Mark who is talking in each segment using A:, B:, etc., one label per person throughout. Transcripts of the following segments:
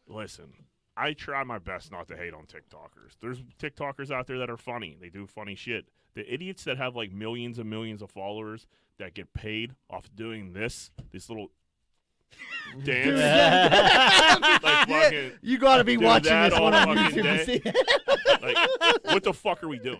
A: Listen, I try my best not to hate on TikTokers. There's TikTokers out there that are funny. They do funny shit. The idiots that have like millions and millions of followers that get paid off doing this little dance. Like fucking,
B: you got to be watching
A: that
B: this
A: all
B: one on
A: fucking
B: YouTube to
A: day.
B: see it.
A: Like, what the fuck are we doing?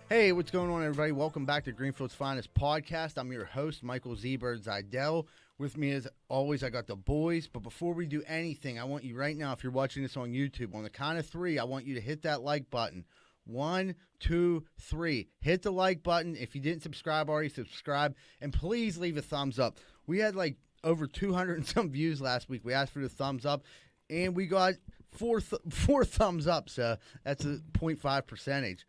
B: Hey, what's going on, everybody? Welcome back to Greenfield's Finest Podcast. I'm your host, Michael Z-Bird Zidell. With me, as always, I got the boys. But before we do anything, I want you right now, if you're watching this on YouTube, on the count of three, I want you to hit that like button. 1, 2, 3. Hit the like button. If you didn't subscribe already, subscribe. And please leave a thumbs up. We had like over 200 and some views last week. We asked for the thumbs up, and we got four thumbs up. So that's a 0.5 percentage.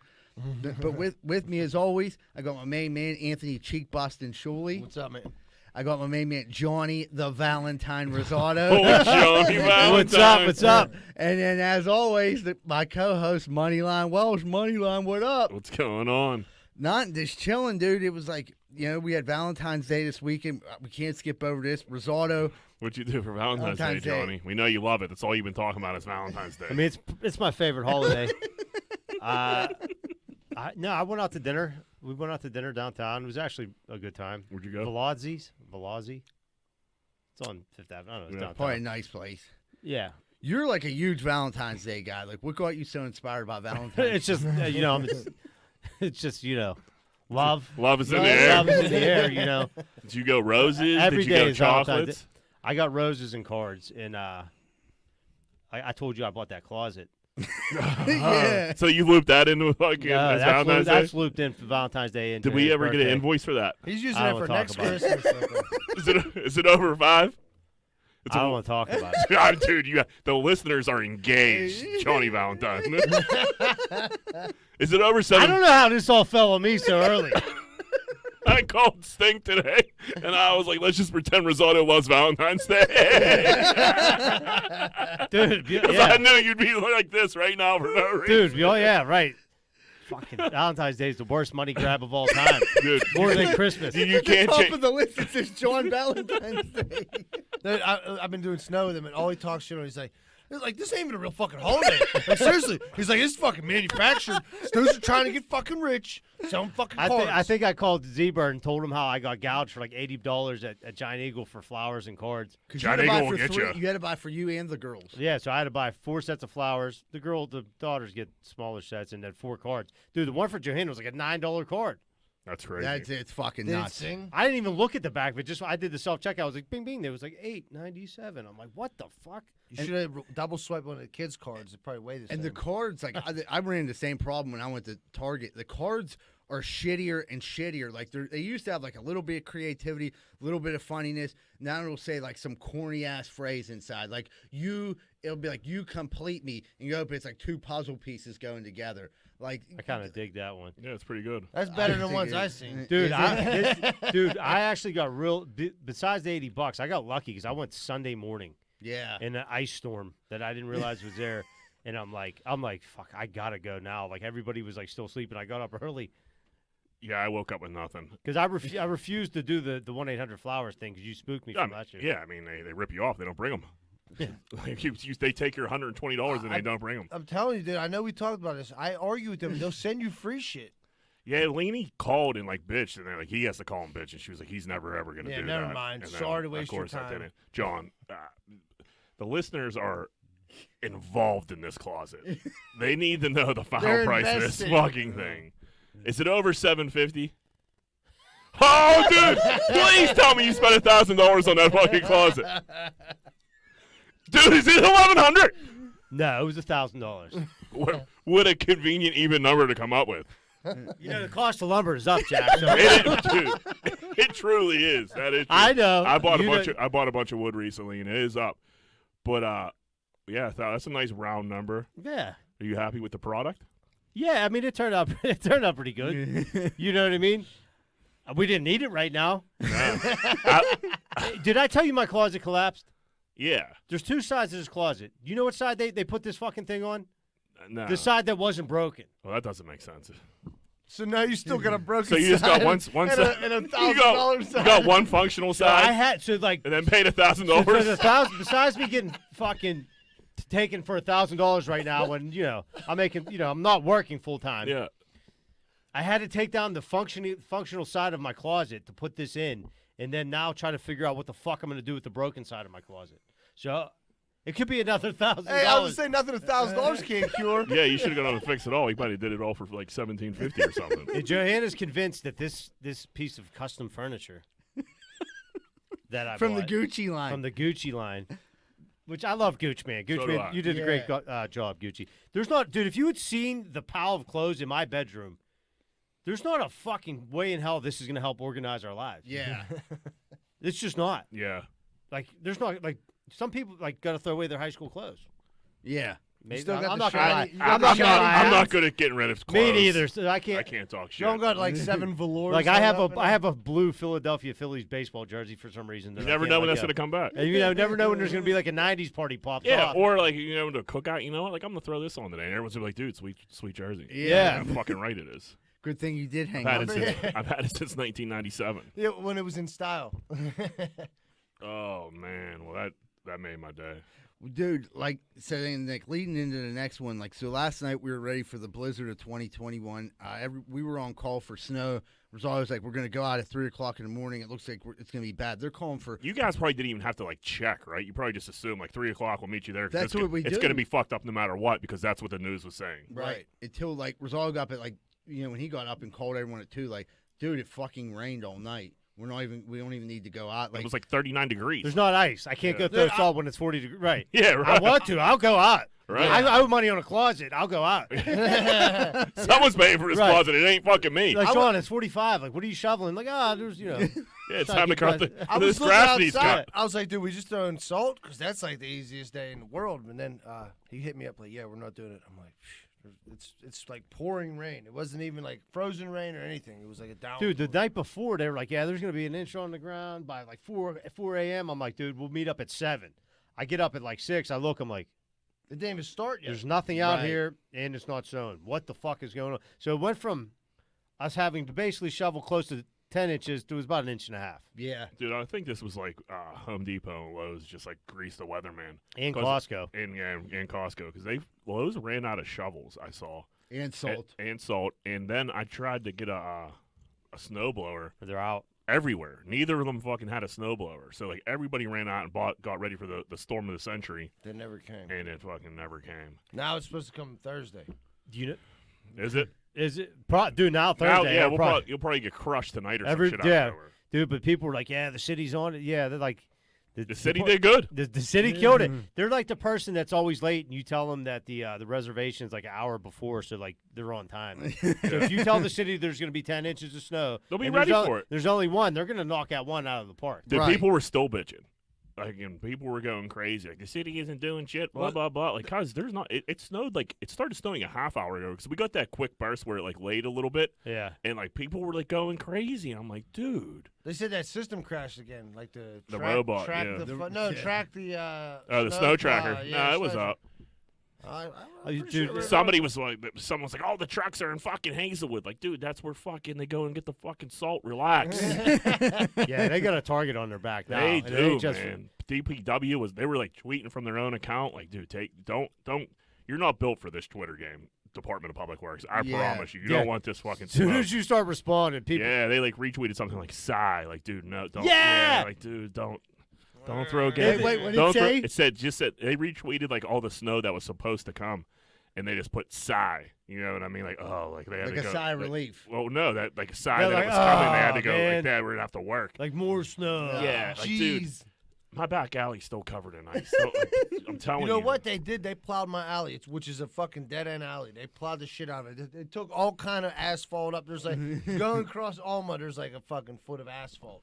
B: But with me, as always, I got my main man, Anthony Cheek Bustin' Shuley.
C: What's up, man?
B: I got my main man, Johnny the Valentine Rosado.
A: Johnny Valentine.
C: What's up?
B: And then, as always, my co-host, Moneyline Welsh. Moneyline, what up?
A: What's going on?
B: Not just chilling, dude. It was like, we had Valentine's Day this weekend. We can't skip over this. Rosado.
A: What'd you do for Valentine's Day, Johnny? We know you love it. That's all you've been talking about is Valentine's Day.
C: I mean, it's my favorite holiday. I went out to dinner. We went out to dinner downtown. It was actually a good time.
A: Where'd you go?
C: Velazzi. It's on Fifth Avenue. I don't know. It's downtown.
B: Probably a nice place.
C: Yeah.
B: You're like a huge Valentine's Day guy. Like, what got you so inspired about Valentine's?
C: It's just, it's just, love.
A: Love is in the air.
C: Love is in the air,
A: Did you go roses?
C: Every
A: Did you
C: day
A: go
C: is Valentine's
A: chocolates?
C: Day. I got roses and cards, and I told you I bought that closet.
B: Yeah.
A: So you looped that into fucking as Valentine's Day?
C: That's looped in for Valentine's Day.
A: Did we ever get an invoice for that?
D: He's using
C: I
D: it
C: don't
D: for
C: wanna
D: next
C: talk about it.
D: Christmas.
A: Is it over 5?
C: I don't want to talk about it.
A: God, dude, the listeners are engaged. Johnny Valentine. Is it over 7?
C: I don't know how this all fell on me so early.
A: I called Stink today, and I was like, let's just pretend Rosado loves Valentine's Day.
C: Dude,
A: Because I knew you'd be like this right now for no reason.
C: Dude, yeah, right. Fucking Valentine's Day is the worst money grab of all time.
A: Dude,
C: More than Christmas.
A: you can't
B: Top
A: change.
B: of the list, it says John Valentine's Day.
D: Dude, I've been doing snow with him, and all he talks shit on. He's like, this ain't even a real fucking holiday. Like, seriously. He's like, this is fucking manufactured. Snooze are trying to get fucking rich. Selling fucking cards.
C: I think I called Z-Bird and told him how I got gouged for like $80 at Giant Eagle for flowers and cards.
A: Giant Eagle will get you.
B: You had to buy for you and the girls.
C: Yeah, so I had to buy 4 sets of flowers. The daughters get smaller sets and then 4 cards. Dude, the one for Johanna was like a $9 card.
A: That's crazy.
B: It's fucking
D: Did it
B: nuts.
D: sing?
C: I didn't even look at the back of it. Just I did the self-checkout. I was like, bing, bing. There was like $8.97. I'm like, what the fuck?
D: You should have double swiped one of the kids' cards. It probably weighed the same.
B: And the cards, like, I ran into the same problem when I went to Target. The cards are shittier and shittier. Like, they used to have, like, a little bit of creativity, a little bit of funniness. Now it'll say, like, some corny-ass phrase inside. Like, it'll be like, you complete me. And you open it's like 2 puzzle pieces going together. Like,
C: I kind of dig that one.
A: Yeah, it's pretty good.
D: That's better
B: I
D: than
B: think
D: ones
B: it
D: I've
B: is.
D: seen.
C: Dude, I actually got besides the $80, I got lucky because I went Sunday morning
B: yeah.
C: in an ice storm that I didn't realize was there. And I'm like, fuck, I gotta go now. Like everybody was like still sleeping. I got up early
A: Yeah, I woke up with nothing.
C: because I refused to do the 1-800-Flowers thing because you spooked me from last year.
A: Yeah, I mean, they rip you off. They don't bring them.
C: Yeah.
A: Like they take your $120 and they don't bring them.
D: I'm telling you, dude. I know we talked about this. I argue with them. They'll send you free shit.
A: Yeah, Lainey called and like bitched, and they're like, he has to call him bitch, and she was like, he's never ever gonna
D: Yeah,
A: do
D: never
A: that.
D: mind.
A: And then,
D: Sorry to waste
A: of
D: your
A: course, I
D: time.
A: didn't. John, the listeners are involved in this closet. They need to know the final
D: They're
A: price of this
D: invested.
A: fucking thing. Is it over $750? Oh, dude! Please tell me you spent $1,000 on that fucking closet. Dude, is it 1,100?
C: No, it was $1,000.
A: What a convenient even number to come up with.
C: You know, the cost of lumber is up, Jack. So.
A: Dude, it truly is. That is. True.
C: I know.
A: I bought a bunch of wood recently, and it is up. But yeah, that's a nice round number.
C: Yeah.
A: Are you happy with the product?
C: Yeah, I mean, it turned out pretty good. You know what I mean? We didn't need it right now.
A: No.
C: Did I tell you my closet collapsed?
A: Yeah.
C: There's two sides of this closet. You know what side they put this fucking thing on?
A: No.
C: The side that wasn't broken.
A: Well, that doesn't make sense.
D: So now you still got a broken
A: So you just got one
D: and
A: side.
D: and
A: You
D: $1,000 side.
A: got one functional side.
C: I had
A: and then paid
C: so
A: $1,000.
C: besides me getting fucking taken for $1,000 right now, when I'm not working full time.
A: Yeah.
C: I had to take down the functional side of my closet to put this in, and then now try to figure out what the fuck I'm going to do with the broken side of my closet. So it could be another $1,000.
D: Hey, I was saying nothing $1,000 can't cure.
A: Yeah, you should have gone on to Fix It All. He might have did it all for like $1,750 or something.
C: And Johanna's convinced that this piece of custom furniture that I
B: From
C: bought,
B: the Gucci line.
C: from the Gucci line, which I love Gucci, man. Gucci,
A: So do
C: man,
A: I.
C: you did a great job, Gucci. There's not, dude. If you had seen the pile of clothes in my bedroom, there's not a fucking way in hell this is gonna help organize our lives.
B: Yeah.
C: It's just not.
A: Yeah.
C: Like, there's not like some people like got to throw away their high school clothes.
B: Yeah.
C: Maybe,
D: still got
C: I'm
D: the
C: not gonna lie.
D: shiny-
C: I'm not gonna lie.
A: I'm not good at getting rid of
C: Me
A: clothes.
C: neither. So I
A: I
C: can't.
A: can't talk shit.
D: You don't got like 7 velours.
C: Like I
D: hung up in
C: have a blue Philadelphia Phillies baseball jersey for some reason.
A: You
C: that I
A: never
C: can't
A: know when
C: let
A: that's
C: go.
A: going to come back.
C: And never know when there's gonna be like a '90s party pops
A: Yeah,
C: off.
A: or like, to a cookout, you know what? Like, I'm going to throw this on today. And everyone's going to be like, dude, sweet jersey.
C: Yeah.
A: I'm fucking right it is.
B: Good thing you did hang
A: I've
B: on.
A: had it since 1997.
D: Yeah, when it was in style.
A: Oh, man. Well, that made my day.
B: Dude, like, so then, like, leading into the next one, like, so last night we were ready for the blizzard of 2021. We were on call for snow. Rosario was like, we're going to go out at 3 o'clock in the morning. It looks like it's going to be bad. They're calling for.
A: You guys probably didn't even have to, like, check, right? You probably just assumed, like, 3 o'clock we'll meet you there. 'cause
B: That's what we
A: It's
B: do.
A: going to be fucked up no matter what because that's what the news was saying.
B: Right. Until, like, Rosario got up at, like, when he got up and called everyone at 2, like, dude, it fucking rained all night. We don't even need to go out. Like,
A: It was like 39 degrees.
C: There's not ice. I can't go throw salt when it's 40 degrees. Right.
A: Yeah, right.
C: I want to. I'll go out.
A: Right.
C: I owe money on a closet. I'll go out.
A: Someone's paying for his
C: Right.
A: closet. It ain't fucking me.
C: Like, Sean, it's 45. Like, what are you shoveling? Like, there's,
A: Yeah, it's
C: Trying
A: time
C: to
A: to cut
C: keep
D: I
A: this
D: was
A: grass
D: looking
A: needs
D: outside.
A: cut.
D: I was like, dude, we just throwing salt? Because that's like the easiest day in the world. And then he hit me up like, yeah, we're not doing it. I'm like, it's like pouring rain. It wasn't even like frozen rain or anything. It was like a down.
C: dude, the night before, they were like, yeah, there's going to be an inch on the ground by like 4 a.m. I'm like, dude, we'll meet up at 7. I get up at like 6. I look, I'm like,
D: It didn't even start yet.
C: there's nothing out
B: Right.
C: here, and it's not sown. What the fuck is going on? So it went from us having to basically shovel close to 10 inches to it was about an inch and a half.
B: yeah.
A: Dude, I think this was like Home Depot and Lowe's just like greased the weatherman.
C: And
A: 'Cause-
C: Costco.
A: And Costco because Lowe's ran out of shovels. I saw
B: And salt.
A: and salt, and then I tried to get a snowblower
C: They're out.
A: everywhere. Neither of them fucking had a snowblower, so like everybody ran out and got ready for the storm of the century,
D: They never came.
A: and it fucking never came.
D: Now it's supposed to come Thursday.
C: Do you know?
A: Is it?
C: Is it? Dude, now Thursday.
A: Now, yeah,
C: it'll
A: you'll probably get crushed tonight or
C: Every-
A: some shit
C: yeah.
A: out there.
C: Dude, but people were like, yeah, the city's on it. Yeah, they're like.
A: The city did good.
C: The city killed it. They're like the person that's always late, and you tell them that the reservation's like an hour before, so like they're on time. So if you tell the city there's going to be 10 inches of snow,
A: They'll be
C: and
A: ready
C: there's
A: for it.
C: There's only one. They're going to knock out one out of the park.
A: The
B: Right.
A: people were still bitching. Like, and people were going crazy. Like, the city isn't doing shit, blah,
D: What?
A: blah, blah. Like, cuz there's not, it snowed, like, it started snowing a half hour ago because we got that quick burst where it, like, laid a little bit,
C: Yeah.
A: and, like, people were, like, going crazy. I'm like, dude.
D: They said that system crashed again, like the
A: The
D: track,
A: robot,
D: track
A: yeah.
D: track the
A: Oh, the snow tracker.
D: yeah,
A: No, it was
D: snow
A: up.
D: I'm
C: you-
D: pretty
C: dude,
D: sure it was
A: Somebody
D: up.
A: was like, someone's like, oh, the trucks are in fucking Hazelwood. Like, dude, that's where fucking they go and get the fucking salt. Relax.
C: Yeah, they got a target on their back now.
A: They
C: and it
A: do,
C: ain't just
A: man. DPW they were like tweeting from their own account. Like, dude, don't. You're not built for this Twitter game, Department of Public Works. I
B: Yeah.
A: promise you. You
C: Yeah.
A: don't want this fucking
C: As soon
A: smoke.
C: as you start responding, people.
A: Yeah, they like retweeted something like sigh. Like, dude, no, don't.
C: Yeah!
A: Like, dude, don't throw
C: Hey,
A: gas.
C: wait, what did
A: Don't
C: it
A: throw-
C: say?
A: It said they retweeted like all the snow that was supposed to come, and they just put sigh. You know what I mean? Like, oh, like they had
B: Like
A: to
B: a
A: go,
B: sigh of
A: like-
B: relief.
A: Well, no, that like a sigh
C: They're
A: that
C: like,
A: it was coming. They had
C: "Oh,
A: to go
C: man."
A: like that. We're gonna have to work.
C: Like more snow.
A: Yeah, like, dude.
D: Jeez.
A: My back alley's still covered in ice. So, I'm telling you.
D: You know what they did? They plowed my alley, which is a fucking dead end alley. They plowed the shit out of it. They took all kind of asphalt up. There's like going across Alma. There's like a fucking foot of asphalt,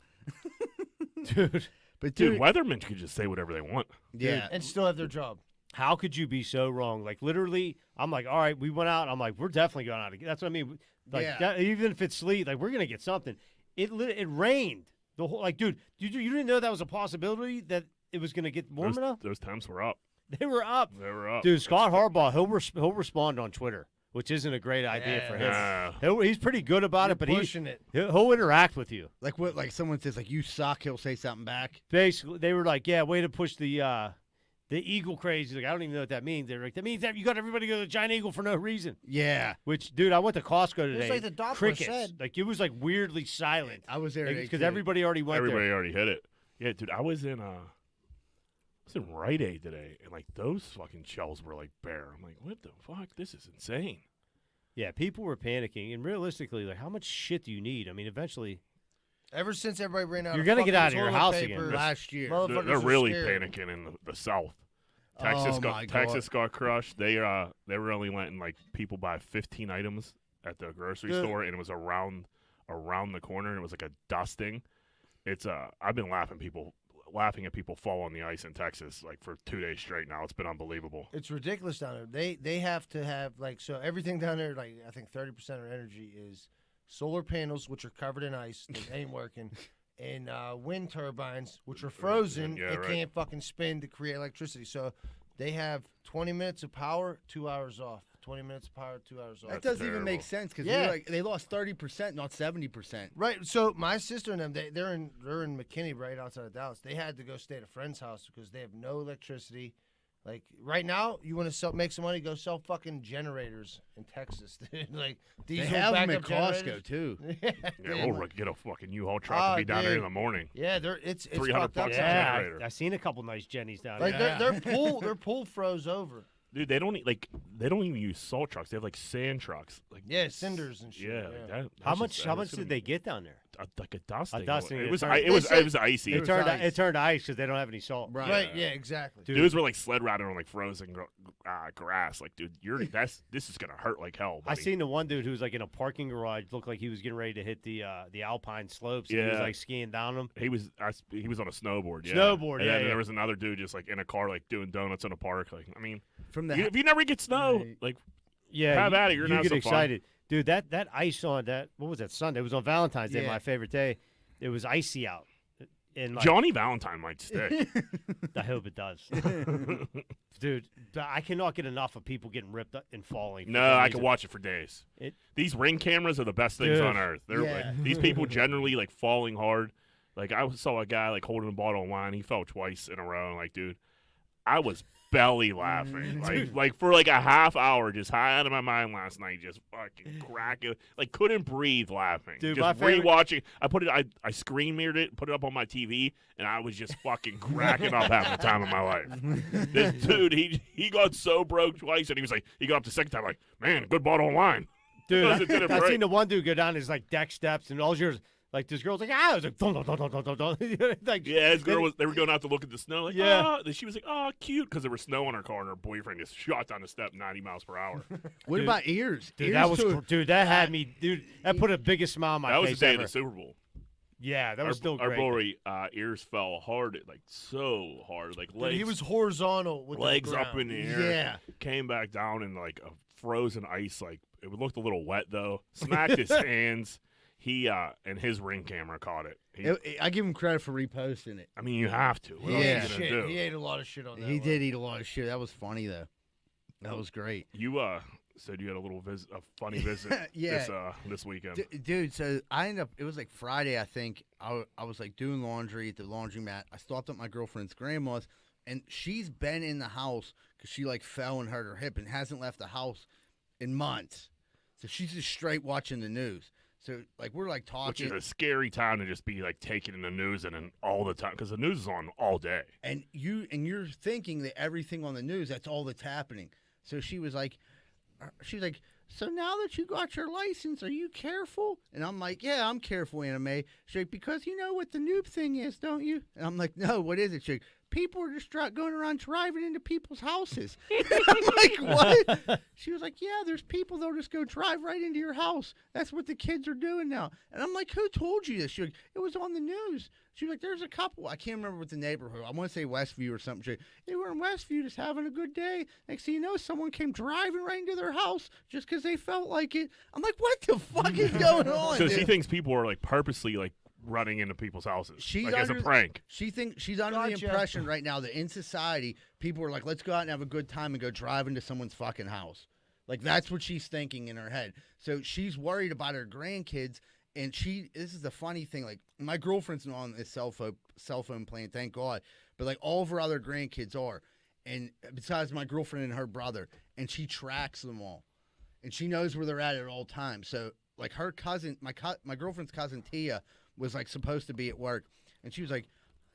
C: Dude.
B: But
A: Dude, weathermen could just say whatever they want.
B: yeah,
D: and still have their job.
C: How could you be so wrong? Like, literally, I'm like, all right, we went out. I'm like, we're definitely going out again. That's what I mean. Like,
B: Yeah.
C: even if it's sleet, like, we're going to get something. It rained. The whole, like, dude, you didn't know that was a possibility that it was going to get warm enough?
A: Those temps were up.
C: They were up.
A: They were up.
C: Dude, Scott Harbaugh, he'll respond on Twitter, which isn't a great idea for him.
A: Yeah.
C: He's pretty good about it, but
D: pushing it.
C: he'll interact with you.
B: like what? Like someone says, like you suck. He'll say something back.
C: Basically, they were like, yeah, way to push the eagle craze. He's like, I don't even know what that means. They're like, that means that you got everybody to go to the giant eagle for no reason.
B: Yeah,
C: Which, dude, I went to Costco today.
D: It's like the Doppler
C: Crickets.
D: said.
C: Like, it was like weirdly silent.
B: I was there
C: Because everybody already went
A: Everybody
C: there.
A: already hit it. Yeah, dude, I was in Rite Aid today, and like those fucking shelves were like bare. I'm like, what the fuck? This is insane.
C: Yeah, people were panicking, and realistically, like, how much shit do you need? I mean, eventually,
D: Ever since everybody ran out,
C: You're
D: of
C: gonna
D: fucking
C: get out of your
D: toilet
C: house
D: paper,
C: again.
B: last year.
D: Motherfuckers
A: They're
D: were
A: really
D: scared.
A: panicking in the South.
B: Oh,
A: Texas
B: my
A: Texas
B: God.
A: got crushed. They were only letting like people buy 15 items at the grocery
D: Dude.
A: store, and it was around the corner, and it was like a dusting. It's I've been laughing at people fall on the ice in Texas like for 2 days straight now. It's been unbelievable.
D: It's ridiculous down there. They have to have like so everything down there. Like I think 30% of energy is solar panels, which are covered in ice that ain't working, and wind turbines, which are frozen.
A: Yeah,
D: and
A: right.
D: can't fucking spin to create electricity. So they have 20 minutes of power, 2 hours off. 20 minutes of power, 2 hours off.
B: That
A: That's
B: doesn't even make
A: terrible.
B: sense because
D: Yeah.
B: like they lost 30%, not 70%.
D: Right. So my sister and them, they're in McKinney, right outside of Dallas. They had to go stay at a friend's house because they have no electricity. Like right now, you want to make some money, go sell fucking generators in Texas. Like
B: They
D: diesel
B: have them
D: backup
B: at Costco
D: generators.
B: too.
D: Yeah,
A: Yeah, we'll get a fucking U-Haul truck
D: Oh,
A: and be down there in
D: dude.
A: the morning.
D: Yeah, it's
A: 300
D: fucked up.
A: bucks a
D: down there.
A: generator.
C: I seen a couple nice Jennies down
D: Like
C: there.
D: their pool froze over.
A: Dude, they don't even use salt trucks. They have like sand trucks. Like
D: Yeah, cinders and shit.
A: yeah,
D: Yeah.
A: like that.
C: How
A: that's just-
C: much
A: that's
C: did
A: gonna
C: they
A: be
C: get down there?
A: like a dusting.
C: dusting,
A: It
C: it
A: was
C: turned-
A: it was
D: they said-
A: it was icy.
C: It
B: was
C: turned
B: ice.
C: it turned ice because they don't have any salt.
B: Right.
D: Right. Yeah. Exactly.
C: Dude.
A: Dudes were like sled riding on like frozen grass. Like, dude, this is gonna hurt like hell.
C: I
A: Buddy.
C: seen the one dude who was like in a parking garage, looked like he was getting ready to hit the Alpine slopes. And he was
A: Yeah.
C: like skiing down them.
A: He was on a snowboard. Yeah.
C: Snowboard,
A: And
C: yeah,
A: then
C: yeah.
A: there was another dude just like in a car like doing donuts in a park. Like, I mean,
B: From the
A: if you never get snow,
B: Right.
A: like
C: Yeah,
A: Have at it, you're
C: you
A: gonna have
C: get
A: some fun.
C: excited, dude. That ice on that. What was that Sunday? It was on Valentine's Day,
B: Yeah.
C: my favorite day. It was icy out, and like,
A: Johnny Valentine might stick.
C: I hope it does, dude. I cannot get enough of people getting ripped up and falling. for
A: No,
C: no
A: I
C: reason.
A: can watch it for days.
C: It-
A: These Ring cameras are the best things
C: Dude.
A: on earth. They're
B: Yeah.
A: like, these people generally like falling hard. Like I saw a guy like holding a bottle of wine. He fell twice in a row. And, like, dude, I was belly laughing. like for like a half hour, just high out of my mind last night, just fucking cracking. Like couldn't breathe laughing.
C: Dude,
A: just
C: my favorite-
A: rewatching. I screen mirrored it, put it up on my TV, and I was just fucking cracking up half the time of my life. This dude, he got so broke twice, and he got up the second time like, man, good bottle of wine.
C: Dude,
A: It did it
C: I
A: right.
C: seen the one dude go down his like deck steps and all yours. Like this girl's like, I was like, dun, dun, dun, dun, dun, dun, dun. Like,
A: Yeah, his girl they were going out to look at the snow. Like,
C: Yeah.
A: oh. She was like, oh, cute, because there was snow on her car, and her boyfriend just shot down the step 90 miles per hour.
B: What
C: Dude.
B: about ears?
C: Dude,
B: Ears
C: that was
B: too.
C: dude. That had me, dude. That put a biggest smile on my
A: That was
C: face
A: the day
C: ever.
A: of the Super Bowl.
C: Yeah, that was still
A: Our
C: great.
A: boy ears fell hard, like so hard, like
D: Dude,
A: legs,
D: he was horizontal with
A: legs
D: the
A: up
D: ground.
A: in the air.
B: Yeah.
A: Came back down in like a frozen ice. Like it looked a little wet though. Smacked his hands. He and his Ring camera caught it.
B: I give him credit for reposting it.
A: I mean, you have to. What else
B: Yeah.
A: are you gonna
D: Shit,
A: do?
D: he ate a lot of shit on that.
B: He
D: one.
B: did eat a lot of shit. That was funny though. That was great.
A: You said you had a funny visit
B: Yeah.
A: this weekend.
B: Dude, so I ended up, it was like Friday, I think. I was like doing laundry at the laundromat. I stopped at my girlfriend's grandma's, and she's been in the house because she like fell and hurt her hip and hasn't left the house in months. So she's just straight watching the news. So like we're like
A: Which
B: talking,
A: is a scary time to just be like taking in the news and all the time because the news is on all day.
B: and you're thinking that everything on the news, that's all that's happening. So she was like, so now that you got your license, are you careful? And I'm like, yeah, I'm careful, Anna Mae. She's like, because you know what the noob thing is, don't you? And I'm like, no, what is it? She's like, people are just going around driving into people's houses. I'm like, what? She was like, yeah, there's people that'll just go drive right into your house. That's what the kids are doing now. And I'm like, who told you this? She was like, it was on the news. She was like, there's a couple. I can't remember what the neighborhood. I want to say Westview or something. She was like, they were in Westview just having a good day. Next thing you know, someone came driving right into their house just because they felt like it. I'm like, what the fuck is going on?
A: So
B: dude?
A: she thinks people are like purposely like running into people's houses,
B: She's
A: like as a
B: under-
A: prank.
B: She thinks she's under the
D: Gotcha.
B: impression right now that in society, people are like, let's go out and have a good time and go drive into someone's fucking house. Like, that's what she's thinking in her head. So she's worried about her grandkids. And this is the funny thing, like, my girlfriend's not on this cell phone plan, thank God. But, like, all of her other grandkids are. And besides my girlfriend and her brother. And she tracks them all. And she knows where they're at all times. So, like, her cousin, my girlfriend's cousin, Tia, was, like, supposed to be at work. And she was like,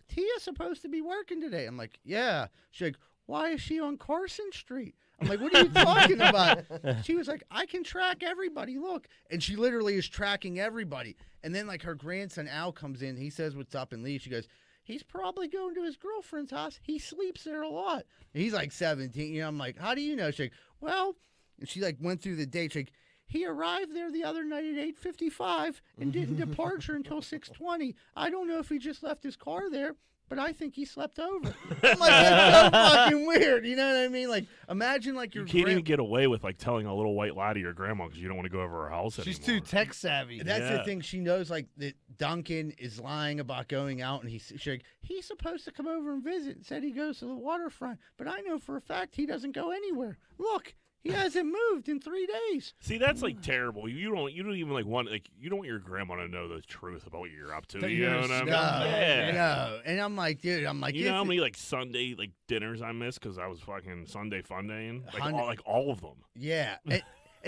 B: Tia's supposed to be working today. I'm like, yeah. She's like, why is she on Carson Street? I'm like, what are you talking about? She was like, I can track everybody. Look. And she literally is tracking everybody. And then, like, her grandson, Al, comes in. He says what's up and leaves. She goes, he's probably going to his girlfriend's house. He sleeps there a lot. And he's like 17. You know, I'm like, how do you know? She's like, well, and she, like, went through the date. She's like, he arrived there the other night at 8:55 and didn't departure until 6:20. I don't know if he just left his car there, but I think he slept over. I'm like, that's so fucking weird. You know what I mean? Like, imagine, like,
A: You
B: your
A: can't even get away with like telling a little white lie to your grandma because you don't want to go over her house
D: She's
A: anymore.
D: too tech savvy.
B: That's
A: Yeah.
B: the thing. She knows, like, that Duncan is lying about going out, and she's like, he's supposed to come over and visit and said he goes to the waterfront, but I know for a fact he doesn't go anywhere. Look, he hasn't moved in 3 days.
A: See, that's like terrible. You don't even like want you don't want your grandma to know the truth about what you're up to.
D: That
A: You
D: you're
A: know
D: a
A: what I mean?
B: No,
A: Yeah.
B: no. And I'm like, dude,
A: You know how many like Sunday like dinners I missed because I was fucking Sunday funding, like all of them.
B: yeah. And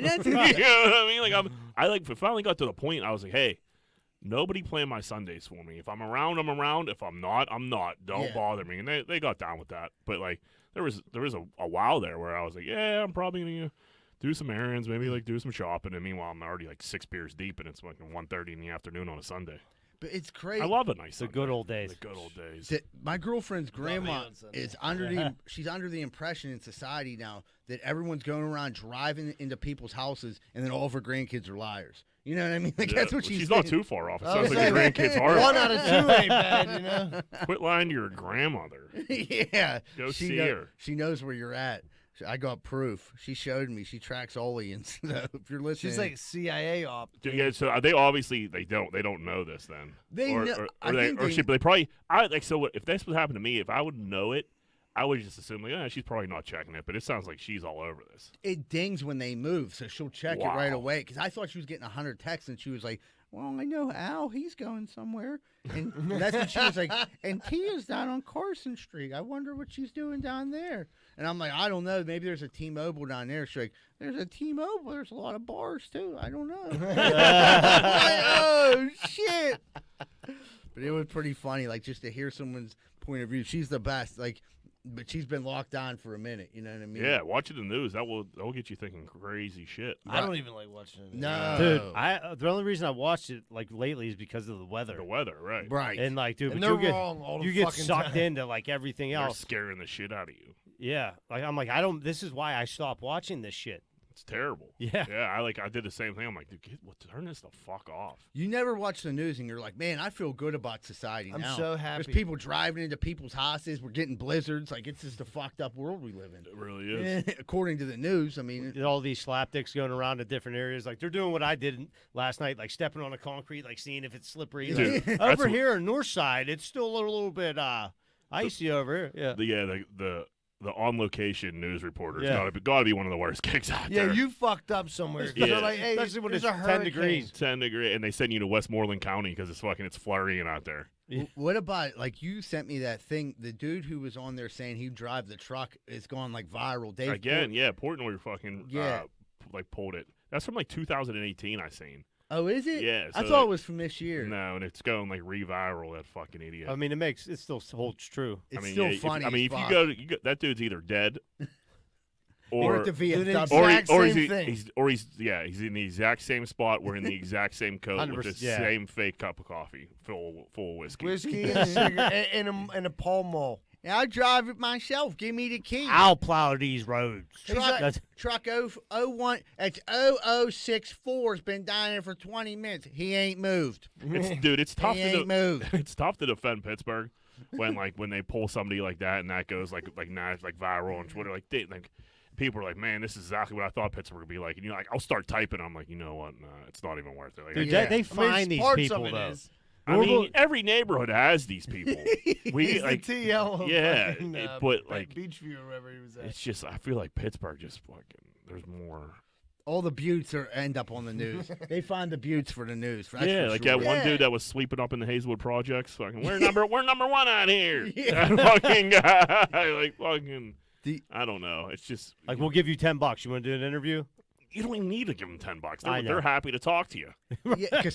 B: that's the
A: You
B: thing.
A: know what I mean? Like I finally got to the point. I was like, hey, nobody plan my Sundays for me. If I'm around, I'm around. If I'm not, I'm not. Don't
B: Yeah.
A: bother me. And they got down with that. But like there was a while there where I was like, yeah, I'm probably gonna do some errands, maybe like do some shopping. And meanwhile, I'm already like 6 beers deep, and it's like 1:30 in the afternoon on a Sunday.
B: But it's crazy.
A: I love a nice
C: The
A: Sunday.
C: good old days.
A: The good old days.
B: that my girlfriend's grandma
D: on Sunday.
B: is she's under the impression in society now that everyone's going around driving into people's houses and then all of her grandkids are liars. You know what I mean? Like,
A: Yeah,
B: that's what
A: well,
B: she's
A: not
B: thinking.
A: too far off. It
D: I
A: sounds
D: was
A: like your
D: saying,
A: grandkids are.
D: 1 out of 2 ain't bad, you know?
A: Quit lying to your grandmother.
B: Yeah.
A: Go
B: she
A: see
B: know-
A: her.
B: She knows where you're at. I got proof. She showed me. She tracks aliens. So if you're listening,
D: She's like CIA op.
A: Yeah, so they obviously they don't know this then.
B: They
A: or,
B: know-
A: or,
B: I
A: or they,
B: think
A: or
B: they-
A: she, but they probably if that's what happened to me, if I would know it, I would just assume like, she's probably not checking it. But it sounds like she's all over this.
B: it dings when they move, so she'll check it
A: Wow.
B: right away. Because I thought she was getting 100 texts, and she was like, "Well, I know Al. He's going somewhere." And that's when she was like, "And Tia's down on Carson Street. I wonder what she's doing down there." And I'm like, "I don't know. Maybe there's a T-Mobile down there." She's like, "There's a T-Mobile. There's a lot of bars too. I don't know." I'm like, oh shit! But it was pretty funny, like just to hear someone's point of view. She's the best. Like. But she's been locked down for a minute. You know what I mean?
A: Yeah, watching the news that will get you thinking crazy shit.
D: I don't even like watching it.
B: No.
C: Dude, the only reason I watched it like lately is because of the weather.
A: The weather, right?
B: Right.
C: And like, dude,
D: And
C: but
D: they're
C: you get
D: wrong all the
C: you get
D: fucking
C: sucked
D: time.
C: into like everything
A: They're
C: else.
A: scaring the shit out of you.
C: Yeah, like I'm like I don't. This is why I stopped watching this shit.
A: It's terrible.
C: Yeah.
A: Yeah, I did the same thing. I'm like, dude, turn this the fuck off.
B: You never watch the news and you're like, man, I feel good about society
D: I'm
B: now.
D: so happy.
B: There's people driving into people's houses. We're getting blizzards. Like, it's just a fucked up world we live in.
A: It really is.
B: According to the news, I mean,
C: All these slapdicks going around to different areas, like they're doing what I did last night, like stepping on a concrete, like seeing if it's slippery.
A: Dude,
C: Like,
A: that's
C: over
A: what-
C: here on north side, it's still a little bit icy over here. Yeah.
A: The on location news reporters
C: Yeah.
A: gotta be one of the worst gigs out
D: Yeah,
A: there.
D: you fucked up somewhere. 'Cause
A: Yeah.
D: They're like, hey,
C: Especially when
D: there's
C: it's
D: a
C: 10
D: hurricane.
C: degrees.
A: 10-degree, and they send you to Westmoreland County because it's flurrying out there.
B: what about, like, you sent me that thing. The dude who was on there saying he'd drive the truck is going, like, viral. Dave
A: Again, yeah, Portnoy fucking
B: Yeah.
A: pulled it. That's from like 2018. I seen.
B: Oh, is it?
A: Yeah,
B: I
A: so
B: thought
A: that-
B: it was from this year.
A: No, and it's going like reviral. That fucking idiot.
C: I mean, it still holds true.
B: It's
A: I mean,
B: still
A: yeah,
B: funny.
A: if
B: as
A: you
B: fuck.
A: go, that dude's either dead
B: Or at the
D: Do the
B: VFW.
D: exact same thing.
A: he's in the exact same spot wearing the exact same coat with the
C: 100%, yeah.
A: same fake cup of coffee full of whiskey.
D: Whiskey and cigarette and a Pall Mall.
B: I'll drive it myself. Give me the key.
C: I'll plow these roads.
B: Truck 001. It's 0064. Has been down here for 20 minutes. He ain't moved.
A: It's tough
B: He
A: to
B: ain't moved.
A: it's tough to defend Pittsburgh when they pull somebody like that and that goes like viral on Twitter people are like, man, this is exactly what I thought Pittsburgh would be like. And you're like, I'll start typing. I'm like, you know what? Nah, it's not even worth it. Like,
C: Dude,
B: Yeah.
C: they find these people, though.
A: I mean, every neighborhood has these people.
D: He's the TL.
A: Yeah,
D: fucking,
A: but like,
D: Beachview or wherever he was at.
A: it's just I feel like Pittsburgh just fucking. There's more.
B: All the buttes end up on the news. They find the buttes for the news. That's
A: Yeah,
B: for
A: like
B: sure.
A: that one
D: Yeah.
A: dude that was sweeping up in the Hazelwood projects. Fucking, we're number one out here.
B: Yeah.
A: That fucking guy, like fucking.
B: The-
A: I don't know. It's just
C: Like, we'll give you $10. You want to do an interview?
A: you don't even need to give them $10.
C: I know.
A: They're happy to talk to you.
B: Yeah, because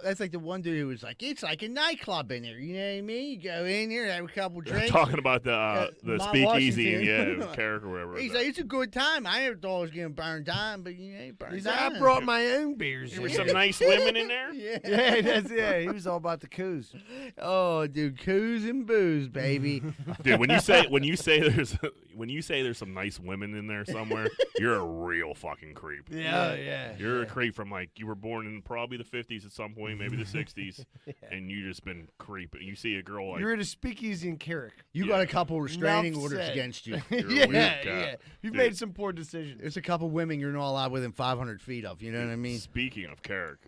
B: that's like the one dude who was like, it's like a nightclub in there. You know what I mean? You go in there, have a couple drinks.
A: Talking about the
B: Mount
A: speakeasy
B: Washington.
A: and Carrick or whatever.
B: He's like, it's a good time. I never thought I was getting burned down, but you ain't burned
D: He's
B: down.
D: like, I brought my own beers.
A: there were
D: in."
A: some nice women in there.
B: Yeah.
D: He was all about the coos.
B: Oh, dude, coos and booze, baby.
A: Dude, when you say there's some nice women in there somewhere, you're a real fucking creep.
D: Yeah.
A: You're a creep from like you were born in probably the 50s at some point, maybe the 60s, and you just been creeping. You see a girl like
D: You're at a speakeasy in Carrick.
B: You got a couple restraining
D: Enough
B: orders
D: said.
B: against you.
A: You're a weird cat.
D: You've
A: Dude.
D: made some poor decisions.
B: There's a couple women you're not allowed within 500 feet of. You know what I mean?
A: Speaking of Carrick,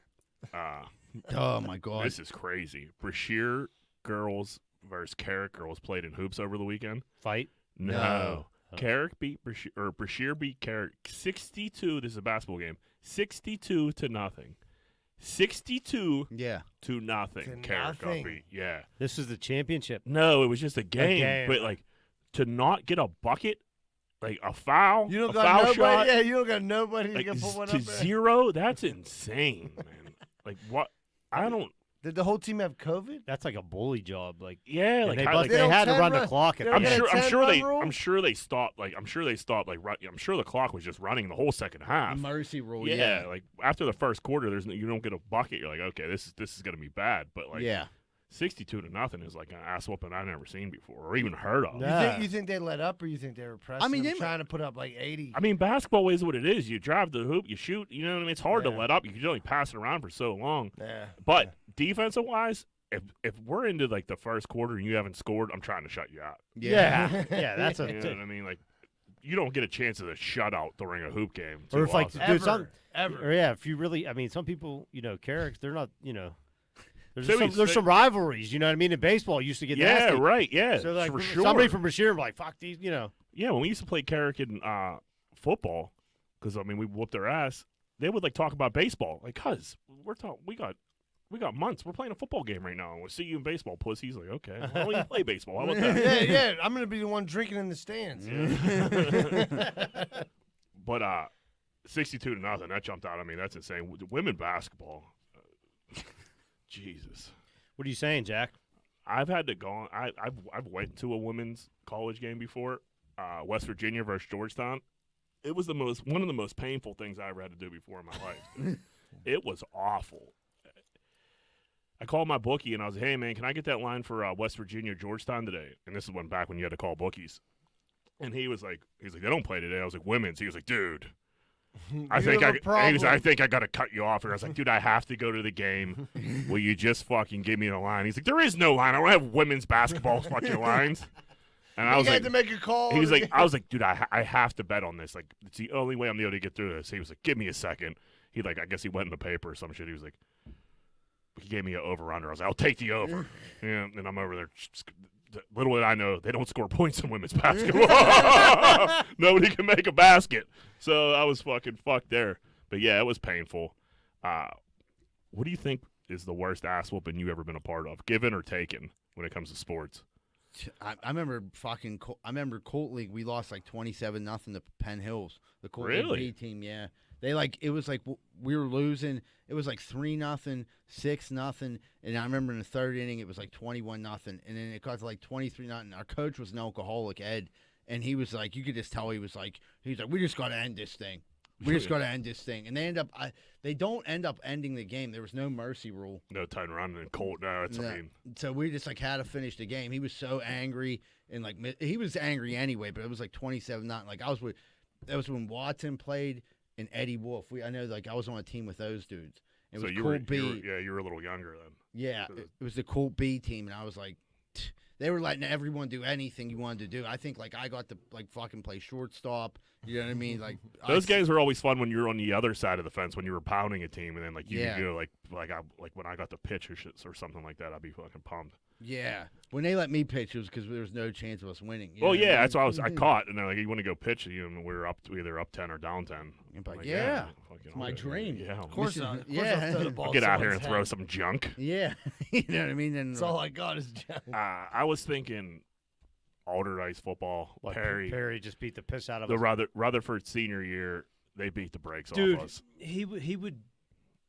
B: Oh, my God.
A: this is crazy. Brashear girls versus Carrick girls played in hoops over the weekend.
C: Fight?
A: No.
C: Oh.
A: Carrick beat Brashear beat Carrick 62. This is a basketball game. 62 to nothing. 62
B: Yeah.
A: to nothing.
D: To
A: Carrick got
D: nothing.
A: beat. Yeah.
C: This is the championship.
A: No, it was just a game.
C: game.
A: But like to not get a bucket, like a foul,
D: You don't
A: a
D: got
A: foul
D: nobody.
A: shot,
D: Yeah, you don't got nobody
A: like
D: to put one
A: to
D: up there.
A: 0. That's insane, man. Like what? I don't.
D: Did the whole team have COVID?
C: That's like a bully job. Like,
A: Yeah, like
C: they,
A: how,
C: bust-
A: like
C: they
D: don't
C: had to
D: 10
C: run the
D: run-
C: clock. At
D: they
C: the
D: don't
C: end.
D: get a 10-run rule?
A: I'm sure they stopped. Like I'm sure the clock was just running the whole second half.
B: Mercy rule.
A: Yeah, like after the first quarter, you don't get a bucket. You're like, okay, this is gonna be bad. But like,
B: Yeah.
A: 62 to nothing is like an ass whooping I've never seen before or even heard of.
C: No.
D: You think they let up, or you think they were pressing?
B: mean,
D: them,
B: they-
D: trying to put up like 80.
A: I mean, basketball is what it is. You drive the hoop, you shoot. You know what I mean? It's hard to
D: Yeah.
A: let up. You can only pass it around for so long.
D: Yeah.
A: But defensive wise, if we're into like the first quarter and you haven't scored, I'm trying to shut you out.
C: Yeah. Yeah, that's a.
A: You know what I mean? Like, you don't get a chance at a shutout during a hoop game.
C: Or
A: too
C: if, like,
A: often.
C: dude, some-
D: ever.
C: Or yeah, if you really, I mean, some people, Carrick, they're not, There's
A: So
C: some,
A: he's-
C: there's some rivalries, you know what I mean? In baseball, you used to get
A: yeah,
C: nasty.
A: right, yeah,
C: So like
A: for sure.
C: somebody from Brashear, like fuck these,
A: Yeah, when we used to play Carrick in football, because I mean we whooped their ass. They would like talk about baseball, like, cuz we got months. We're playing a football game right now, and we'll see you in baseball, pussy. He's like, okay, well, we play baseball. How about that?
D: Yeah. I'm gonna be the one drinking in the stands.
A: But 62 to nothing, that jumped out. I mean, that's insane. Women basketball, Jesus.
C: What are you saying, Jack?
A: I've had to go. I've went to a women's college game before, West Virginia versus Georgetown. It was one of the most painful things I ever had to do before in my life. Dude. It was awful. I called my bookie and I was like, "Hey man, can I get that line for West Virginia Georgetown today?" And this is back when you had to call bookies. And he's like, "They don't play today." I was like, "Women's." He was like, "Dude, I think I got to cut you off." And I was like, "Dude, I have to go to the game. Will you just fucking give me the line?" He's like, "There is no line. I don't have women's basketball fucking lines." And I was
D: You
A: like,
D: had to make a call.
A: he was like, I was like, "Dude, I have to bet on this. Like, it's the only way I'm able to get through this." He was like, "Give me a second." He I guess he went in the paper or some shit. He was like, he gave me an over-under. I was like, "I'll take the over." Yeah, and I'm over there. Little did I know, they don't score points in women's basketball. Nobody can make a basket. So I was fucking fucked there. But yeah, it was painful. What do you think is the worst ass whooping you ever been a part of, given or taken, when it comes to sports?
B: I remember I remember Colt League. We lost like 27-0 to Penn Hills. The Colt League
A: Really?
B: B team. Yeah, it was like we were losing. It was like 3-0, 6-0, and I remember in the third inning it was like 21-0, and then it got to like 23-0. Our coach was an alcoholic, Ed, and he was like, you could just tell he was like, we just got to end this thing. We just got to end this thing. And they don't end up ending the game. There was no mercy rule.
A: No time running and cold. No, it's, I mean.
B: So we just like had to finish the game. He was so angry, and like he was angry anyway, but it was like 27-0. Like that was when Watson played and Eddie Wolf. I know like I was on a team with those dudes. It was Colt B.
A: You were a little younger then.
B: Yeah, it was the Colt B team, and I was like, they were letting everyone do anything you wanted to do. I think like I got to like fucking play shortstop. You know what I mean? Like
A: those games were always fun when you were on the other side of the fence when you were pounding a team, and then like you could go like when I got to pitch or something like that, I'd be fucking pumped.
B: Yeah, when they let me pitch, it was because there was no chance of us winning.
A: Well, yeah, that's why I caught, and they're like, "You want to go pitch?" And we were either up 10 or down 10.
B: Like, yeah, it's my dream.
A: Yeah,
D: Of course not.
A: I'll get out here and throw some junk.
B: Yeah, you know what I mean. And
D: that's all I got is junk.
A: I was thinking Alderdice football.
C: Like
A: Perry
C: just beat the piss out of
A: the
C: us.
A: Rutherford senior year. They beat the brakes
C: Dude,
A: off us.
C: he would.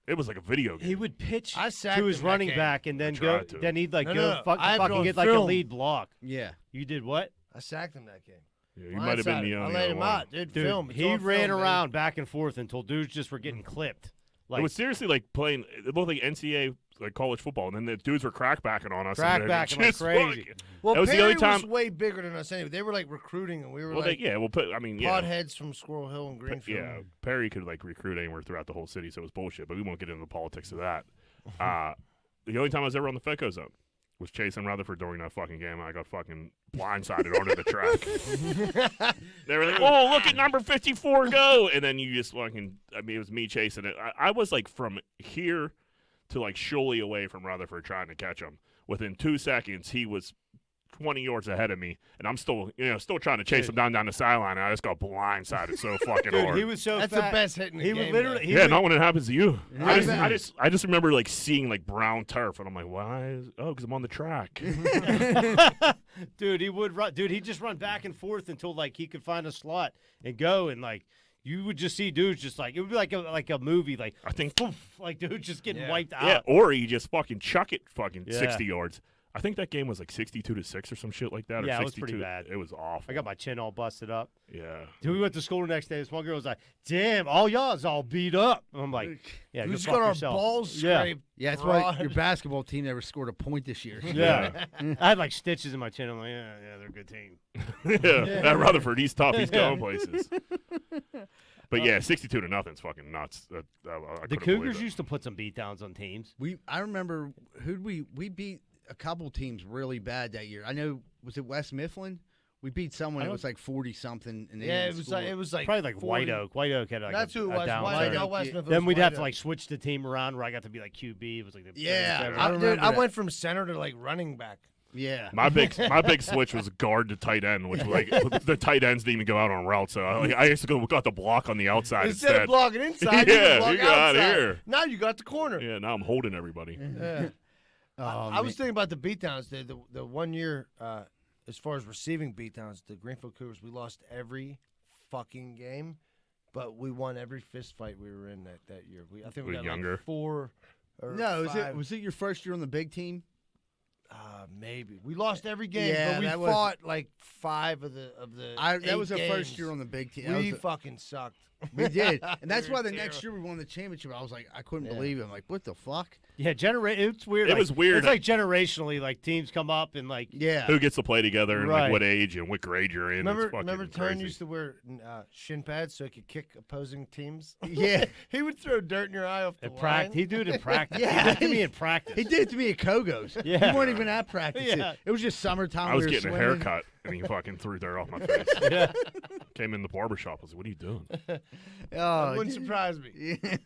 A: It was like a video game.
C: He would pitch
D: I sacked
C: to his
D: him that
C: running
D: game.
C: back and then go. Then he'd like
D: No. I have it
C: fucking
D: on
C: get like a
D: film.
C: lead block.
B: yeah,
C: You did what?
D: I sacked him that game.
A: Yeah, you might have been the
D: I
A: only
D: laid him
A: one.
D: out, dude.
C: Dude,
D: Film. It's
C: he
D: on
C: ran
D: film,
C: around back and forth until dudes just were getting clipped.
A: It
C: Like
A: was seriously like playing both like NCAA like college football, and then the dudes were crackbacking on us.
C: Crackbacking like
A: just
C: crazy.
A: fucking-
D: Well,
A: that was the
D: Perry
A: only time.
D: was way bigger than us anyway. They were like recruiting, and we were like potheads from Squirrel Hill and Greenfield.
A: Yeah, Perry could like recruit anywhere throughout the whole city, so it was bullshit. But we won't get into the politics of that. The only time I was ever on the FECO zone was chasing Rutherford during that fucking game. I got fucking blindsided onto the track. They were like, "Oh, look at number 54 go!" And then you just fucking. I mean, it was me chasing it. I was like from here to like Shuley away from Rutherford trying to catch him. Within 2 seconds, he was 20 yards ahead of me, and I'm still trying to chase him down the sideline, and I just got blindsided so fucking
C: dude,
A: hard.
C: he was so
D: That's
C: fat.
D: the best hit in the
C: He
D: game.
C: would literally. He
A: Yeah,
C: would,
A: not when it happens to you.
B: Yeah.
A: I just remember like seeing like brown turf, and I'm like, why? Because I'm on the track.
C: dude, he would run. Dude, he'd just run back and forth until like he could find a slot and go, and like you would just see dudes just like it would be like a movie, like
A: I think,
C: poof, like dudes just getting
D: Yeah.
C: wiped out.
A: yeah, or you just fucking chuck it fucking
C: Yeah.
A: 60 yards. I think that game was like 62-6 or some shit like that. Or
C: Yeah, it
A: 62.
C: was pretty bad.
A: It was awful.
C: I got my chin all busted up.
A: Yeah.
C: Dude, we went to school the next day. This one girl was like, "Damn, all y'all's all beat up." And I'm like, "Yeah,
D: We
C: go
D: just
C: fuck
D: got our
C: yourself."
D: balls
C: Yeah.
D: scraped.
B: yeah. That's why
D: Broad.
B: your basketball team never scored a point this year.
C: Yeah, I had like stitches in my chin. I'm like, "Yeah, they're a good team."
A: Yeah. That Rutherford, he's tough. He's going places. But yeah, 62-0 is fucking nuts. I
C: The
A: couldn't believe
C: Cougars
A: it.
C: used to put some beat downs on teams.
B: I remember we beat a couple teams really bad that year. I know, was it West Mifflin? We beat someone. It was like 40-something. And
D: Yeah, it was like
C: Probably like
D: 40.
C: White Oak. White Oak had like
D: That's
C: a,
D: who it
C: a
D: was.
C: down
D: White
C: turn.
D: Oak, West Memphis,
C: Then we'd have
D: White
C: to
D: Oak.
C: like switch the team around where I got to be like QB. It was like the
B: Yeah,
C: I
B: remember
D: I
B: that.
D: went from center to like running back.
B: Yeah.
A: My big switch was guard to tight end, which like the tight ends didn't even go out on route. So I used to got the block on the outside
D: Instead
A: instead.
D: of blocking inside,
A: Yeah,
D: you
A: you
D: can block
A: got out
D: outside.
A: of here.
D: Now you got the corner.
A: Yeah, now I'm holding everybody.
D: Yeah.
B: Oh,
D: I was
B: man.
D: thinking about the beatdowns. The 1 year, as far as receiving beatdowns, the Greenfield Cougars, we lost every fucking game, but we won every fist fight we were in that year. I think we
A: Were
D: got
A: younger?
D: like 4 or
B: No,
D: five.
B: was it your first year on the big team?
D: Maybe we lost every game,
B: Yeah,
D: but we
B: that was-
D: fought like 5 of the.
B: That
D: 8
B: was the first
D: games.
B: year on the big team.
D: We fucking sucked.
B: We did, and that's
D: We
B: why
D: were
B: the next year we won the championship. I was like, I couldn't
D: Yeah.
B: believe it. I'm like, what the fuck?
C: Yeah, it's weird.
A: It
C: like,
A: was weird.
C: It's like generationally, like teams come up and like
B: Yeah.
A: Who gets to play together and
C: Right.
A: like what age and what grade you're in? It's fucking
D: Remember Tone
A: crazy.
D: used to wear shin pads so he could kick opposing teams?
B: Yeah.
D: He would throw dirt in your eye off the
C: in practice.
D: line.
C: He do it in practice.
B: Yeah.
C: He did it to me in practice.
B: He did it to me at Kogo's.
C: Yeah.
B: We weren't even at practice.
C: Yeah.
B: It was just summertime.
A: I was
B: we were
A: getting a
B: swimming.
A: haircut and he fucking threw dirt off my face.
C: Yeah.
A: Came in the barbershop. I was like, what are you doing?
B: Oh,
D: That wouldn't
B: dude.
D: surprise me.
B: Yeah.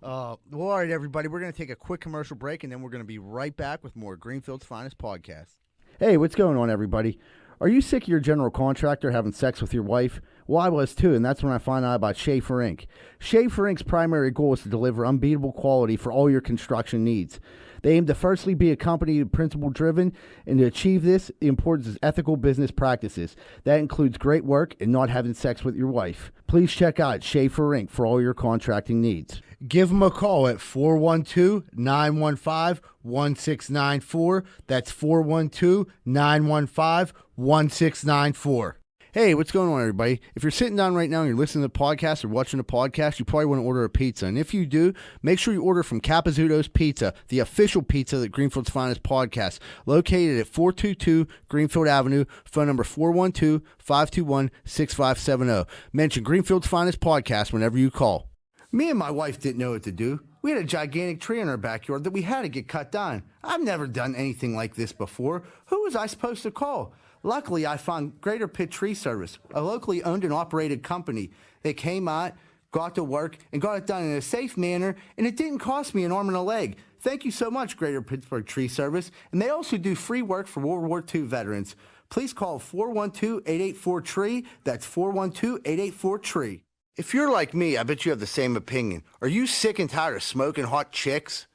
B: Well, all right, everybody. We're going to take a quick commercial break, and then we're going to be right back with more Greenfield's Finest podcast. Hey, what's going on, everybody? Are you sick of your general contractor having sex with your wife? Well, I was too, and that's when I found out about Schaefer Inc. Schaefer Inc.'s primary goal is to deliver unbeatable quality for all your construction needs. They aim to firstly be a company principle-driven, and to achieve this, the importance is ethical business practices. That includes great work and not having sex with your wife. Please check out Schaefer Inc. for all your contracting needs. Give them a call at 412-915-1694. That's 412-915-1694. Hey, what's going on, everybody? If you're sitting down right now and you're listening to the podcast or watching the podcast, you probably want to order a pizza. And if you do, make sure you order from Capizzuto's Pizza, the official pizza that Greenfield's Finest podcast, located at 422 Greenfield Avenue, phone number 412-521-6570. Mention Greenfield's Finest podcast whenever you call. Me and my wife didn't know what to do. We had a gigantic tree in our backyard that we had to get cut down. I've never done anything like this before. Who was I supposed to call? Luckily, I found Greater Pitt Tree Service, a locally owned and operated company. They came out, got to work, and got it done in a safe manner, and it didn't cost me an arm and a leg. Thank you so much, Greater Pittsburgh Tree Service. And they also do free work for World War II veterans. Please call 412-884-TREE. That's 412-884-TREE. If you're like me, I bet you have the same opinion. Are you sick and tired of smoking hot chicks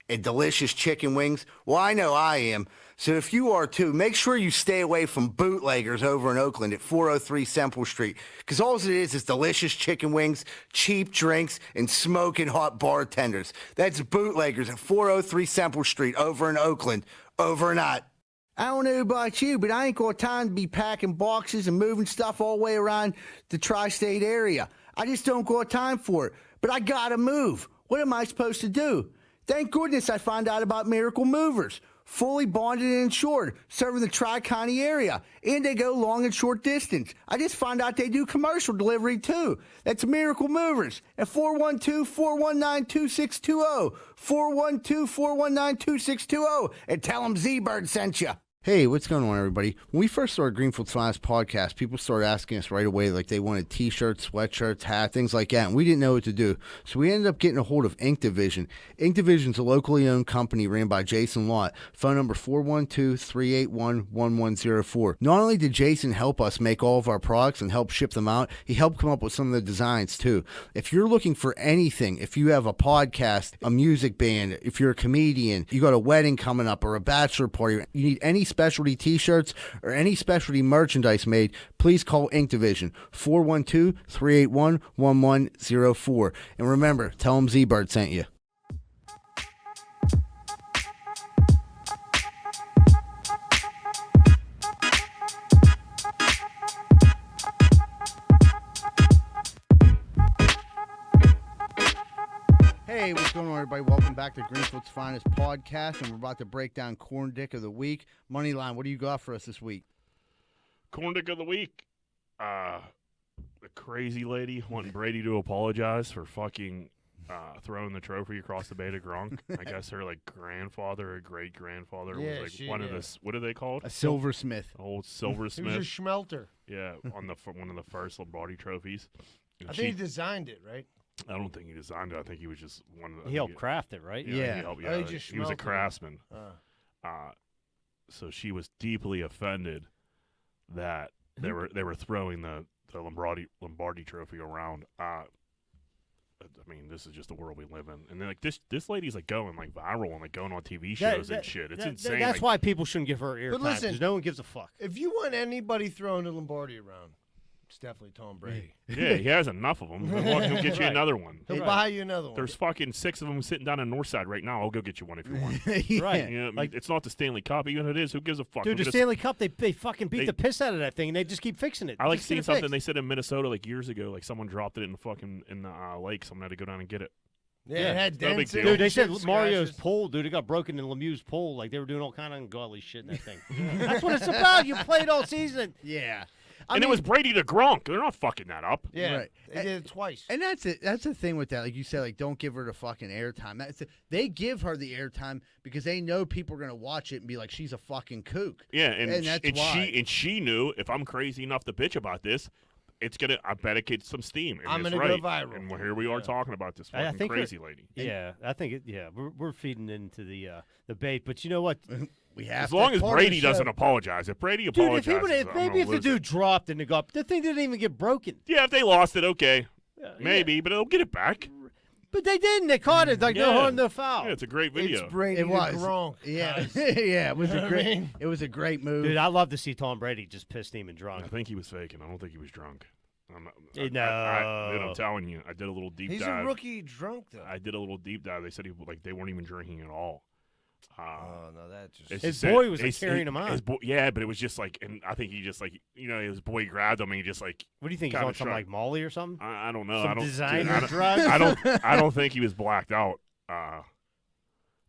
B: and delicious chicken wings? Well, I know I am. So if you are too, make sure you stay away from bootleggers over in Oakland at 403 Semple Street. Because all it is delicious chicken wings, cheap drinks, and smoking hot bartenders. That's bootleggers at 403 Semple Street over in Oakland. Over and out. I don't know about you, but I ain't got time to be packing boxes and moving stuff all the way around the tri-state area. I just don't got time for it. But I gotta move. What am I supposed to do? Thank goodness I found out about Miracle Movers. Fully bonded and insured, serving the Tri-County area. And they go long and short distance. I just found out they do commercial delivery too. That's Miracle Movers at 412-419-2620. 412-419-2620. And tell them Z-Bird sent you. Hey, what's going on, everybody? When we first started Greenfield's Finest podcast, people started asking us right away, like they wanted t-shirts, sweatshirts, hats, things like that, and we didn't know what to do. So we ended up getting a hold of Ink Division. Ink Division's a locally owned company ran by Jason Lott. Phone number 412-381-1104. Not only did Jason help us make all of our products and help ship them out, he helped come up with some of the designs too. If you're looking for anything, if you have a podcast, a music band, if you're a comedian, you got a wedding coming up or a bachelor party, you need any specialty t-shirts or any specialty merchandise made, please call Ink Division 412-381-1104. And remember, tell them Z-Bird sent you. Hey, what's going on, everybody? Welcome back to Greenfield's Finest podcast, and we're about to break down Corn Dick of the Week. Moneyline, what do you got for us this week?
A: Corn Dick of the Week. The crazy lady wanting Brady to apologize for fucking throwing the trophy across the bay to Gronk. I guess her grandfather or great grandfather was one of the, what are they called?
B: A silversmith.
A: Old silversmith.
D: He was a schmelter.
A: Yeah, on one of the first Lombardi trophies. And
D: I think he designed it, right?
A: I don't think he designed it. I think he was just one of the.
C: He helped craft it, right?
B: Yeah.
A: He helped,
D: Oh, he just
A: he was a
D: schmelted it.
A: craftsman. So she was deeply offended that they were throwing the Lombardi trophy around. I mean, this is just the world we live in, and then this lady's going viral and going on TV shows and shit. It's insane.
C: That's why people shouldn't give her airtime.
D: But listen,
C: because no one gives a fuck.
D: If you want anybody throwing the Lombardi around, it's definitely Tom Brady.
A: Yeah, he has enough of them. He'll get you another one.
D: He'll buy you another one.
A: There's fucking 6 of them sitting down in Northside right now. I'll go get you one if you want.
B: Yeah.
C: Right.
A: You know, it's not the Stanley Cup. Even if it is, who gives a fuck?
C: Dude, the Stanley Cup, they fucking beat the piss out of that thing, and they just keep fixing it.
A: I
C: Just get
A: seen
C: it
A: something
C: fixed.
A: they said in Minnesota years ago. Someone dropped it in the lake. Someone had to go down and get it.
D: Yeah, it had
A: no big
D: dents in
A: deal.
D: it,
C: Dude, they said
D: chips,
C: Mario's
D: scratches.
C: pole, dude. It got broken in Lemieux's pole. They were doing all kind of ungodly shit in that thing. That's what it's about. You played all season.
B: Yeah.
A: It was Brady to Gronk. They're not fucking that up.
D: Yeah,
B: Right.
D: they did it twice.
B: And that's it. That's the thing with that. Like you said, don't give her the fucking airtime. They give her the airtime because they know people are gonna watch it and be like, she's a fucking kook.
A: Yeah, and
B: that's why.
A: she knew if I'm crazy enough to bitch about this, I bet it gets some steam. And
D: I'm
A: it's
D: gonna go
A: right.
D: viral.
A: And here we are talking about this
C: I
A: fucking
C: think
A: crazy lady.
C: Yeah, I think we're feeding into the bait, but you know what?
B: We have
A: As long as
B: part of the
A: Brady
B: show.
A: doesn't apologize. If Brady
C: Dude,
A: apologizes,
C: maybe if the dude dropped and the thing didn't even get broken.
A: Yeah, if they lost it, okay. Maybe, but they'll get it back.
C: But they didn't. They caught it. No harm, no foul.
A: Yeah, it's a great video.
D: It's Brady
B: It
D: to
B: was.
D: Gronk.
B: Yeah,
D: guys.
B: yeah. It was
D: You know
B: a
D: what I
B: great.
D: mean?
B: It was a great move.
C: Dude, I love to see Tom Brady just pissed, steaming
A: I
C: drunk.
A: think he was faking. I don't think he was drunk.
C: No.
A: Dude, I'm telling you, I did a little deep
D: He's
A: dive.
D: a rookie drunk, though.
A: I did a little deep dive. They said they weren't even drinking at all.
D: Oh no, that just
A: It's
C: His
A: just-
C: boy was like,
A: it's-
C: carrying him on.
A: his yeah, but it was just like, and I think he just like, his boy grabbed him and he just like,
C: What do you think? He's
A: kinda
C: on some
A: shrugged.
C: like Molly or something?
A: I don't know.
C: Some
A: I don't,
C: designer
A: I don't,
C: drugs?
A: I don't think he was blacked out.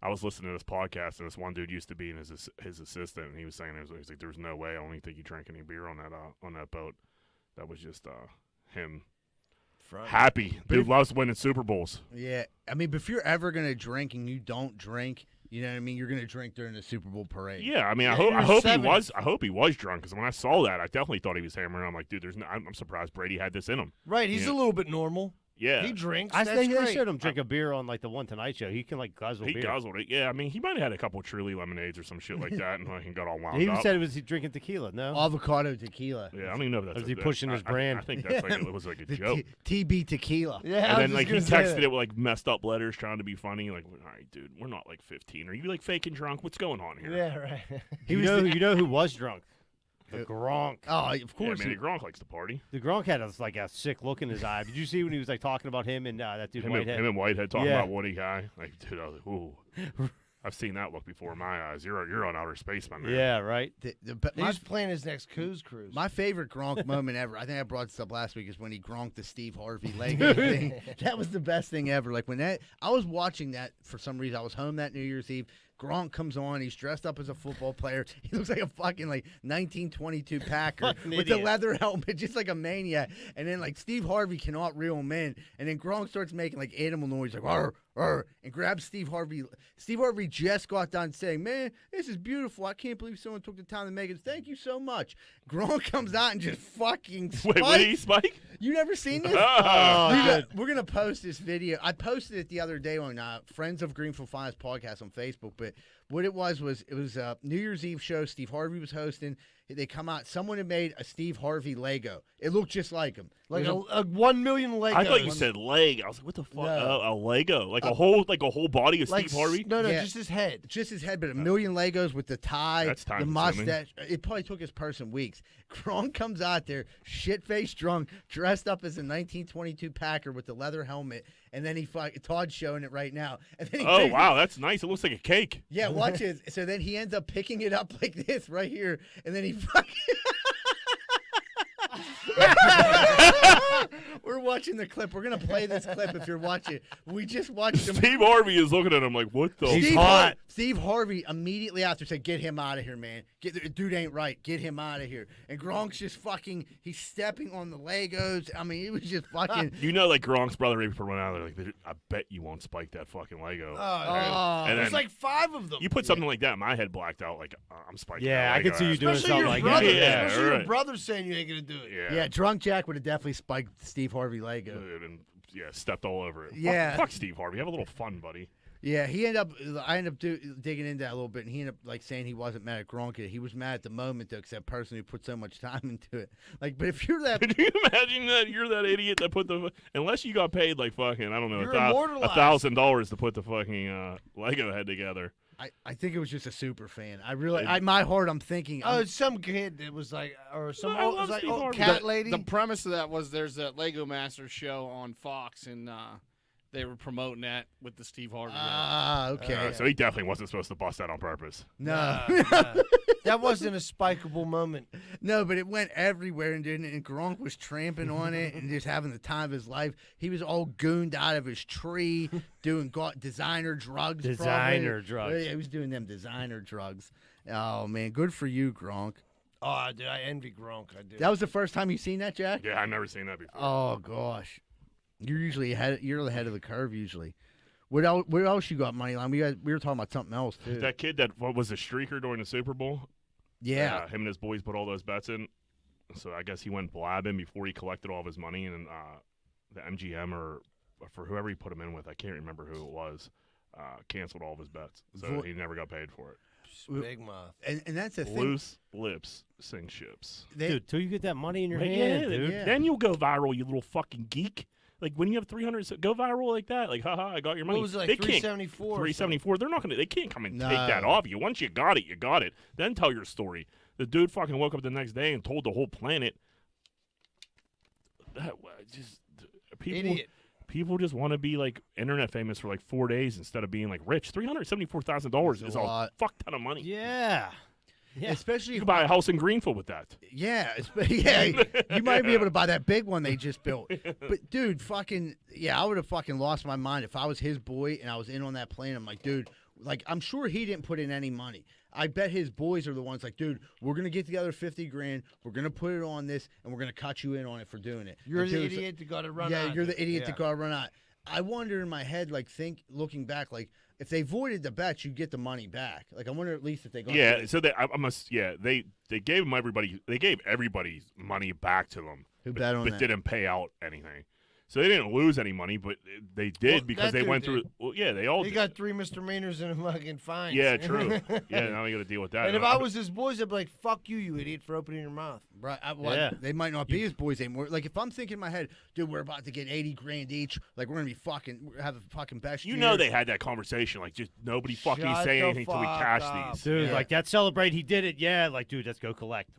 A: I was listening to this podcast and this one dude used to be his assistant, and he was saying he's like, "There's no way. I don't even think he drank any beer on that boat. That was just him happy. Dude loves winning Super Bowls.
B: Yeah, I mean, but if you're ever gonna drink and you don't drink, you know what I mean. You're gonna drink during the Super Bowl parade.
A: Yeah, I mean, I
D: Yeah,
A: hope
D: you're
A: he was. I hope he was drunk because when I saw that, I definitely thought he was hammering. I'm like, dude, I'm surprised Brady had this in him.
D: right. He's
A: Yeah.
D: a little bit normal.
A: Yeah,
D: He drinks.
C: I
D: That's
C: think they
D: great.
C: should him drink a beer on like the One Tonight Show. He can like guzzle
A: he
C: beer.
A: guzzled it. Yeah, I mean, he might have had a couple Truly lemonades or some shit like that, and like, he got all wound
C: He even
A: up.
C: said it was he drinking tequila. No,
B: Avocado tequila.
A: Yeah, I don't even know if that's.
C: Was he pushing his brand?
A: I think that's like it was like a
B: The
A: joke.
B: TB tequila.
D: Yeah, I
A: And
D: was
A: then
D: just
A: like he
D: gonna say
A: texted
D: that.
A: it with like messed up letters trying to be funny. Like, all right, dude, we're not like 15. Are you like faking drunk? What's going on here?
D: Yeah, right.
C: you know who was drunk? The Gronk.
B: Oh, of
A: Yeah,
B: course.
A: man, Gronk likes to party.
C: The Gronk had like a sick look in his eye. Did you see when he was like talking about him and that dude
A: Him
C: Whitehead?
A: and Whitehead talking
C: Yeah.
A: about Woody Guy. Like, dude, I was like, ooh. I've seen that look before in my eyes. You're on outer space, my man.
C: Yeah, right.
D: He's playing his next cruise.
B: My favorite Gronk moment ever, I think I brought this up last week, is when he gronked the Steve Harvey Lego thing. That was the best thing ever. Like when I was watching that for some reason. I was home that New Year's Eve. Gronk comes on. He's dressed up as a football player. He looks like a fucking like 1922 Packer
C: Fucking
B: with the
C: idiot.
B: leather helmet, just like a maniac. And then like Steve Harvey cannot reel him in. And then Gronk starts making like animal noise, like "Arr, arr," and grabs Steve Harvey. Steve Harvey just got done saying, "Man, this is beautiful. I can't believe someone took the time to make it. Thank you so much." Gronk comes out and just fucking
A: Wait, what did he
B: spikes.
A: spike?
B: You never seen this?
A: Oh,
B: We're gonna post this video. I posted it the other day on Friends of Greenfield Finest podcast on Facebook. But what it was a New Year's Eve show. Steve Harvey was hosting. They come out. Someone had made a Steve Harvey Lego. It looked just like him.
D: Like
B: It was
D: a 1 million Legos.
A: I thought you said leg. I was like, what the fuck?
B: No.
A: A Lego, like a whole body of
D: like
A: Steve Harvey.
D: No,
B: Yeah.
D: just his head.
B: just his head, but a million Legos with the tie,
A: That's
B: the
A: time-consuming.
B: mustache. It probably took his person weeks. Gronk comes out there, shit-faced drunk, dressed up as a 1922 Packer with the leather helmet, and then Todd's showing it right now. And then he
A: Oh
B: picks-
A: wow, that's nice. It looks like a cake.
B: Yeah, watch it. So then he ends up picking it up like this right here, and then he fucking. We're watching the clip. We're gonna play this clip if you're watching. We just watched him.
A: Steve Harvey is looking at him like, what the?
C: He's
B: Steve
C: hot.
B: Steve Harvey immediately after said, "Get him out of here, man. Dude ain't right. Get him out of here." And Gronk's just fucking. He's stepping on the Legos. I mean, it was just fucking.
A: You know, like Gronk's brother right before went out there, like, I bet you won't spike that fucking Lego.
B: Oh.
A: And
D: There's
A: then
D: like 5 of them.
A: you put something like that in my head blacked out, like I'm spiking.
C: Yeah,
A: that
C: I could
A: Lego
C: see you
A: ass.
C: doing
D: Especially
C: something
D: your
C: like
D: brother.
C: that.
A: Yeah,
D: Especially your
A: right.
D: brother saying you ain't gonna do it.
A: Yeah.
B: Yeah, drunk Jack would have definitely spiked Steve Harvey Lego.
A: And stepped all over it.
B: Yeah.
A: Fuck Steve Harvey. Have a little fun, buddy.
B: Yeah, I ended up digging into that a little bit, and he ended up like saying he wasn't mad at Gronk. He was mad at the moment though, because that person who put so much time into it. Like, but if you're that,
A: Could you imagine that you're that idiot that put the unless you got paid like fucking I don't know
D: You're immortalized.
A: $1,000 to put the fucking Lego head together.
B: I think it was just a super fan. I really, in my heart, I'm thinking.
D: Oh, it's some kid that was like, or some
A: I
D: old, it
A: love
D: was like
A: Steve
D: old
A: Harvey.
D: cat lady.
E: The premise of that was there's a Lego Masters show on Fox, and they were promoting that with the Steve Harvey.
B: Okay.
A: So he definitely wasn't supposed to bust that on purpose.
B: No,
D: That wasn't a spikeable moment.
B: no, but it went everywhere, and Gronk was tramping on it and just having the time of his life. He was all gooned out of his tree, doing designer drugs.
C: Designer
B: probably.
C: drugs.
B: Yeah, he was doing them designer drugs. Oh man, good for you, Gronk.
D: Oh, dude, I envy Gronk. I do.
B: That was the first time you seen that, Jack?
A: Yeah, I've never seen that before.
B: Oh gosh, you're usually ahead. You're the head of the curve usually. What else you got, Moneyline? We were talking about something else too.
A: That kid that was a streaker during the Super Bowl.
B: Yeah.
A: Him and his boys put all those bets in. So I guess he went blabbing before he collected all of his money, and the MGM or for whoever he put him in with, I can't remember who it was, canceled all of his bets. So he never got paid for it.
D: Big mouth.
B: And that's the thing.
A: Loose lips sink ships.
C: Dude, till you get that money in your
A: Like,
C: hand, dude.
B: yeah.
A: Then you'll go viral, you little fucking geek. Like when you have 300, go viral like that. Like, haha, I got your money.
D: What was it, like
A: They can't-
D: 374? or
A: 374. They're not gonna. They can't come and
B: No.
A: take that off you. Once you got it, you got it. Then tell your story. The dude fucking woke up the next day and told the whole planet. That just people.
D: Idiot.
A: people just want to be like internet famous for like 4 days instead of being like rich. $374,000 is a
B: lot.
A: fuck ton of money.
C: Yeah. Yeah.
B: Especially
A: You
B: if
A: can buy a house in Greenfield with that.
B: Yeah, yeah, you might be able to buy that big one they just built. But dude, fucking I would have fucking lost my mind if I was his boy and I was in on that plane. I'm like, dude, like I'm sure he didn't put in any money. I bet his boys are the ones like, dude, we're gonna get together $50,000, we're gonna put it on this, and we're gonna cut you in on it for doing it.
D: You're
B: And
D: the
B: dude,
D: idiot that got to run.
B: Yeah,
D: out.
B: you're the idiot that
D: Yeah.
B: got run out. I wonder in my head, like, looking back, like, if they voided the bet, you get the money back. Like, I wonder at least if they got.
A: Yeah, so I must. Yeah, they gave them everybody. They gave everybody's money back to them.
B: Who
A: but,
B: bet on
A: but
B: that?
A: didn't pay out anything. So they didn't lose any money, but they did
D: Well,
A: because
D: that
A: they
D: dude
A: went through.
D: did.
A: Well, yeah, they all
D: He
A: did.
D: got 3 misdemeanors and fucking fines.
A: Yeah, true. Yeah, now we got to deal with that.
D: And if I was his boys, I'd be like, "Fuck you, you idiot, for opening your mouth."
B: Right,
C: Yeah.
B: they might not be his boys anymore. Like if I'm thinking in my head, dude, we're about to get $80,000 each. Like we're gonna be have a fucking best.
A: you
B: year.
A: know, they had that conversation. Like, just nobody fucking
D: Shut
A: say
D: the
A: anything until we
D: fuck
A: cash
D: up.
A: these.
C: Dude,
B: Yeah.
C: like that celebrate, he did it. Yeah, like, dude, let's go collect.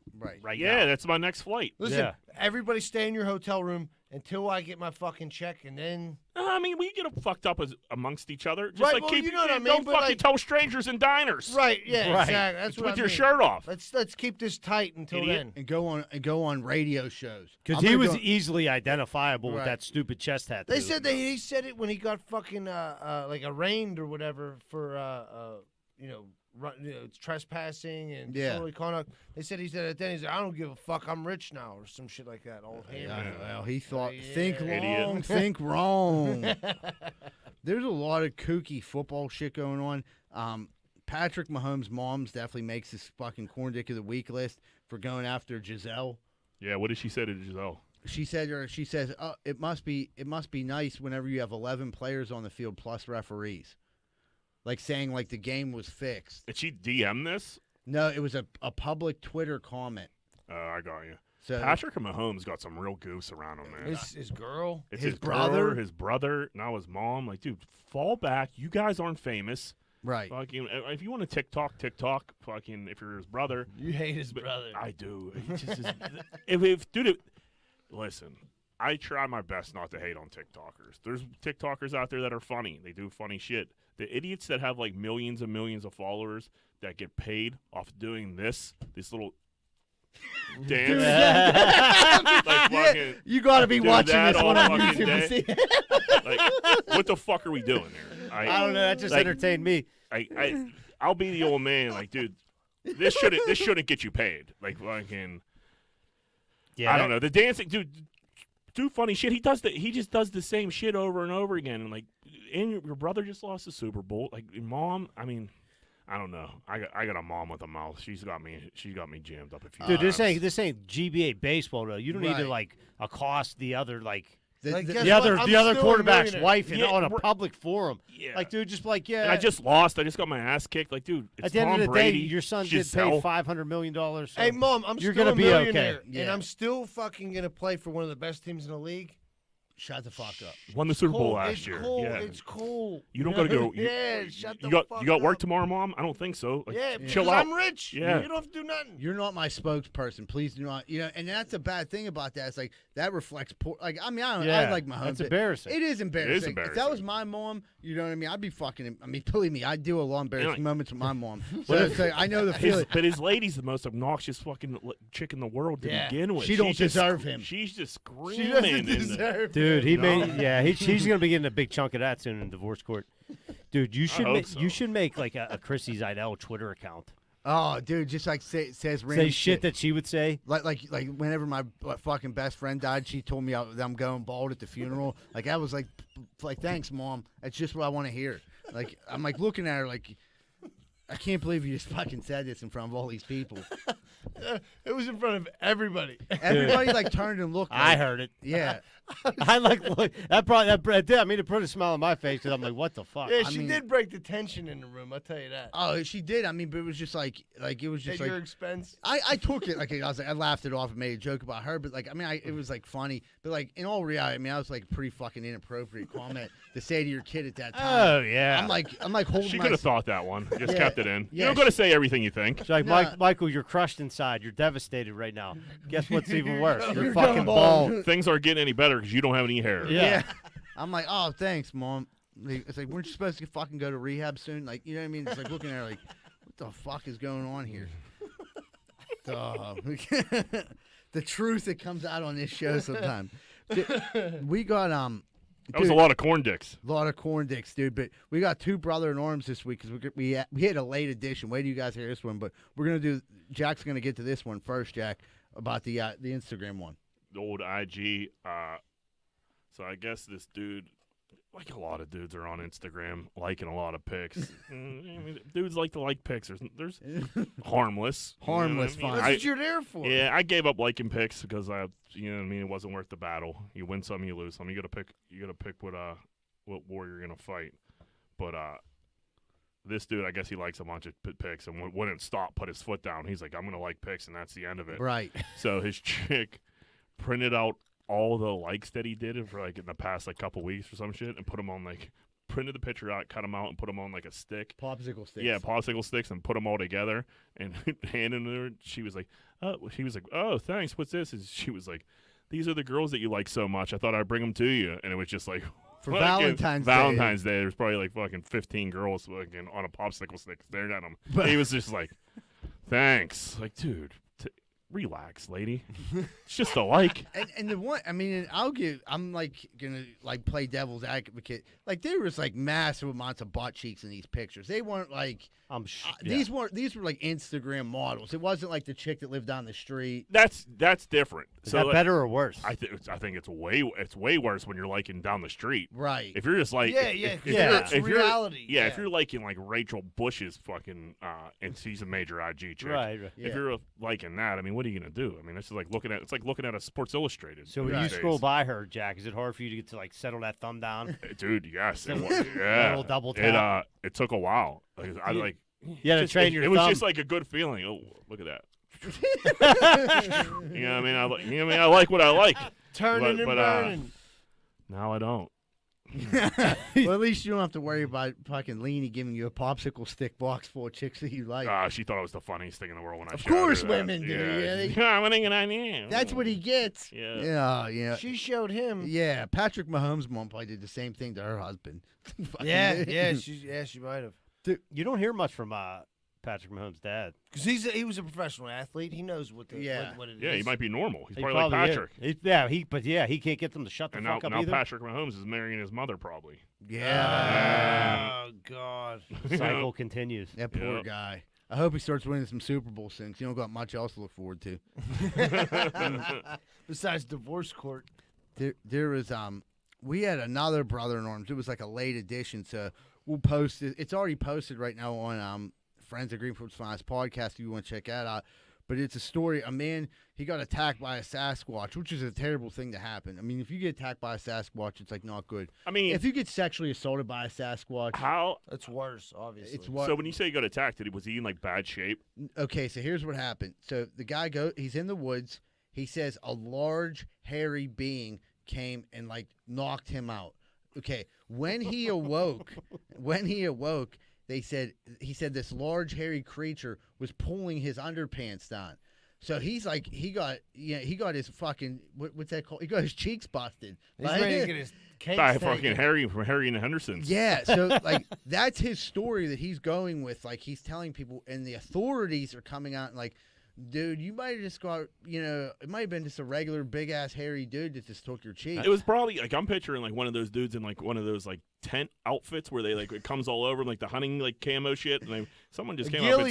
B: right.
A: Yeah,
C: now.
A: that's my next flight.
D: Listen,
C: Yeah.
D: everybody stay in your hotel room until I get my fucking check, and then
A: I mean, we get fucked up amongst each other. Just
D: Right,
A: like
D: well,
A: keep,
D: you know what I mean,
A: Don't
D: but,
A: fucking
D: like-
A: tell strangers in diners.
D: right, yeah,
C: Right.
D: exactly. That's
A: It's
D: what
A: with
D: I
A: your
D: mean.
A: shirt off.
D: Let's keep this tight until
A: Idiot.
D: then.
B: And go on radio shows
C: Because
B: I'm
C: he
B: gonna
C: was
B: go-
C: easily identifiable with
B: Right.
C: that stupid chest tattoo.
D: They said that he said it when he got fucking like arraigned or whatever for trespassing and
B: Yeah.
D: disorderly conduct. They said he said it then. He's like, I don't give a fuck. I'm rich now, or some shit like that. Old hand.
B: Yeah, well, he thought
D: Yeah.
B: think
A: Idiot.
B: wrong, think wrong. There's a lot of kooky football shit going on. Patrick Mahomes' mom's definitely makes this fucking corn dick of the week list for going after Giselle.
A: Yeah, what did she say to Giselle?
B: She says, oh, it must be nice whenever you have 11 players on the field plus referees. Like saying like the game was fixed.
A: Did she DM this?
B: No, it was a public Twitter comment.
A: I got you.
B: So
A: Patrick Mahomes got some real goose around him, man.
D: His girl.
A: It's
B: his
A: his
B: brother?
A: brother, his brother, now his mom. Like, dude, fall back. You guys aren't famous.
B: right.
A: Fucking, if you want to TikTok. Fucking, if you're his brother,
D: You hate his brother.
A: I do. It just is, listen. I try my best not to hate on TikTokers. There's TikTokers out there that are funny. They do funny shit. The idiots that have like millions and millions of followers that get paid off doing this little dance. Like fucking,
B: You got to be
A: do
B: watching
A: that
B: this
A: all
B: one on
A: fucking
B: YouTube to
A: day.
B: see.
A: like, what the fuck are we doing here?
C: I don't know. That just
A: like-
C: entertained me.
A: I'll be the old man. Like, dude, this shouldn't get you paid. Like, fucking,
C: Yeah,
A: I don't know. The dancing, dude, do funny shit. He just does the same shit over and over again. And like, and your brother just lost the Super Bowl. Like, your mom, I mean, I don't know. I got a mom with a mouth. She's got me jammed up a few
C: Dude,
A: times.
C: this ain't GBA baseball though. You don't need to
B: Right.
C: like accost the other
D: Like,
C: the
D: guess
C: other
D: what? I'm
C: the other
D: still a
C: quarterback's
D: millionaire.
C: wife
A: Yeah,
C: on a
A: right.
C: public forum.
A: Yeah.
C: Like, dude, just like yeah.
A: And I just lost. I just got my ass kicked. Like, dude, it's
C: at the end
A: Tom
C: of the
A: Brady.
C: day, your son did
A: Giselle.
C: pay $500 million. So
D: Hey, Mom, I'm
C: You're
D: still
C: gonna
D: a
C: be okay.
D: millionaire,
B: Yeah.
D: and I'm still fucking gonna play for one of the best teams in the league.
B: Shut the fuck up.
A: Won the Super Bowl
D: Cool.
A: last
D: It's
A: year.
D: cool.
A: Yeah.
D: It's cool.
A: You don't gotta go.
D: Yeah, shut the
A: you got
D: fuck
A: you got work
D: up.
A: tomorrow, Mom? I don't think so. Like,
D: Yeah,
A: chill
D: because
A: out.
D: I'm rich.
A: Yeah.
D: You don't have to do nothing.
B: You're not my spokesperson. Please do not. You know, and that's a bad thing about that. It's like that reflects poor. Like I mean, I don't.
C: yeah,
B: I like Mahomes.
C: That's
B: but
C: embarrassing.
B: It is embarrassing. If that
A: embarrassing.
B: was my mom, you know what I mean? I'd be fucking. I mean, believe me, I do a lot of embarrassing
A: Yeah.
B: moments with my mom. So it's like, I know the
A: His,
B: feeling.
A: but his lady's the most obnoxious fucking chick in the world to
D: Yeah.
A: begin with.
B: She don't
A: She's just-
B: deserve him.
A: She's just screaming.
D: She doesn't
A: in the-
D: deserve
C: Dude,
D: it.
C: he
A: No.
C: made she's gonna be getting a big chunk of that soon in divorce court. Dude, you should
A: hope so.
C: you should make like a Chrissy Zidell Twitter account.
B: Oh, dude, just like says
C: Say
B: random
C: shit that she would say.
B: like whenever my fucking best friend died, she told me that I'm going bald at the funeral. Like I was like thanks, Mom. That's just what I want to hear. Like I'm like looking at her like, I can't believe you just fucking said this in front of all these people.
D: It was in front of everybody.
B: Everybody like turned and looked.
C: I
B: like,
C: heard it.
B: Yeah,
C: I like look, that did. I mean, it put a smile on my face because I'm like, what the fuck?
D: Yeah,
B: I
D: she
B: mean-
D: did break the tension in the room. I'll tell you that.
B: oh, she did. I mean, but it was just like it was
D: At
B: just
D: your
B: like.
D: expense.
B: I took it like I was like I laughed it off and made a joke about her, but like I mean it was like funny, but like in all reality, I mean I was like a pretty fucking inappropriate comment to say to your kid at that time.
C: Oh yeah.
B: I'm like holding
A: She
B: my.
A: could have thought that one. Just
B: Yeah.
A: kept it in.
B: Yeah,
A: You don't got to say everything you think.
C: She's like,
B: Nah.
C: Michael, you're crushed inside. You're devastated right now. Guess what's even worse? You're
B: You're
C: fucking
B: bald.
C: bald.
A: Things aren't getting any better because you don't have any hair.
C: Yeah.
B: I'm like, oh, thanks, Mom. It's like, weren't you supposed to fucking go to rehab soon? Like, you know what I mean? It's like looking at her like, what the fuck is going on here? The truth that comes out on this show sometimes. We got
A: That was a lot of corn dicks.
B: A lot of corn dicks, dude. But we got two brother in arms this week because we hit a late edition. Wait till you guys hear this one. But we're gonna do. Jack's gonna get to this one first, Jack, about the Instagram one.
A: The old IG. So I guess this dude, like a lot of dudes, are on Instagram liking a lot of pics. I mean, dudes like to like pics. There's harmless.
B: Harmless,
A: you know
B: fine.
A: what
D: That's what you're there for.
A: Yeah, I gave up liking pics because it wasn't worth the battle. You win some, you lose some. You gotta pick what war you're gonna fight. But this dude, I guess he likes a bunch of pics and wouldn't stop, put his foot down. He's like, I'm gonna like pics, and that's the end of it.
B: Right.
A: So his chick printed out all the likes that he did for like in the past like couple weeks or some shit, and put them on like printed the picture out, cut them out, and put them on like a stick.
B: Popsicle sticks.
A: Yeah, popsicle sticks, and put them all together and handed her. She was like, oh, thanks. What's this? And she was like, these are the girls that you like so much. I thought I'd bring them to you. And it was just like
B: For Valentine's Day.
A: Valentine's Day. There's probably like fucking 15 girls fucking on a popsicle stick staring at him.
B: But
A: he was just like, thanks. Like, dude. Relax, lady. It's just a like.
B: And the one, I mean, I'm like gonna like play devil's advocate. Like there was like massive amounts of butt cheeks in these pictures. They weren't like these were like Instagram models. It wasn't like the chick that lived down the street.
A: That's different.
C: Is that better or worse?
A: I think it's way worse when you're liking down the street.
B: Right.
A: If you're just like
D: it's reality.
A: If you're liking like Rachel Bush's fucking and she's a major IG chick.
C: Right.
A: If you're liking that, I mean, what are you gonna do? I mean, it's like looking at a Sports Illustrated.
C: So when you scroll by her, Jack, is it hard for you to get to like settle that thumb down?
A: Dude, yes.
C: Little double
A: It
C: tap.
A: it took a while. Like, I like.
C: You had to train your
A: It
C: thumb.
A: was just like a good feeling. Oh, look at that. You know what I mean? I like what I like.
D: Turning and burning.
A: Now I don't.
B: Well, at least you don't have to worry about fucking Leanie giving you a popsicle stick box full of chicks that you like.
A: She thought it was the funniest thing in the world when I
B: Of
A: showed her
B: course
A: that.
B: women do, yeah,
A: What are you gonna do?
B: That's what he gets.
A: Yeah.
B: Yeah.
D: She showed him.
B: Yeah, Patrick Mahomes' mom probably did the same thing to her husband.
D: She might have.
C: You don't hear much from Patrick Mahomes' dad.
D: Because he was a professional athlete. He knows what it is.
A: Yeah, he might be normal. He's
C: He
A: probably like Patrick.
C: is. He can't get them to shut the
A: And
C: fuck up
A: now
C: either.
A: Patrick Mahomes is marrying his mother probably.
B: Yeah.
D: Oh, God.
C: Cycle continues.
B: That poor
A: Yep.
B: guy. I hope he starts winning some Super Bowl soon 'cause you don't got much else to look forward to.
D: Besides divorce court.
B: There was we had another brother in arms. It was like a late edition, so we'll post it. It's already posted right now on Friends of Greenfield's Finest podcast if you want to check that out. But it's a story. A man, he got attacked by a Sasquatch, which is a terrible thing to happen. I mean, if you get attacked by a Sasquatch, it's like not good.
A: I mean,
B: If you get sexually assaulted by a Sasquatch,
A: how?
D: That's worse, obviously.
B: it's what.
A: So when you say he got attacked, was he in like bad shape?
B: Okay, so here's what happened. So the guy he's in the woods. He says a large, hairy being came and like knocked him out. Okay, when he awoke, he said this large, hairy creature was pulling his underpants down. So he's like, he got his fucking what's that called? He got his cheeks busted.
D: He's ready to get his cake
A: By
D: taken.
A: fucking Harry from Harry and the Hendersons.
B: Yeah, so like that's his story that he's going with. Like he's telling people, and the authorities are coming out and like, dude, you might have just got, it might have been just a regular big ass hairy dude that just took your cheek.
A: It was probably like I'm picturing like one of those dudes in like one of those like tent outfits where they like it comes all over like the hunting like camo shit, and someone just came up. And,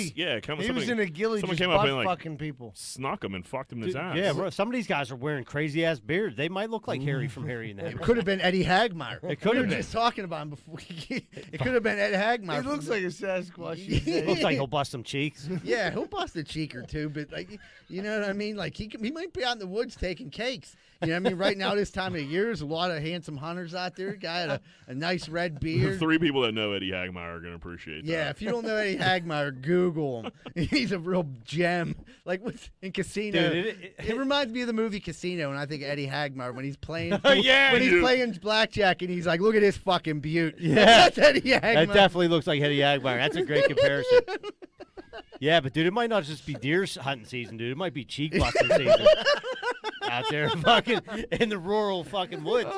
D: He was in a ghillie
A: someone
D: just
A: came up and,
D: butt
A: like,
D: fucking people.
A: snuck him and fucked him in his ass.
C: Yeah, bro. Some of these guys are wearing crazy ass beards. They might look like Harry from Harry and the
B: It
C: Hendersons.
B: could have been Eddie Hagmeyer.
C: It could
B: We
C: have
B: were
C: been.
B: just talking about him before. It could have been Ed Hagmeyer.
D: He looks like a Sasquatch.
B: Yeah.
C: Looks like he'll bust some cheeks.
B: Yeah, he'll bust a cheek or two, but like, you know what I mean? Like he might be out in the woods taking cakes. You know what I mean? Right now, this time of year, there's a lot of handsome hunters out there. Guy had a nice red
A: The
B: beard.
A: 3 people that know Eddie Hagmeyer are gonna appreciate that.
B: Yeah, if you don't know Eddie Hagmeyer, Google him. He's a real gem. Like in Casino,
C: Dude,
B: it reminds me of the movie Casino, and I think Eddie Hagmeyer when he's playing.
C: Yeah,
B: when he's
A: dude.
B: playing blackjack, and he's like, "Look at this fucking beaut."
C: Yeah.
B: That's Eddie Hagmeyer.
C: That definitely looks like Eddie Hagmeyer. That's a great comparison. Yeah, but dude, it might not just be deer hunting season, dude. It might be cheek busting season. out there fucking in the rural fucking woods.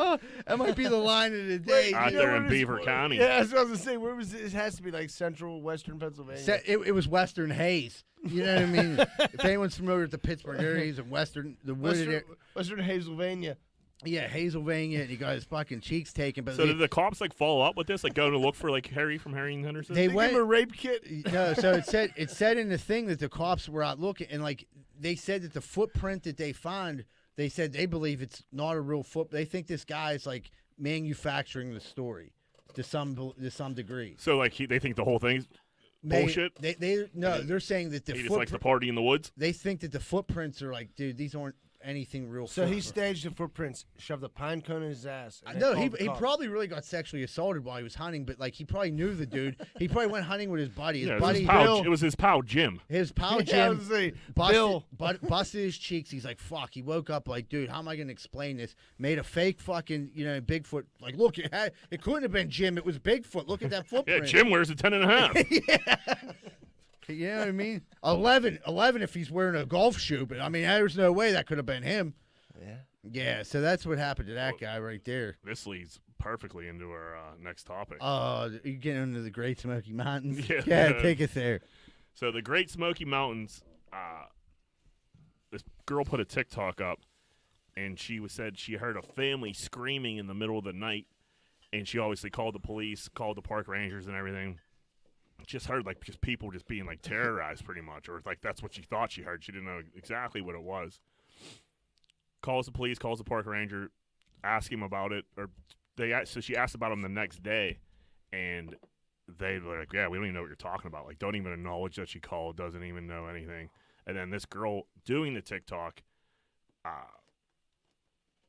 B: That might be the line of the day.
A: Out
D: You know
A: there
D: what
A: in
D: it is?
A: Beaver County.
D: Yeah, that's what I was gonna say. Where was it? It has to be like central western Pennsylvania.
B: It was Western Hayes. You know what I mean? If anyone's familiar with the Pittsburgh areas and the wooded area.
D: Western Hazelvania.
B: Yeah, Hazelvania, and he got his fucking cheeks taken. But
A: So did the cops like follow up with this? Like go to look for like Harry from Harry and Henderson?
B: They
D: They
B: went.
D: give him a rape kit.
B: No, so it said in the thing that the cops were out looking, and like they said that the footprint that they find, they said they believe it's not a real foot. They think this guy is like manufacturing the story to some degree.
A: So like they think the whole thing's bullshit.
B: They're saying that the
A: He just likes to
B: footprint.
A: party in the woods.
B: They think that the footprints are like, dude, these aren't anything real.
D: So he
B: footprints.
D: staged the footprints, shoved a pine cone in his ass. and then
B: No,
D: called the
B: he
D: cops.
B: probably really got sexually assaulted while he was hunting, but like he probably knew the dude. He probably went hunting with his buddy. His
A: Yeah,
B: buddy,
A: it was his pal Jim.
B: his pal
D: Yeah, I was
B: Jim,
D: gonna say,
B: busted,
D: Bill.
B: busted his cheeks. He's like, fuck. He woke up like, dude, how am I gonna explain this? Made a fake fucking, Bigfoot. Like, look, it couldn't have been Jim. It was Bigfoot. Look at that
A: Yeah,
B: footprint.
A: Jim wears a 10.5.
B: You know what I mean? 11 if he's wearing a golf shoe. But I mean, there's no way that could have been him.
D: Yeah.
B: Yeah, so that's what happened to that guy right there.
A: This leads perfectly into our next topic.
B: You getting into the Great Smoky Mountains?
A: Yeah.
B: Take us there.
A: So the Great Smoky Mountains, this girl put a TikTok up, and she said she heard a family screaming in the middle of the night, and she obviously called the police, called the park rangers and everything. Just heard like just people just being like terrorized pretty much, or like that's what she thought she heard. She didn't know exactly what it was. Calls the police, calls the park ranger, ask him about it, so she asked about him the next day, and they were like, yeah, we don't even know what you're talking about. Like, don't even acknowledge that she called, doesn't even know anything. And then this girl doing the TikTok,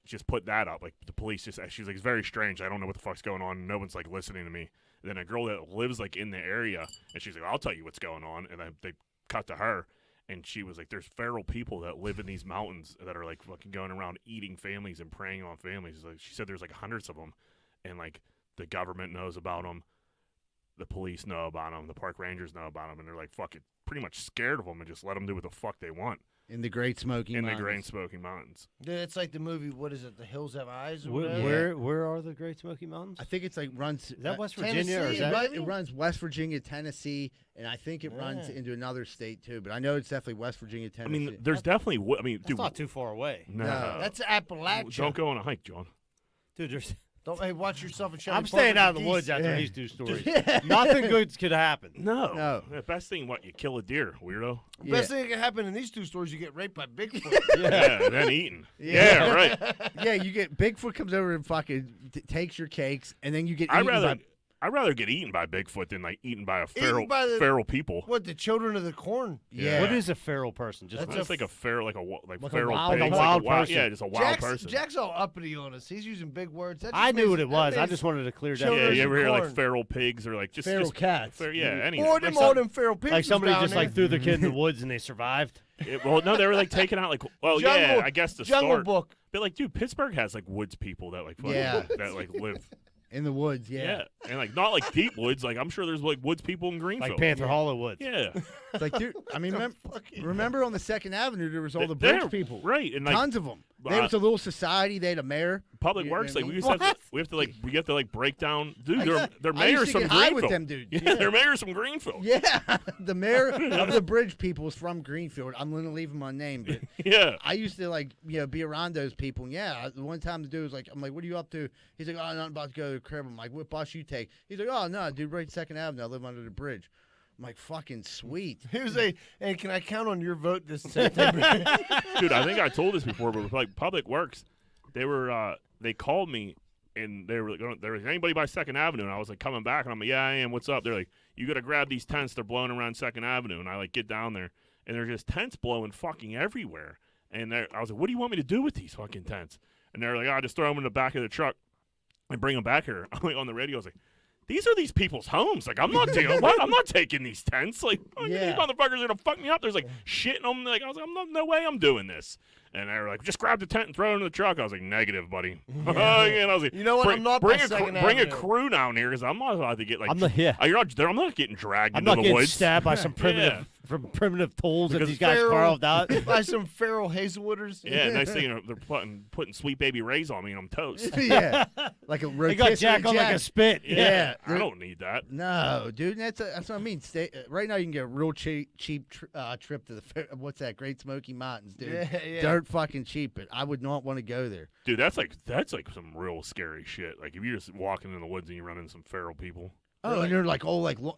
A: just put that up. Like, the police she's like, it's very strange. I don't know what the fuck's going on. No one's like listening to me. And then a girl that lives like in the area, and she's like, I'll tell you what's going on. And then they cut to her. And she was like, there's feral people that live in these mountains that are like fucking going around eating families and preying on families. Like, she said there's like hundreds of them. And like the government knows about them. The police know about them. The park rangers know about them. And they're like fucking pretty much scared of them and just let them do what the fuck they want
B: In the Great Smoky
A: in
B: Mountains.
A: the Great Smoky Mountains.
D: Dude, it's like the movie, what is it, The Hills Have Eyes? Or whatever?
C: Where are the Great Smoky Mountains?
B: I think it's like runs.
C: Is that West
D: Tennessee,
C: Virginia or is that?
D: right?
B: It runs West Virginia, Tennessee, and I think it runs
D: Yeah.
B: into another state too. But I know it's definitely West Virginia,
A: I
B: Tennessee.
A: mean, there's definitely.
C: That's
A: Dude,
C: not too far away.
A: no,
D: That's Appalachia.
A: don't go on a hike, John.
C: Dude, there's.
D: Hey, watch yourself in Chevy
C: I'm
D: Park
C: staying
D: with
C: out of
D: the
C: the woods
D: geese.
C: after
B: Yeah.
C: these two stories. Nothing good could happen.
A: No. The best thing, what, you kill a deer, weirdo?
D: The best thing that can happen in these two stories, you get raped by Bigfoot.
A: Yeah, then eaten.
B: Yeah.
A: Yeah, right.
B: Yeah, you get Bigfoot comes over and fucking takes your cakes, and then you get.
A: I'd
B: eaten
A: I'd rather get eaten by Bigfoot than like eaten by a feral
D: by the-
A: feral people.
D: What, the children of the corn?
B: Yeah.
C: What is a feral person? Just
D: That's
A: It's like a feral, like
B: Like a
A: feral
B: wild-
A: pig.
B: like a
A: It's
C: wild person.
A: Yeah, just a wild
D: Jack's,
A: person.
D: Jack's all uppity on us. He's using big words. That just
C: I knew
D: means-
C: what it was.
D: that
C: I
D: means-
C: just wanted to clear that.
A: Yeah,
D: children
A: you
D: of
A: ever hear like
D: corn.
A: feral pigs or like just
B: feral
A: just
B: cats.
A: yeah, any.
D: Boy, them
C: some-
D: all them feral pigs
C: Like
D: was
C: somebody
D: down
C: just
D: there.
C: like threw their kid in the woods and they survived.
A: Well, no, they were like taking out like. Well, yeah,
D: Jungle-
A: I guess the
D: Jungle
A: start.
D: Book.
A: But like, dude, Pittsburgh has like woods people that like fucking,
B: Yeah.
A: that like live.
B: in the woods.
A: Yeah. And like not like deep woods. Like I'm sure there's like woods people in Greenfield.
C: Like Panther Hollow Woods.
A: Yeah.
B: It's like, dude, I mean, remember on the 2nd Avenue there was all the
A: They're-
B: bridge people,
A: Right. And like
B: tons of them. There was a little society. They had a mayor.
A: Public
B: You know
A: Works,
B: what I
A: like we
B: mean?
A: used to have to, we have to like break down. Dude, they're
B: I used
A: mayors
B: to
A: from
B: get high
A: Greenfield.
B: with them, dude.
A: Yeah, they're mayors from Greenfield.
B: Yeah, the mayor of the bridge people is from Greenfield. I'm gonna leave him unnamed, but
A: Yeah.
B: I used to like be around those people. And yeah, the one time the dude was like, I'm like, what are you up to? He's like, oh, I'm about to go to the crib. I'm like, what bus you take? He's like, oh no, dude, right 2nd Avenue. I live under the bridge. I'm like, fucking sweet.
D: He was hey, can I count on your vote this September?
A: Dude, I think I told this before, but with like Public Works, they called me and they were like, there was anybody by 2nd Avenue, and I was like coming back, and I'm like, yeah, I am. What's up? They're like, you got to grab these tents. They're blowing around 2nd Avenue, and I like get down there, and there's just tents blowing fucking everywhere. And I was like, what do you want me to do with these fucking tents? And they're like, oh, just throw them in the back of the truck and bring them back here. I'm like on the radio, I was like, these are these people's homes. Like, I'm not taking these tents. Like,
B: Yeah.
A: these motherfuckers are gonna fuck me up. There's like shit in them. Like, I was like, no way I'm doing this. And they were like, just grab the tent and throw it in the truck. I was like, negative, buddy. And I was like,
D: You know what? I'm not
A: bring
D: by
A: a
D: 2nd
A: bring a
D: Avenue.
A: crew down here because I'm not allowed to get like.
C: I'm not
A: getting dragged
C: I'm
A: into
C: not
A: the
C: getting
A: woods.
C: stabbed by some primitive from primitive tools that
A: Because
C: these guys
D: feral-
C: carved out.
D: Buy some feral Hazelwooders.
A: Yeah, next thing you know, they're putting Sweet Baby Ray's on me and I'm toast.
B: Yeah, like a
C: They got Jack on like a spit.
B: Yeah.
A: I don't need that.
B: No, dude, that's what I mean. Right now, you can get a real trip to the what's that? Great Smoky Mountains, dude.
D: Yeah.
B: Dirt fucking cheap, but I would not want to go there.
A: Dude, that's like some real scary shit. Like if you're just walking in the woods and you run into some feral people.
B: Oh, and they're like,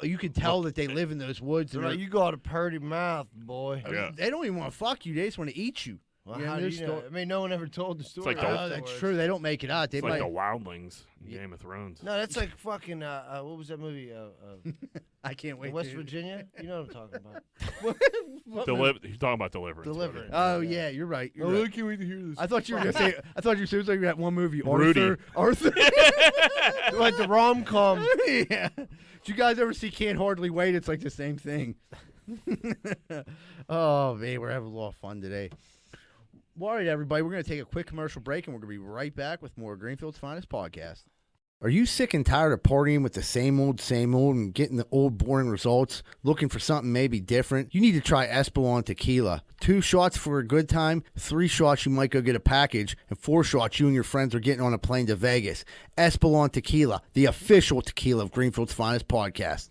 B: you can tell that they live in those woods.
D: They're
B: And
D: like, you got a pretty mouth, boy.
A: Yeah.
B: they don't even want to fuck you. They just want to eat you.
D: Well,
B: You know,
D: how do
B: there's
D: you know? I mean, no one ever told the story.
A: like the-
B: Oh, that's true. They don't make it out. They
A: It's like
B: might.
A: the wildlings in Game of Thrones.
D: No, that's like fucking. What was that movie?
B: I can't wait.
D: West
B: to-
D: Virginia. You know what I'm talking about?
A: You're talking about Deliverance.
D: Deliverance.
B: Oh yeah, you're right. You're right.
D: can't wait to hear this.
B: I thought you were gonna say. I thought you were saying like that one movie,
A: Rudy.
B: Arthur.
D: like the rom com.
B: Yeah. Did you guys ever see Can't Hardly Wait? It's like the same thing. Oh man, we're having a lot of fun today. Well, all right, everybody, we're going to take a quick commercial break, and we're going to be right back with more Greenfield's Finest podcast. Are you sick and tired of partying with the same old, and getting the old, boring results? Looking for something maybe different? You need to try Espolon Tequila. 2 shots for a good time, 3 shots you might go get a package, and 4 shots you and your friends are getting on a plane to Vegas. Espolon Tequila, the official tequila of Greenfield's Finest podcast.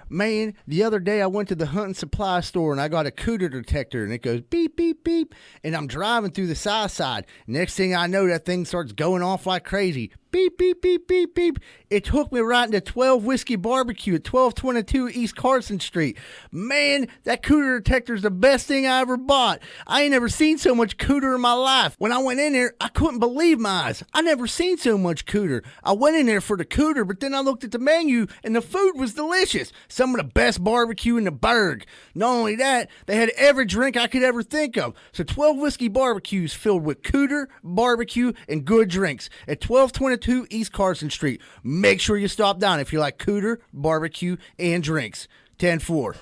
B: Man, the other day I went to the hunting supply store and I got a cooter detector and it goes beep, beep, beep. And I'm driving through the south side. Next thing I know, that thing starts going off like crazy. Beep, beep, beep, beep, beep. It took me right into 12 Whiskey Barbecue at 1222 East Carson Street. Man, that cooter detector is the best thing I ever bought. I ain't never seen so much cooter in my life. When I went in there, I couldn't believe my eyes. I never seen so much cooter. I went in there for the cooter, but then I looked at the menu and the food was delicious. Some of the best barbecue in the burg. Not only that, they had every drink I could ever think of. So 12 Whiskey Barbecues filled with cooter, barbecue, and good drinks at 1222 East Carson Street. Make sure you stop down if you like cooter, barbecue, and drinks. 10-4.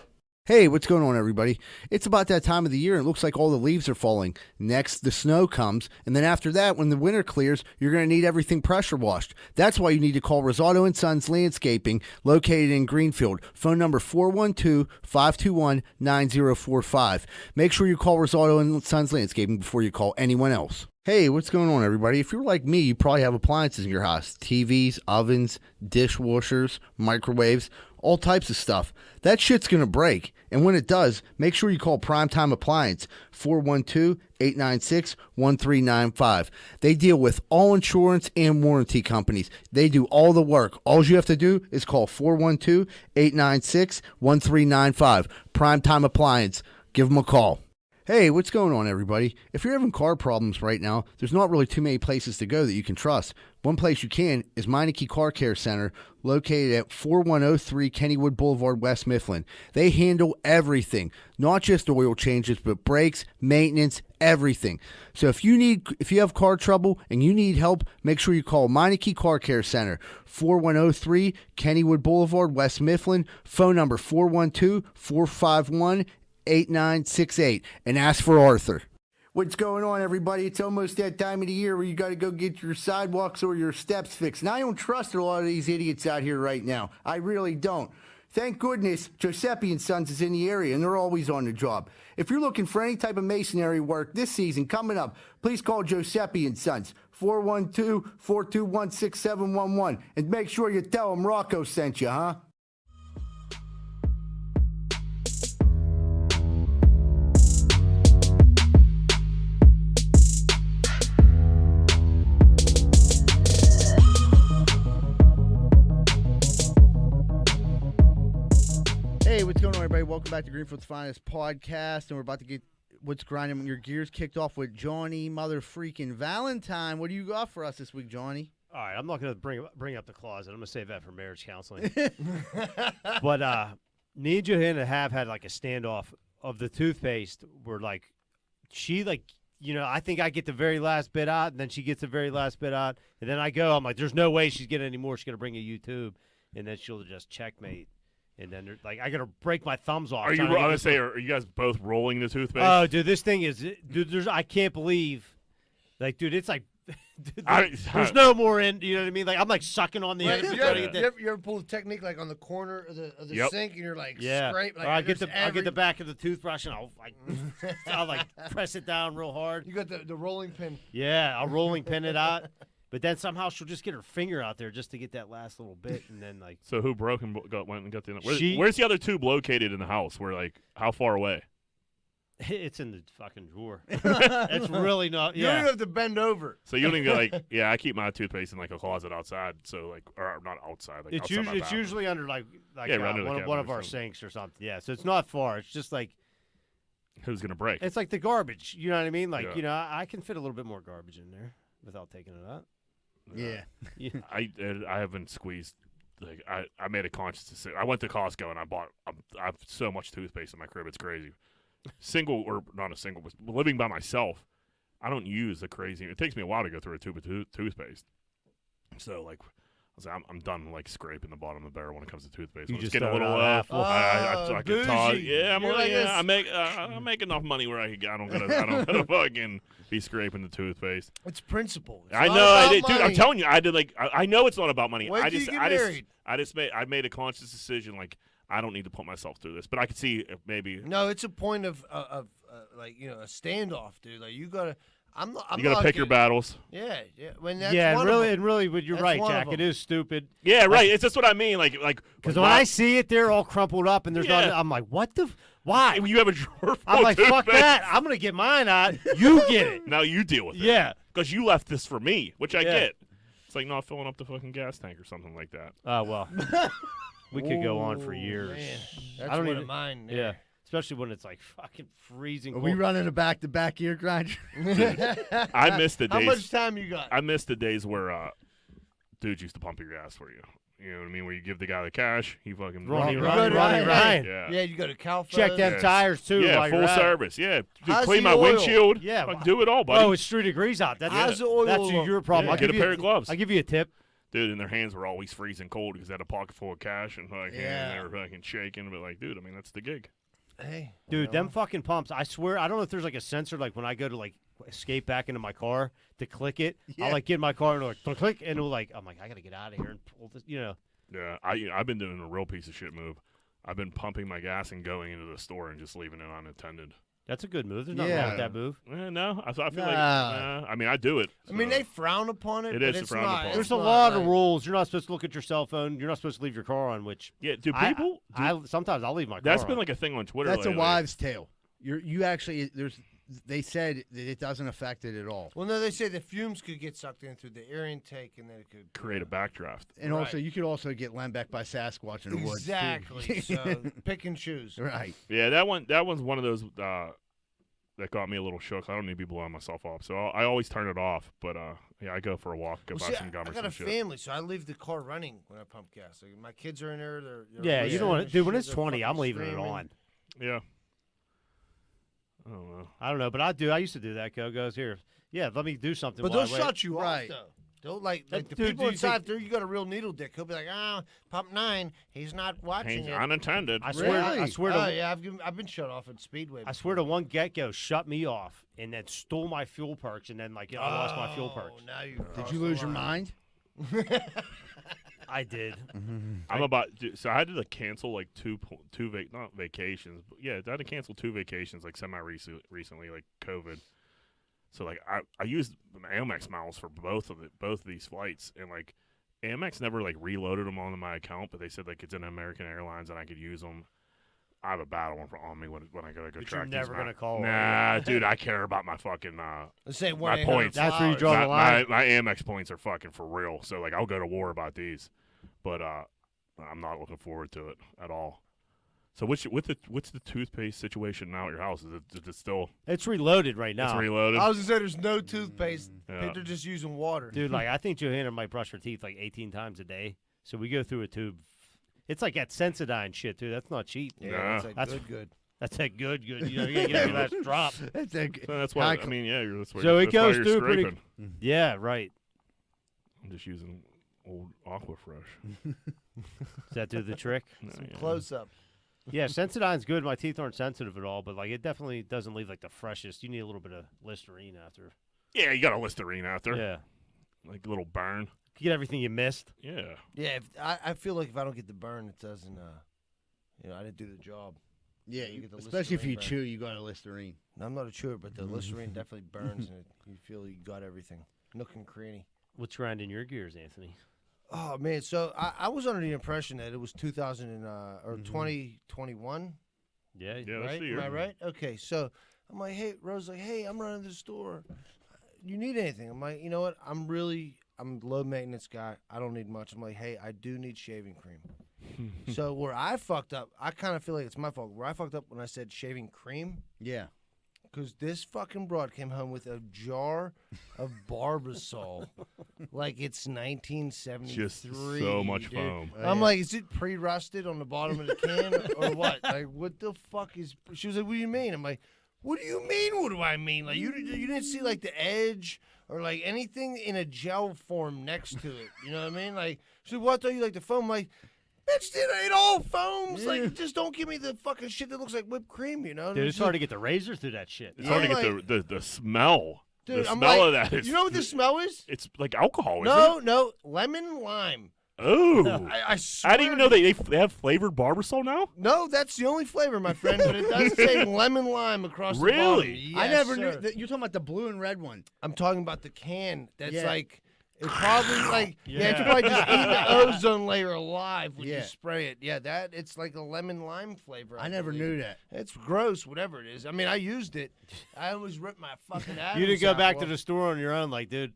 B: Hey, what's going on, everybody? It's about that time of the year, and it looks like all the leaves are falling. Next, the snow comes, and then after that, when the winter clears, you're going to need everything pressure washed. That's why you need to call Rosado & Sons Landscaping, located in Greenfield. Phone number 412-521-9045. Make sure you call Rosado & Sons Landscaping before you call anyone else. Hey, what's going on, everybody? If you're like me, you probably have appliances in your house. TVs, ovens, dishwashers, microwaves, all types of stuff. That shit's going to break. And when it does, make sure you call Primetime Appliance, 412-896-1395. They deal with all insurance and warranty companies. They do all the work. All you have to do is call 412-896-1395. Primetime Appliance. Give them a call. Hey, what's going on, everybody? If you're having car problems right now, there's not really too many places to go that you can trust. One place you can is Meineke Car Care Center, located at 4103 Kennywood Boulevard, West Mifflin. They handle everything, not just oil changes, but brakes, maintenance, everything. So if you have car trouble and you need help, make sure you call Meineke Car Care Center, 4103 Kennywood Boulevard, West Mifflin. Phone number 412-451-8968, and ask for Arthur. What's going on, everybody? It's almost that time of the year where you got to go get your sidewalks or your steps fixed. And I don't trust a lot of these idiots out here right now. I really don't. Thank goodness Giuseppe & Sons is in the area, and they're always on the job. If you're looking for any type of masonry work this season coming up, please call Giuseppe & Sons, 412-421-6711, and make sure you tell them Rocco sent you, huh? Hey, what's going on, everybody? Welcome back to Greenfield's Finest podcast, and we're about to get what's grinding your gears kicked off with Johnny Mother Freaking Valentine. What do you got for us this week, Johnny?
C: All right, I'm not going to bring up the closet. I'm going to save that for marriage counseling. But me and Johanna have had like a standoff of the toothpaste where I think I get the very last bit out, and then she gets the very last bit out, and then I go, I'm like, there's no way she's getting any more. She's going to bring a YouTube, and then she'll just checkmate. And then, I got to break my thumbs off.
A: Are you guys both rolling the toothpaste?
C: Oh, dude, this thing is, I can't believe, it's like there's no more in. You know what I mean? Like I'm like sucking on the
D: Right,
C: end.
D: you,
C: trying to
D: ever,
C: get
D: you, ever, you ever pull the technique like on the corner of the
A: Yep.
D: sink and you're like
C: Yeah.
D: scrape? Like,
C: Or I get
D: there's
C: the back of the toothbrush and I'll like press it down real hard.
D: You got the rolling pin.
C: Yeah, I'll rolling pin it out. But then somehow she'll just get her finger out there just to get that last little bit, and then like
A: So who broke and went and got the?
C: She-
A: Where's the other tube located in the house? Where like how far away?
C: it's in the fucking drawer. It's really not.
D: You don't
C: Yeah,
D: even have to bend over.
A: So you don't even get like I keep my toothpaste in like a closet outside. So like or not outside. Like
C: it's
A: outside my
C: usually
A: bathroom.
C: under like
A: Yeah, right under the
C: one
A: cabinet
C: of
A: or
C: our
A: something.
C: sinks or something. Yeah, so it's not far. It's just like
A: Who's gonna break?
C: it's like the garbage. You know what I mean? Like
A: Yeah.
C: you know, I can fit a little bit more garbage in there without taking it out.
B: Yeah.
C: Yeah.
A: I haven't squeezed. Like I made a conscious decision. I went to Costco and I bought. I have so much toothpaste in my crib. It's crazy. Single or not a single, but living by myself, I don't use the crazy. It takes me a while to go through a tube of toothpaste. So like, I was like, I'm done like scraping the bottom of the barrel when it comes to toothpaste.
C: You
A: When it's
C: just
A: getting a
C: throw it
A: little
C: out
A: low.
C: half full.
A: I can toss.
D: bougie.
A: Yeah,
D: You're like this.
A: I make enough money where I don't gotta fucking be scraping the toothpaste.
D: It's principle. It's
A: I
D: not
A: know, I
D: about
A: did, dude. I'm
D: money.
A: telling you, I did. Like, I know it's not about money.
D: Wait
A: I
D: till
A: just,
D: you get married.
A: I made a conscious decision. Like, I don't need to put myself through this. But I could see if maybe
D: No, it's a point of like a standoff, dude. Like you gotta. I'm
A: you gotta
D: not
A: pick your
D: getting-
A: battles.
D: Yeah, yeah. When that's
C: Yeah,
D: one
C: and
D: of
C: really,
D: them.
C: and really, but you're
D: That's
C: right,
D: one of
C: Jack. It
D: them.
C: is stupid.
A: Yeah, right. It's just what I mean. Like
C: Because when I see it there all crumpled up and there's
A: Yeah.
C: not, I'm like, what the? Why?
A: when you have a drawer full
C: I'm
A: of
C: like, fuck
A: toothpaste,
C: that. I'm gonna get mine out. You get it.
A: Now you deal with it.
C: Yeah.
A: because you left this for me, which I
C: Yeah.
A: get. It's like not filling up the fucking gas tank or something like that.
C: Oh well. We could go on for
D: Ooh,
C: years.
D: Man, that's
C: I don't
D: one
C: even.
D: of mine.
C: Yeah. Especially when it's like fucking freezing.
B: Are we
C: cold.
B: running a back-to-back ear grinder?
A: I missed the
D: How
A: days.
D: much time you got?
A: I missed the days where dudes used to pump your gas for you. You know what I mean? Where you give the guy the cash, he fucking
C: Ronnie
D: You
C: Ryan.
D: go to-
C: Ronnie
D: hey,
C: Ryan.
A: Yeah.
D: Yeah, you go to Cal.
C: Check them
A: Yes.
C: tires too.
A: Yeah,
C: while
A: full
C: you're at it.
A: service. Yeah, dude,
D: How's
A: clean
D: the
A: my
D: oil?
A: windshield.
C: Yeah,
A: Fucking do it all, buddy.
C: Oh, it's 3 degrees out. That's
D: How's the oil?
C: that's your problem.
A: Yeah,
C: I'll
A: get
C: give
A: a
C: you
A: pair of gloves.
C: I'll give you a tip.
A: Dude, and their hands were always freezing cold because they had a pocket full of cash and fucking
B: Yeah.
A: they were fucking shaking. But like, dude, I mean, that's the gig.
D: Hey,
C: Dude, them fucking pumps, I swear, I don't know if there's like a sensor, like when I go to like escape back into my car to click it,
B: Yeah.
C: I'll like get in my car and like click, and it'll like, I'm like, I gotta get out of here and pull this, you know.
A: Yeah, I've been doing a real piece of shit move. I've been pumping my gas and going into the store and just leaving it unattended.
C: That's a good move. There's nothing wrong
B: Yeah.
C: with that move.
A: No, I feel like
B: Nah.
A: I mean, I do it.
D: I mean,
A: so-
D: they frown upon it.
A: It
D: but
A: is
D: it's
A: frowned
D: not,
A: upon.
D: it's
C: There's a
D: not
C: lot of
D: like-
C: rules. You're not supposed to look at your cell phone. You're not supposed to leave your car on, which
A: Yeah, do people?
C: sometimes I'll leave my car
A: That's
C: on.
A: been like a thing on Twitter.
B: That's a
A: lately.
B: wives' tale. You actually they said that it doesn't affect it at all.
D: Well, no, they say the fumes could get sucked in through the air intake, and then it could
A: Create a backdraft.
B: And
D: Right.
B: also, you could also get lambecked by Sasquatch in the woods. too.
D: Exactly. So pick and choose.
B: Right.
A: Yeah, that one's one of those that got me a little shook. I don't need to be blowing myself up, so I always turn it off. But yeah, I go for a walk, go
D: Well,
A: buy
D: see,
A: some gum
D: I
A: or
D: got
A: some
D: a
A: shit.
D: family, so I leave the car running when I pump gas. Like, my kids are in there. They're
C: yeah, you
D: listening
C: don't want
D: to
C: to, dude. When
D: shit,
C: it's
D: they're
C: 20, I'm
D: fucking
C: leaving it
D: screaming.
C: on.
A: Yeah. I don't know.
C: I don't know, but I do. I used to do that. Goes here. Yeah, let me do something.
D: But
C: while
D: they'll
C: I wait.
D: shut you
B: Right.
D: off, though. They'll like the
C: Dude,
D: people
C: do you
D: inside.
C: think-
D: There, you got a real needle dick. He'll be like, pump 9. He's not watching
A: Hands
D: it.
A: unattended.
C: I swear. I
B: Really?
C: swear
D: Oh
C: to.
D: yeah, I've been shut off at Speedway.
C: I swear to one get-go, shut me off, and then stole my fuel perks, and then like I lost my fuel perks.
D: Now you
B: Did
D: crossed
B: you
D: the
B: lose your
D: line.
B: mind?
C: I did.
A: I'm about so I had to like cancel like not vacations, but yeah, I had to cancel 2 vacations like semi recently, like COVID. So like I used my Amex miles for both of these flights, and like Amex never like reloaded them onto my account, but they said like it's in American Airlines and I could use them. I have a battle on me when I gotta go
C: But
A: track
C: you're
A: these
C: never
A: miles.
C: gonna call,
A: Nah, dude, I care about my fucking
D: Let's say
A: My
D: 1-800
A: points.
C: That's where you
D: flowers.
C: draw the line.
A: my Amex points are fucking for real. So like I'll go to war about these, but I'm not looking forward to it at all. So what's the toothpaste situation now at your house? Is it still
C: It's reloaded right
A: it's
C: now,
A: reloaded?
D: I was gonna say there's no toothpaste.
A: Yeah.
D: They're just using water.
C: dude. Like I think Johanna might brush her teeth like 18 times a day, so we go through a tube. It's like that Sensodyne shit, dude. That's not cheap.
D: Yeah,
A: Nah.
D: it's like
C: That's-
D: good.
C: That's that good. You know, you gotta get your last drop.
B: That's a,
A: So that's why
B: High
A: I mean, yeah, that's why
C: So it
A: that's why
C: goes
A: you're
C: through pretty-
A: scraping.
C: Yeah, right.
A: I'm just using old Aquafresh.
C: Does that do the trick?
A: No, yeah.
D: Close up.
C: Yeah, Sensodyne's good. My teeth aren't sensitive at all, but like it definitely doesn't leave like the freshest. You need a little bit of Listerine after.
A: Yeah, you got a Listerine out there.
C: Yeah.
A: Like a little burn.
C: Get everything you missed.
A: Yeah.
D: Yeah, I feel like if I don't get the burn, it doesn't. I didn't do the job.
B: Yeah,
D: You get the
B: especially if you
D: Listerine
B: chew, you got a Listerine.
D: I'm not a chewer, but the Listerine definitely burns, and you feel you got everything, nook and cranny.
C: What's grinding your gears, Anthony?
D: Oh man, so I was under the impression that it was 2021.
C: Yeah.
A: Yeah, that's
D: Right?
A: the year.
D: Am I right? Okay, so I'm like, hey, Rose, like, hey, I'm running to the store. You need anything? I'm like, you know what? I'm low maintenance guy. I don't need much. I'm like, hey, I do need shaving cream. So where I fucked up, I kind of feel like it's my fault. Where I fucked up when I said shaving cream,
B: Yeah.
D: because this fucking broad came home with a jar of Barbasol, like it's 1973.
A: Just so much
D: dude.
A: foam.
D: I'm like, is it pre-rusted on the bottom of the can or what? Like, what the fuck is? She was like, what do you mean? I'm like, what do you mean? What do I mean? Like, you didn't see like the edge or like anything in a gel form next to it. You know what I mean? Like, she said, well, I thought you like the foam. I'm like, bitch, it ain't all foams. Like, just don't give me the fucking shit that looks like whipped cream. You know?
C: Dude, it's hard to get the razor through that shit.
A: It's hard to
D: like-
A: get the smell.
D: Dude,
A: the
D: I'm
A: smell
D: like,
A: of that is.
D: you know what the smell is?
A: It's like alcohol, isn't
D: No,
A: it?
D: no, lemon lime.
A: Oh.
D: I swear.
A: I didn't even know they have flavored Barbasol now.
D: No, that's the only flavor, my friend. But it does say lemon lime across the bottom.
A: Really?
B: I
D: Yes,
B: never
D: sir.
B: knew. That you're talking about the blue and red one.
D: I'm talking about the can. That's
B: Yeah.
D: like it's probably like it's
C: Yeah.
D: probably just eating the ozone layer alive when you
B: Yeah.
D: spray it. Yeah, that it's like a lemon lime flavor.
B: I never
D: believe.
B: knew that.
D: It's gross, whatever it is. I mean, I used it. I always ripped my fucking ass.
C: You didn't go back to the store on your own, like, dude.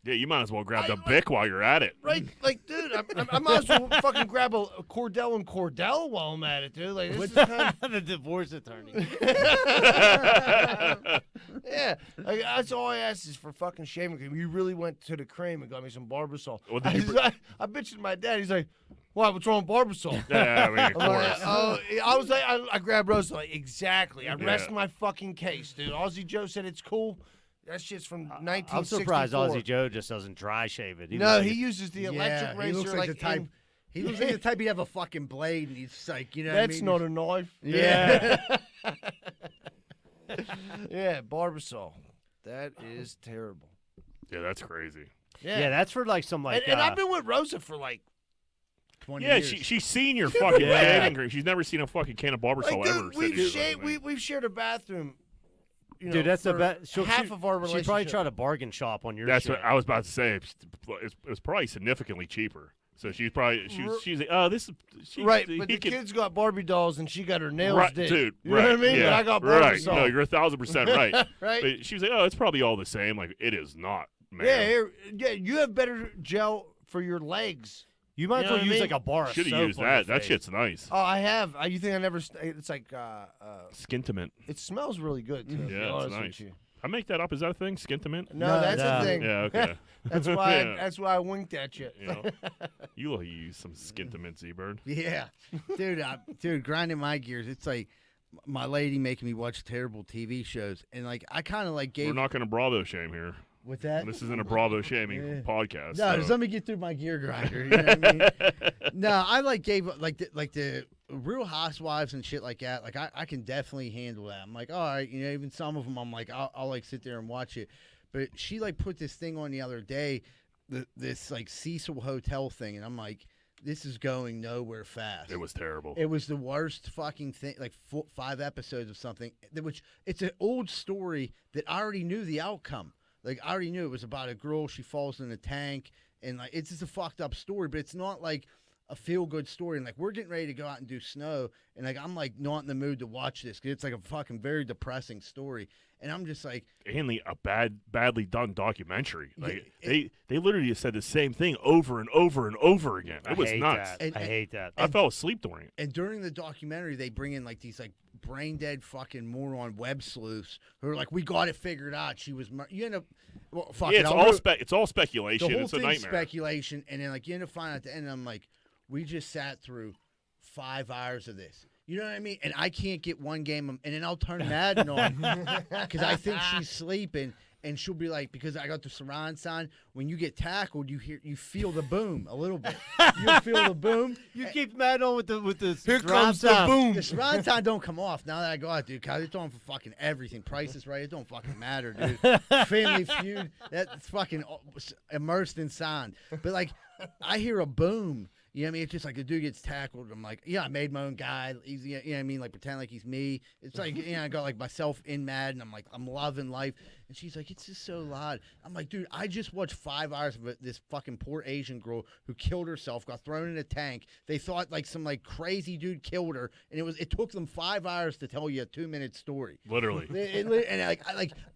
A: Yeah, you might as well grab
D: I
A: the
D: like-
A: Bic while you're at it.
D: Right, like, dude, I might as well fucking grab a Cordell and Cordell while I'm at it, dude. Like, this is kind of,
C: The divorce attorney.
D: yeah. Like, that's all I asked is for fucking shaving cream. You really went to the cream and got me some Barbasol.
A: Well, did you
D: I bitched to my dad. He's like, "What? What's wrong with Barbasol?"
A: Yeah, I mean, of
D: I'm like,
A: course.
D: oh, I was like, I grabbed Rose. Like, exactly. I
A: Yeah.
D: rest my fucking case, dude. Aussie Joe said it's cool. That shit's from 1964.
C: I'm surprised Aussie Joe just doesn't dry shave it.
D: No, he uses the electric
B: yeah,
D: razor.
B: he looks like the type.
D: in-
B: He looks like the type he'd have a fucking blade, and he's like, you know.
D: That's
B: what I
D: not
B: mean?
D: a knife.
B: Yeah.
D: Yeah, Barbasol. That is terrible.
A: Yeah, that's crazy.
C: Yeah, that's for like some like.
D: and I've been with Rosa for like
B: 20
A: Yeah,
B: years.
A: she's seen your fucking
C: Yeah.
A: shaving cream. She's never seen a fucking can of Barbasol
D: dude,
A: ever.
D: we've shared a bathroom. You know,
C: Dude, that's the
D: for
C: best.
D: half of our
C: She
D: relationship.
C: probably tried to bargain shop on your
A: That's
C: shit.
A: what I was about to say. It was probably significantly cheaper. So she's probably she's like, oh, this is she,
D: Right,
A: he
D: but the
A: can-
D: kids got Barbie dolls and she got her nails
A: right,
D: did.
A: dude.
D: You
A: right,
D: know what I mean?
A: Yeah,
D: But I got
A: right.
D: Barbasol.
A: No, you're 1,000% right.
D: Right?
A: But she was like, oh, it's probably all the same. Like it is not, man.
D: Yeah, you have better gel for your legs.
C: You might
D: You
C: as
D: know
C: well
D: what I
C: use
D: mean?
C: like a bar of
A: Should
C: soap
A: have used
C: on your
A: that. That
C: face.
A: shit's nice.
D: Oh, I have. You think I never? It's like
A: Skintiment.
D: it smells really good too. to be
A: Yeah, it's
D: honest with
A: nice.
D: you.
A: I make that up. Is that a thing? Skintiment?
D: No, that's
C: no.
D: a thing.
A: Yeah. Okay.
D: That's why.
A: Yeah.
D: That's why I winked at you.
A: You know, you look, you use some Skintiment, Z-Bird.
B: Yeah, dude, grinding my gears. It's like my lady making me watch terrible TV shows, and like I kind of like gave.
A: We're not going to Bravo shame here.
B: with that.
A: This isn't a Bravo shaming
B: Yeah.
A: podcast.
B: No,
A: so.
B: just let me get through my gear grinder. You know what I mean? No, I like gave like the Real Housewives and shit like that. Like I can definitely handle that. I'm like, all right, you know, even some of them, I'm like, I'll like sit there and watch it. But she like put this thing on the other day, this like Cecil Hotel thing, and I'm like, this is going nowhere fast.
A: It was terrible.
B: It was the worst fucking thing. Like 5 episodes of something, which it's an old story that I already knew the outcome. Like I already knew it was about a girl. She falls in a tank, and like it's just a fucked up story. But it's not like a feel good story. And like we're getting ready to go out and do snow, and like I'm like not in the mood to watch this because it's like a fucking very depressing story. And I'm just like,
A: And a badly done documentary. Like
B: Yeah,
A: they literally said the same thing over and over and over again. It was
C: I hate
A: nuts.
C: That.
B: And-
C: I hate that.
A: I fell asleep during it.
B: and during the documentary, they bring in like these like brain dead fucking moron web sleuths who are like, we got it figured out. She was, you end up, well, fuck
A: Yeah,
B: it.
A: it's all speculation.
B: The whole
A: It's a
B: thing's
A: nightmare.
B: speculation, and then like you end up finding at the end, I'm like, we just sat through 5 hours of this. You know what I mean? And I can't get one game, and then I'll turn Madden on because I think she's sleeping, and she'll be like, because I got the surround sign. When you get tackled, you feel the boom a little bit. You feel the boom.
C: You keep mad on with the
D: Here
C: surround
D: comes the
C: sound.
D: boom.
B: The surround sound don't come off now that I go out, dude. Cause it's on for fucking everything. Price is right. It don't fucking matter, dude. Family Feud. That's fucking immersed in sound. But like, I hear a boom. You know what I mean? It's just like the dude gets tackled. I'm like, yeah, I made my own guy. Easy, you know what I mean? Like, pretend like he's me. It's like, you know, I got like myself in Madden. I'm like, I'm loving life. And she's like, it's just so loud. I'm like, dude, I just watched 5 hours of it. This fucking poor Asian girl who killed herself, got thrown in a tank. They thought like some like crazy dude killed her, and it took them 5 hours to tell you a 2-minute story.
A: Literally.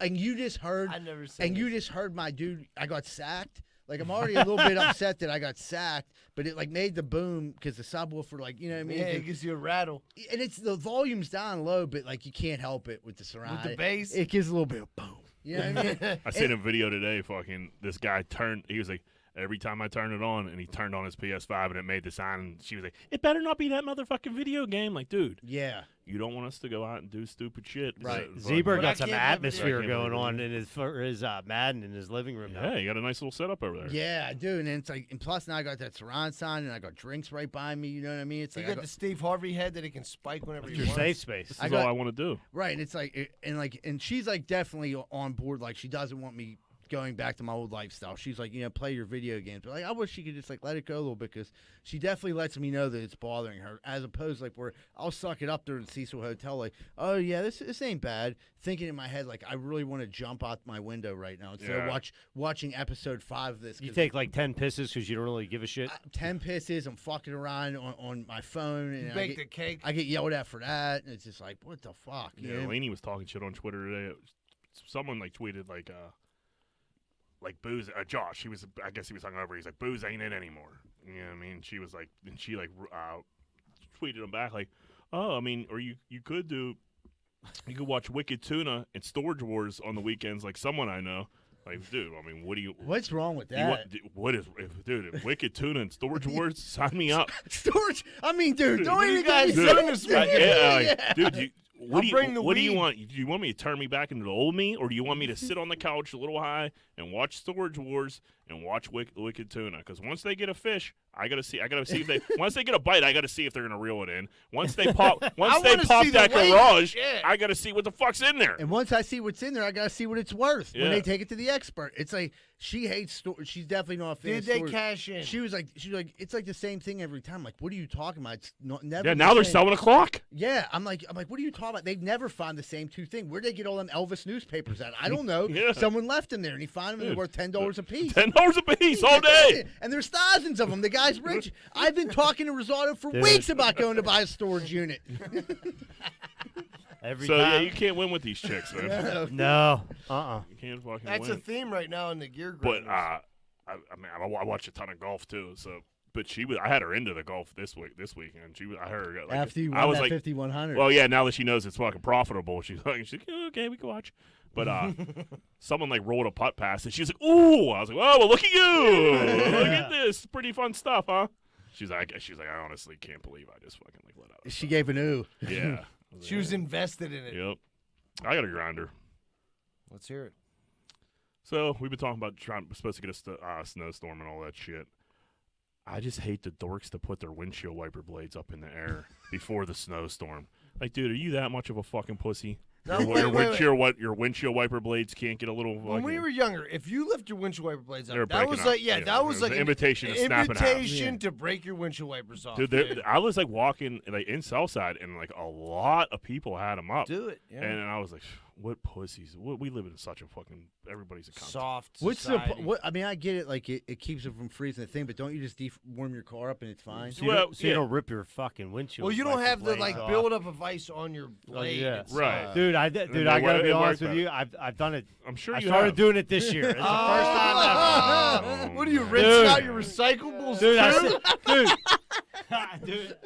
B: And you just heard,
D: I never seen
B: and you just heard my dude. I got sacked. Like, I'm already a little bit upset that I got sacked, but it, like, made the boom because the subwoofer, like, you know what I mean?
D: Yeah, it gives you a rattle.
B: And it's the volume's down low, but, like, you can't help it with the surround.
D: With the bass?
B: It gives a little bit of boom. You know what I mean?
A: I seen a video today. Fucking this guy he was like, every time I turn it on, and he turned on his PS5 and it made the sound. And she was like, "It better not be that motherfucking video game." Like, dude,
B: Yeah.
A: you don't want us to go out and do stupid shit.
B: Right.
C: Zebra
D: But I
C: got some
D: can't believe-
C: atmosphere
A: I can't
C: going
A: believe
C: on in his Madden in his living room. now.
A: Yeah, you got a nice little setup over there.
B: Yeah, I do. And then it's like, and plus now I got that surround sound and I got drinks right by me. You know what I mean? It's
D: You
B: like,
D: got the Steve Harvey head that he can spike whenever
C: It's
D: he
C: your
D: wants.
C: safe space.
A: This
B: I
A: is
B: got-
A: all I want to do.
B: right. And it's like, and she's like definitely on board. Like, she doesn't want me going back to my old lifestyle. She's like, you know, play your video games. But like, I wish she could just like let it go a little bit, because she definitely lets me know that it's bothering her, as opposed to like where I'll suck it up there in Cecil Hotel, like, oh yeah, this ain't bad. Thinking in my head like, I really want to jump out my window right now instead of watching episode 5 of this.
C: You take like 10 pisses because you don't really give a shit.
B: 10 pisses. I'm fucking around on my phone, and
D: Bake the cake.
B: I get yelled at for that, and it's just like, what the fuck? You
A: Yeah,
B: know?
A: Laney was talking shit on Twitter today. Someone like tweeted like booze. Josh, I guess he was hungover. He's like, booze ain't it anymore. You know what I mean? She was like, and she like tweeted him back like, oh, I mean, or you could watch Wicked Tuna and Storage Wars on the weekends, like someone I know. Like, dude, I mean, what do you?
B: What's wrong with
A: you
B: that?
A: what is, if Wicked Tuna and Storage Wars? Sign me up.
B: Storage. I mean, dude, don't
D: what
B: even
D: you guys
B: get me
D: doing
B: started.
D: this weekend?
A: Yeah, dude. What do
D: bring the
A: you
D: weed.
A: want? Do you want me to turn me back into the old me, or do you want me to sit on the couch a little high and watch Storage Wars and watch Wicked Tuna? Because once they get a fish, I gotta see if they. Once they get a bite, I gotta see if they're gonna reel it in. Once they pop
D: wanna see the
A: that
D: weight.
A: garage,
D: Yeah.
A: I gotta see what the fuck's in there.
B: And once I see what's in there, I gotta see what it's worth when
A: Yeah.
B: they take it to the expert. It's like she hates storage. She's definitely not a fan.
D: Did
B: of
D: they
B: storage.
D: cash in?
B: She was like, it's like the same thing every time. Like, what are you talking about? It's not never.
A: Yeah,
B: the
A: now they're
B: same.
A: selling a clock.
B: Yeah, I'm like, what are you talking about? They never find the same two things. Where'd they get all them Elvis newspapers at? I don't know.
A: Yeah.
B: Someone left them there, and he found them. And they're worth $10 a piece.
A: $10 a piece all day.
B: And there's thousands of them. The guy's rich. I've been talking to Rosado for weeks about going to buy a storage unit.
C: Every
A: So yeah,
C: time.
A: you can't win with these chicks, man.
C: No.
A: You can't fucking
D: That's
A: win.
D: a theme right now in the gear
A: But
D: grinders.
A: I watch a ton of golf too. So, but I had her into the golf this weekend. I heard like,
B: After you
A: I
B: won
A: was
B: that
A: like,
B: 5100.
A: well, yeah. Now that she knows it's fucking profitable, she's like, oh, okay, we can watch. But someone like rolled a putt past, and she's like, ooh. I was like, oh, well, look at you. Look at this, pretty fun stuff, huh? She's like, I honestly can't believe I just fucking like let out.
B: She gave an ooh.
A: Yeah.
D: She was invested in it.
A: Yep. I got a grinder.
D: Let's hear it.
A: So we've been talking about supposed to get a snowstorm and all that shit. I just hate the dorks that put their windshield wiper blades up in the air before the snowstorm. Like, dude, are you that much of a fucking pussy?
D: No,
A: Your windshield wiper blades can't get a little.
D: When we were younger, if you lift your windshield wiper blades
A: They're
D: up, that
A: breaking
D: was
A: up.
D: like,
A: Yeah,
D: that was
A: it was
D: like
A: an invitation to snap in half.
D: invitation to break your windshield wipers off.
A: Dude, I was like walking like in Southside, and like a lot of people had them up.
D: Do it. Yeah.
A: And I was like, what pussies? We live in such a fucking. Everybody's a cunt.
D: Soft.
B: What's
D: society.
B: what? I mean, I get it. Like it keeps it from freezing the thing, but don't you just warm your car up and it's fine?
C: So you,
A: Well,
C: don't, so you
A: yeah.
C: don't rip your fucking windshield.
D: Well, you don't
C: wiper
D: have the
C: blades
D: like
C: off.
D: build-up of ice on your blade.
C: yeah.
D: It's,
A: Right.
C: Dude, I gotta be honest with you. I've done it.
A: I'm sure
C: I
A: you
C: started
A: have.
C: doing it this year. It's the first time ever.
D: What do you
A: Oh,
D: rinse
C: Dude.
D: out your recyclables?
C: Dude,
D: too?
C: dude.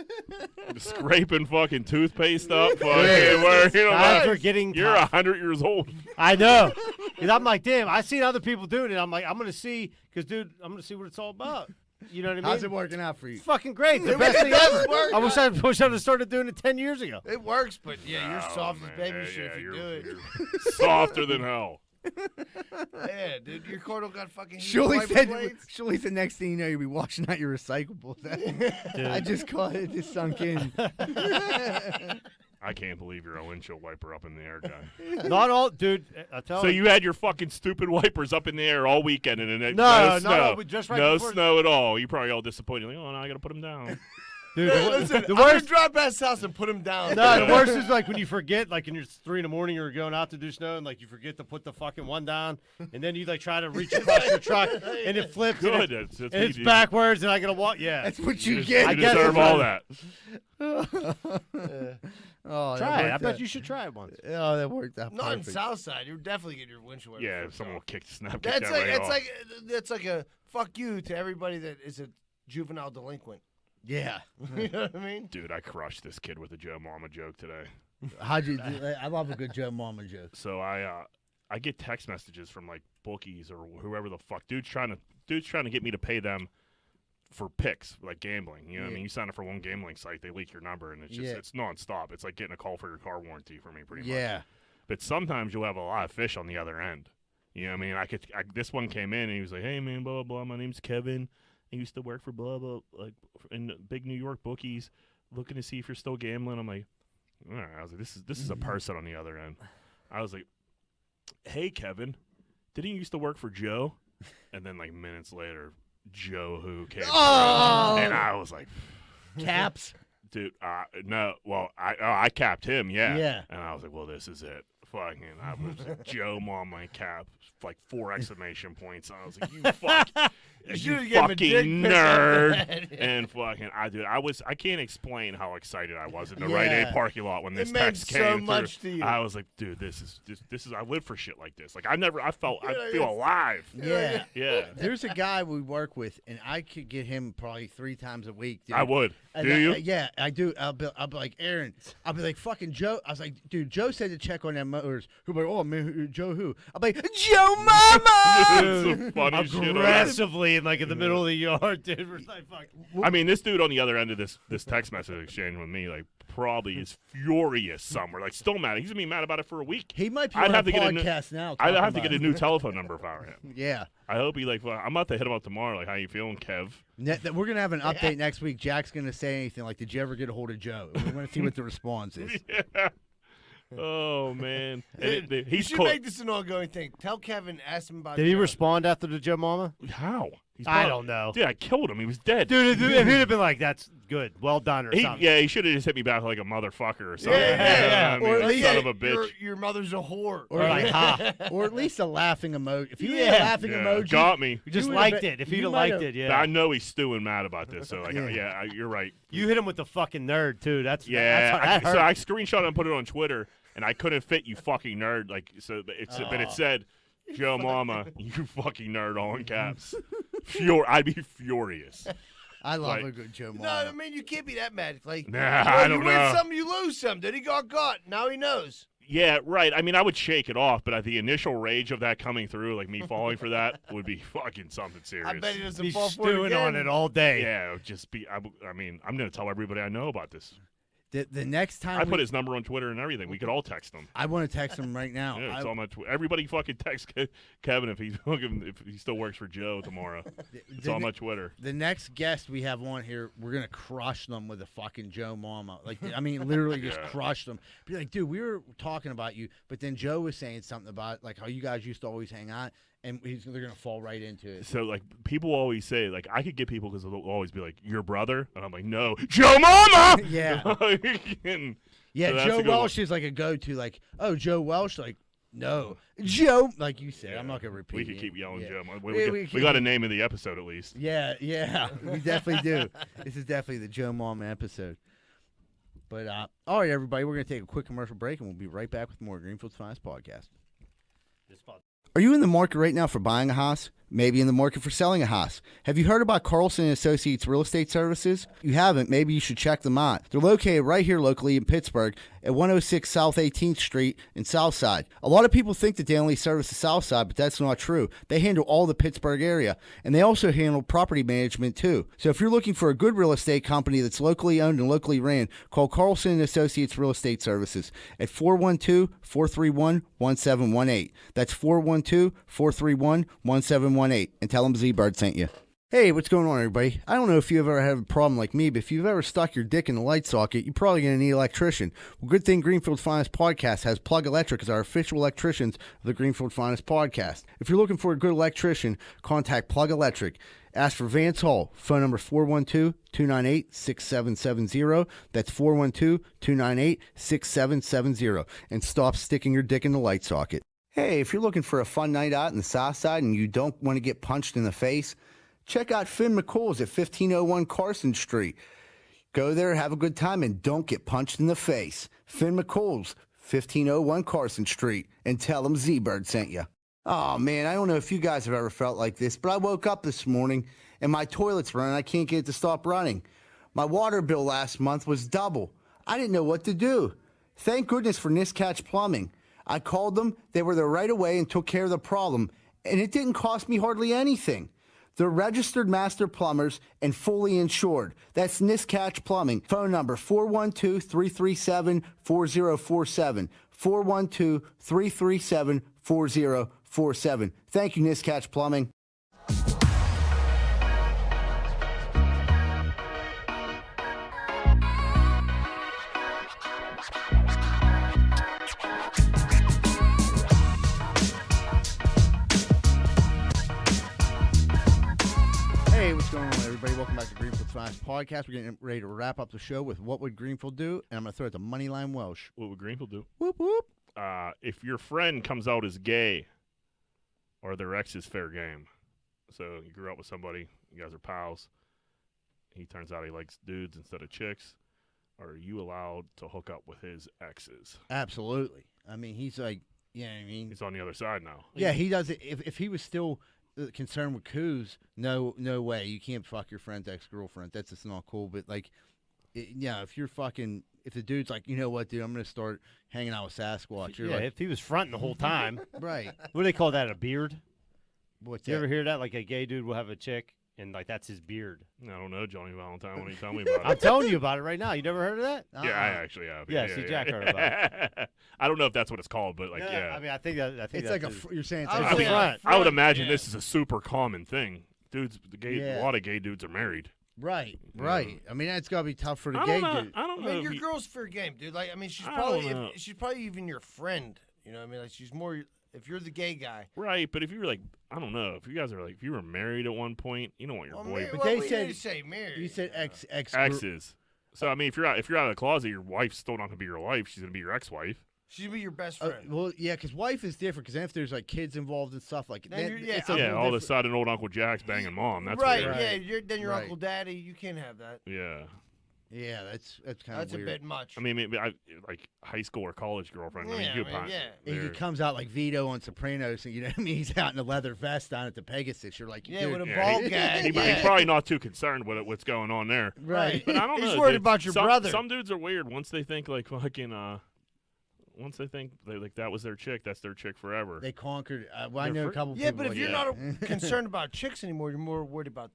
A: Scraping fucking toothpaste up. Fucking where, you know,
C: Times
A: like,
C: are getting
A: you're
C: tough.
A: 100 years old.
C: I know. And I'm like, damn, I seen other people doing it. I'm like, I'm going to see, because, dude, I'm going to see what it's all about. You know what I mean?
B: How's it working out for you?
C: It's fucking great. The
D: It
C: best thing
D: does
C: ever.
D: work.
C: I wish I'd have started doing it 10 years ago.
D: It works, but yeah, you're
A: Oh,
D: soft as
A: man.
D: baby
A: Yeah,
D: shit if you
A: you're,
D: do it.
A: you're softer than hell.
D: Yeah, dude, your car don't got fucking heated
B: Surely
D: wiper
B: said,
D: blades?
B: surely the next thing you know, you'll be washing out your recyclables. I just caught it. Just sunk in.
A: I can't believe you're a windshield wiper up in the air guy.
C: Not all, dude. I tell
A: So
C: you.
A: you had your fucking stupid wipers up in the air all weekend and then
C: No,
A: snow.
C: just right
A: no
C: before-
A: snow at all. You probably all disappointed. Like, oh, no, I got to put them down.
C: Dude,
D: Listen,
C: the
D: I'm gonna
C: worst.
D: drive past his house and put him down.
C: No, the worst is like when you forget, like in your 3 in the morning, you're going out to do snow, and like you forget to put the fucking one down, and then you like try to reach across your truck, and it flips,
A: Good.
C: and
A: That's
C: it's
A: what you do.
C: backwards, and I gotta walk. Yeah,
B: That's what you
A: You
B: get.
C: I guess
A: deserve
C: it's
A: all
C: right.
A: that.
B: Oh, that
C: try it. I
B: worked
C: bet
B: out.
C: you should try it once.
B: Oh, that worked out
D: Not in
B: perfect.
D: Southside. You're definitely getting your windshield wiper.
A: Yeah,
D: flipped
A: someone will
D: off.
A: kick that
D: That's
A: right
D: like
A: off.
D: that's like a fuck you to everybody that is a juvenile delinquent.
B: Yeah.
D: You know what I mean?
A: Dude, I crushed this kid with a Joe Mama joke today.
B: How'd you do? I love a good Joe Mama joke.
A: So I get text messages from like bookies or whoever the fuck. Dude's trying to get me to pay them for picks, like gambling. You know what I mean? You sign up for one gambling site, they leak your number, and it's just it's nonstop. It's like getting a call for your car warranty for me, pretty much.
B: Yeah.
A: But sometimes you'll have a lot of fish on the other end. You know what I mean? This one came in and he was like, "Hey man, blah blah blah. My name's Kevin. I used to work for blah blah like in big New York bookies, looking to see if you're still gambling." I'm like, all right. I was like, this is a person on the other end. I was like, "Hey Kevin, didn't you used to work for Joe?" And then like minutes later, Joe who came
B: Oh!
A: through, and I was like,
B: Caps.
A: dude, no. Well, I capped him, yeah.
B: Yeah.
A: And I was like, well, this is it. Fucking, I was Joe Mama cap, like 4 exclamation points. I was like, you fuck, you
D: should've gave him a dick
A: fucking
D: pic
A: nerd.
D: after that.
A: And fucking, I can't explain how excited I was in the Rite
B: Yeah.
A: Aid parking lot when this
D: It meant
A: text
D: so
A: came
D: much
A: through.
D: to you.
A: I was like, dude, this is, I live for shit like this. Like I
D: Yeah,
A: feel alive.
B: Yeah.
A: Yeah.
B: There's a guy we work with, and I could get him probably 3 times a week. Dude.
A: I would.
B: And
A: Do you?
B: yeah, I do. I'll be like, Aaron. I'll be like, fucking Joe. I was like, dude, Joe said to check on them motors. He'll be like, oh man, Joe who? I'll be like, Joe Mama.
A: It's the funniest shit I've ever-
C: Aggressively, in like in the middle of the yard, dude. We're like, fuck.
A: I mean, this dude on the other end of this text message exchange with me, like, probably is furious somewhere. Like, still mad. He's gonna be mad about it for a week.
B: He might be
A: I'd
B: on
A: have
B: a
A: to get a new-
B: podcast now.
A: I'd
B: talking
A: have to
B: about
A: get a
B: it.
A: new telephone number if I were him.
B: Yeah.
A: I hope he well, I'm about to hit him up tomorrow. Like, how you feeling, Kev?
B: We're gonna have an update next week. Jack's gonna say anything like, "Did you ever get a hold of Joe?" We want to see what the response is.
A: Yeah. Oh man. And
D: You
A: he's
D: should
A: cool.
D: make this an ongoing thing. Tell Kevin, ask him about.
C: Did he
D: Joe.
C: respond after the Joe Mama?
A: How? He's
C: I
A: probably-
C: don't know.
A: Dude, I killed him. He was dead.
C: Dude, if he'd have been like, "That's good, well done," or something.
A: He should have just hit me back like a motherfucker or something.
D: Yeah.
A: You know what I mean?
B: Or at
A: Like,
B: least-
A: son of a bitch.
D: Your mother's a whore.
B: Or
C: like, ha.
B: or at least a laughing emoji. If you had a
C: Yeah.
B: laughing
A: Yeah,
B: emoji,
A: got me.
C: You just
B: would've
C: liked
B: been-
C: it. If
B: you
C: he'd have
B: might
C: liked
B: have-
C: it,
A: But I
C: yeah.
A: know he's stewing mad about this. So like,
B: Yeah.
A: you're right.
C: You hit him with the fucking nerd too. That's
A: Yeah,
C: That
A: so
C: hurt.
A: I screenshot it and put it on Twitter, and I couldn't fit you fucking nerd. Like so, but it said, "Joe Mama, you fucking nerd," all in caps. I'd be furious.
B: I love
A: Like-
B: a good Joe
D: No, I
B: Mama.
D: mean you can't be that mad. Like,
A: Nah,
D: well,
A: I don't
D: you win
A: know.
D: some, you lose some. Then he got caught. Now he knows.
A: Yeah, right. I mean, I would shake it off, but the initial rage of that coming through, like me falling for that, would be fucking something serious.
D: I bet he doesn't
C: Be
D: fall for it
C: stewing
D: again.
C: on it all day.
A: Yeah, it would just be. I mean, I'm gonna tell everybody I know about this.
B: The next time
A: I put his number on Twitter and everything. We could all text him.
B: I want to text him right now.
A: Yeah, it's
B: I-
A: on my Everybody fucking text Kevin if he still works for Joe tomorrow. It's on my Twitter.
B: The next guest we have on here, we're gonna crush them with a fucking Joe Mama. Like, I mean, literally just
A: Yeah.
B: crush them. Be like, dude, we were talking about you, but then Joe was saying something about like how you guys used to always hang out, and they're gonna fall right into it.
A: So like people always say like I could get people because they'll always be like your brother, and I'm like no, Joe Mama.
B: Yeah.
A: And
B: Yeah,
A: so that's
B: Joe
A: a good one.
B: Welsh is like a go-to. Like, oh, Joe Welsh, like, no, Joe, like you said. I'm not gonna repeat.
A: We could
B: it.
A: keep yelling
B: Yeah.
A: Joe.
B: Yeah,
A: We got a name of the episode at least.
B: Yeah, we definitely do. This is definitely the Joe Mama episode. But all right, everybody, we're gonna take a quick commercial break, and we'll be right back with more Greenfield's Finest podcast. Are you in the market right now for buying a house? Maybe in the market for selling a house. Have you heard about Carlson & Associates Real Estate Services? If you haven't, maybe you should check them out. They're located right here locally in Pittsburgh at 106 South 18th Street in Southside. A lot of people think that they only service the Southside, but that's not true. They handle all the Pittsburgh area, and they also handle property management too. So if you're looking for a good real estate company that's locally owned and locally ran, call Carlson & Associates Real Estate Services at 412-431-1718. That's 412-431-1718. And tell them Z-Bird sent you. Hey, what's going on, everybody? I don't know if you've ever had a problem like me, but if you've ever stuck your dick in the light socket, you're probably going to need an electrician. Well, good thing Greenfield's Finest Podcast has Plug Electric as our official electricians of the Greenfield Finest Podcast. If you're looking for a good electrician, contact Plug Electric. Ask for Vance Hall. Phone number 412-298-6770. That's 412-298-6770. And stop sticking your dick in the light socket. Hey, if you're looking for a fun night out in the South Side and you don't want to get punched in the face, check out Finn McCool's at 1501 Carson Street. Go there, have a good time, and don't get punched in the face. Finn McCool's, 1501 Carson Street, and tell them Z-Bird sent you. Oh, man, I don't know if you guys have ever felt like this, but I woke up this morning and my toilet's running. I can't get it to stop running. My water bill last month was double. I didn't know what to do. Thank goodness for Niscatch Plumbing. I called them, they were there right away and took care of the problem, and it didn't cost me hardly anything. They're registered master plumbers and fully insured. That's Niscatch Plumbing. Phone number 412-337-4047. 412-337-4047. Thank you, Niscatch Plumbing. Hey, what's going on, everybody? Welcome back to Greenfield's Finest Podcast. We're getting ready to wrap up the show with What Would Greenfield Do? And I'm going to throw it to Moneyline Welsh.
A: What would Greenfield do?
B: Whoop, whoop.
A: If your friend comes out as gay or their ex is fair game. So you grew up with somebody, you guys are pals. He turns out he likes dudes instead of chicks. Are you allowed to hook up with his exes?
B: Absolutely. I mean, he's like, you know what I mean?
A: He's on the other side now.
B: Yeah, he does it. If he was still concerned with coos, no way. You can't fuck your friend's ex-girlfriend. That's just not cool. But, like, if you're fucking, if the dude's like, you know what, dude, I'm going to start hanging out with Sasquatch. You're
C: Yeah,
B: like,
C: if he was fronting the whole time.
B: right.
C: What do they call that, a beard?
B: What's
C: You
B: that?
C: ever hear that? Like a gay dude will have a chick, and, like, that's his beard.
A: I don't know, Johnny Valentine. Why don't you tell me about
C: I'm
A: it?
C: telling you about it right now. You never heard of that?
A: Yeah, I actually have.
C: Yeah, see, Jack heard about
A: it. I don't know if that's what it's called, but, like,
C: No,
A: yeah.
C: I mean, I think
B: It's
C: that's
B: like
C: his-
B: you're saying it's
D: I
B: like
D: was
B: a
A: I mean,
D: front.
A: I would imagine
D: Yeah.
A: this is a super common thing. Dudes,
B: Yeah.
A: a lot of gay dudes are married.
B: Right. I mean, that's got to be tough for the
A: I
B: gay
A: don't know.
B: dude.
A: I
D: I
A: don't know.
D: mean,
A: if
D: your
A: you-
D: girl's fair game, dude. Like, I mean, she's
A: I
D: probably
A: don't know.
D: she's probably even your friend. You know what I mean? Like, she's more. If you're the gay guy,
A: Right, but if you were like, I don't know, if you guys are like, if you were married at one point, you don't want your
D: well,
A: boy
B: But
D: well,
B: they
D: we
B: said-
D: didn't say married.
B: You said ex.
A: exes. So I mean, if you're out of the closet, your wife's still not gonna be your wife. She's gonna be your ex-wife.
D: She'd be your best friend.
B: Well, yeah, because wife is different. Because then if there's like kids involved and stuff like
D: Then you're- yeah,
B: it's a
A: Yeah,
B: whole
A: all of a
B: different-
A: sudden, old Uncle Jack's banging mom. That's
D: right?
A: weird.
D: Yeah.
B: Right.
D: Then your
B: Right.
D: uncle daddy. You can't have that.
A: Yeah.
B: Yeah, that's kind
D: That's
B: of
D: a
B: weird.
D: bit much.
A: I mean, maybe like high school or college girlfriend. I mean,
D: Yeah,
A: you
D: I mean, yeah.
B: And he
A: they're-
B: comes out like Vito on Sopranos, and you know what I mean? He's out in a leather vest down at the Pegasus. You're like,
D: Yeah,
B: dude,
D: with a
A: yeah,
D: ball
A: he-
D: gag.
A: He's
D: yeah.
A: probably not too concerned with what's going on there.
B: right.
A: But I don't know.
D: He's worried
A: dude.
D: about your brother.
A: Some dudes are weird. Once they think like fucking, once they think they like that was their chick, that's their chick forever.
B: They conquered. Well, I
A: They're
B: know a
A: fr-
B: couple.
D: Yeah,
B: people
D: but if
B: like
D: you're
B: that.
D: not concerned about chicks anymore, you're more worried about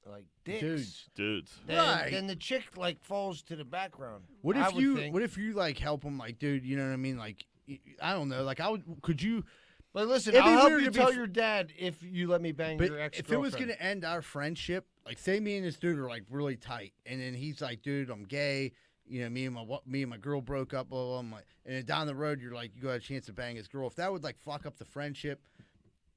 D: like dicks.
B: Dudes.
A: Dudes.
D: Then,
B: Right.
D: then the chick like falls to the background.
B: What
D: I
B: if
D: would
B: you?
D: think.
B: What if you like help him? Like, dude, you know what I mean? Like, I don't know. Like, I would. Could you?
D: But listen,
B: It'd be
D: I'll help
B: weird
D: you
B: to be
D: tell
B: fr-
D: your dad if you let me bang
B: But
D: your ex.
B: if it was gonna end our friendship, like, say me and this dude are like really tight, and then he's like, dude, I'm gay. You know, me and my girl broke up, blah, blah, blah. I'm like, and then down the road, you're like, you got a chance to bang his girl. If that would like fuck up the friendship,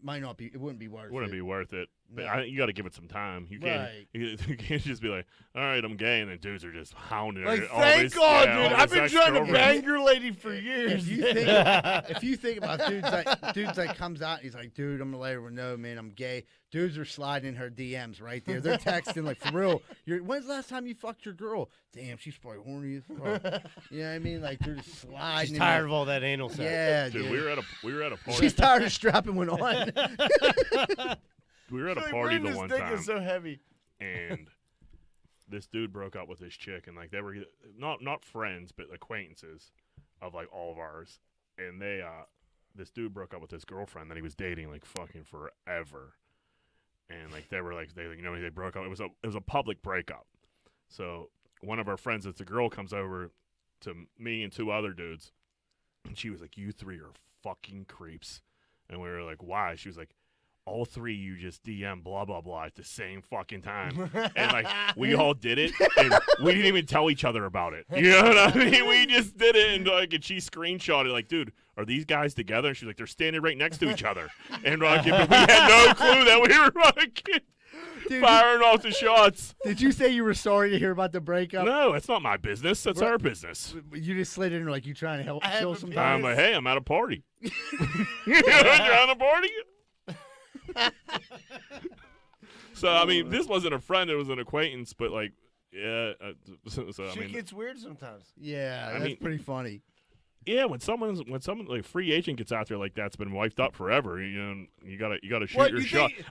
B: might not be. It wouldn't be worth
A: Wouldn't
B: it.
A: be worth it. But
B: No.
A: you got to give it some time. You can't.
B: Right.
A: You can't just be like, all right, I'm gay, and then dudes are just hounding
D: like,
A: her. all
D: thank
A: this-
D: God,
A: yeah,
D: dude.
A: all
D: I've
A: this
D: been trying to
A: ex-girlfriend.
D: bang your lady for years.
B: If you think, if you think about dudes like comes out, and he's like, dude, I'm gonna let everyone know, man, I'm gay. Dudes are sliding in her DMs right there. They're texting like, for real. When's the last time you fucked your girl? Damn, she's probably horny as fuck. You know what I mean? Like they're just sliding.
C: She's
B: in
C: tired
B: there.
C: of all that anal sex.
B: Yeah,
A: Dude,
B: dude.
A: we were at a party.
B: She's tired of strapping one on.
A: we were at a
D: Like,
A: party
D: when
A: the
D: this
A: one
D: dick
A: time,
D: is so heavy.
A: and this dude broke up with this chick, and like they were not friends, but acquaintances of like all of ours, and this dude broke up with this girlfriend that he was dating like fucking forever, and like they broke up. It was a public breakup. So one of our friends, that's a girl, comes over to me and two other dudes, and she was like, "You three are fucking creeps," and we were like, "Why?" She was like, "All three you just DM blah blah blah at the same fucking time," and like we all did it, and we didn't even tell each other about it. You know what I mean? We just did it, and she screenshotted like, "Dude, are these guys together?" And she's like, "They're standing right next to each other," and but we had no clue that we were fucking firing off the shots.
B: Did you say you were sorry to hear about the breakup?
A: No, it's not my business. That's our business.
B: You just slid in like you trying to help
D: I
B: kill
D: have a
B: some
D: penis.
A: I'm like, hey, I'm at a party. You're at a party? So, I mean, this wasn't a friend. It was an acquaintance. But, like, yeah.
D: Shit gets weird sometimes.
B: Yeah,
A: I
B: that's
A: mean-
B: pretty funny.
A: Yeah, when someone like free agent gets out there like that's been wiped up forever, you gotta shoot
D: What,
A: your
D: you
A: shot.
D: think-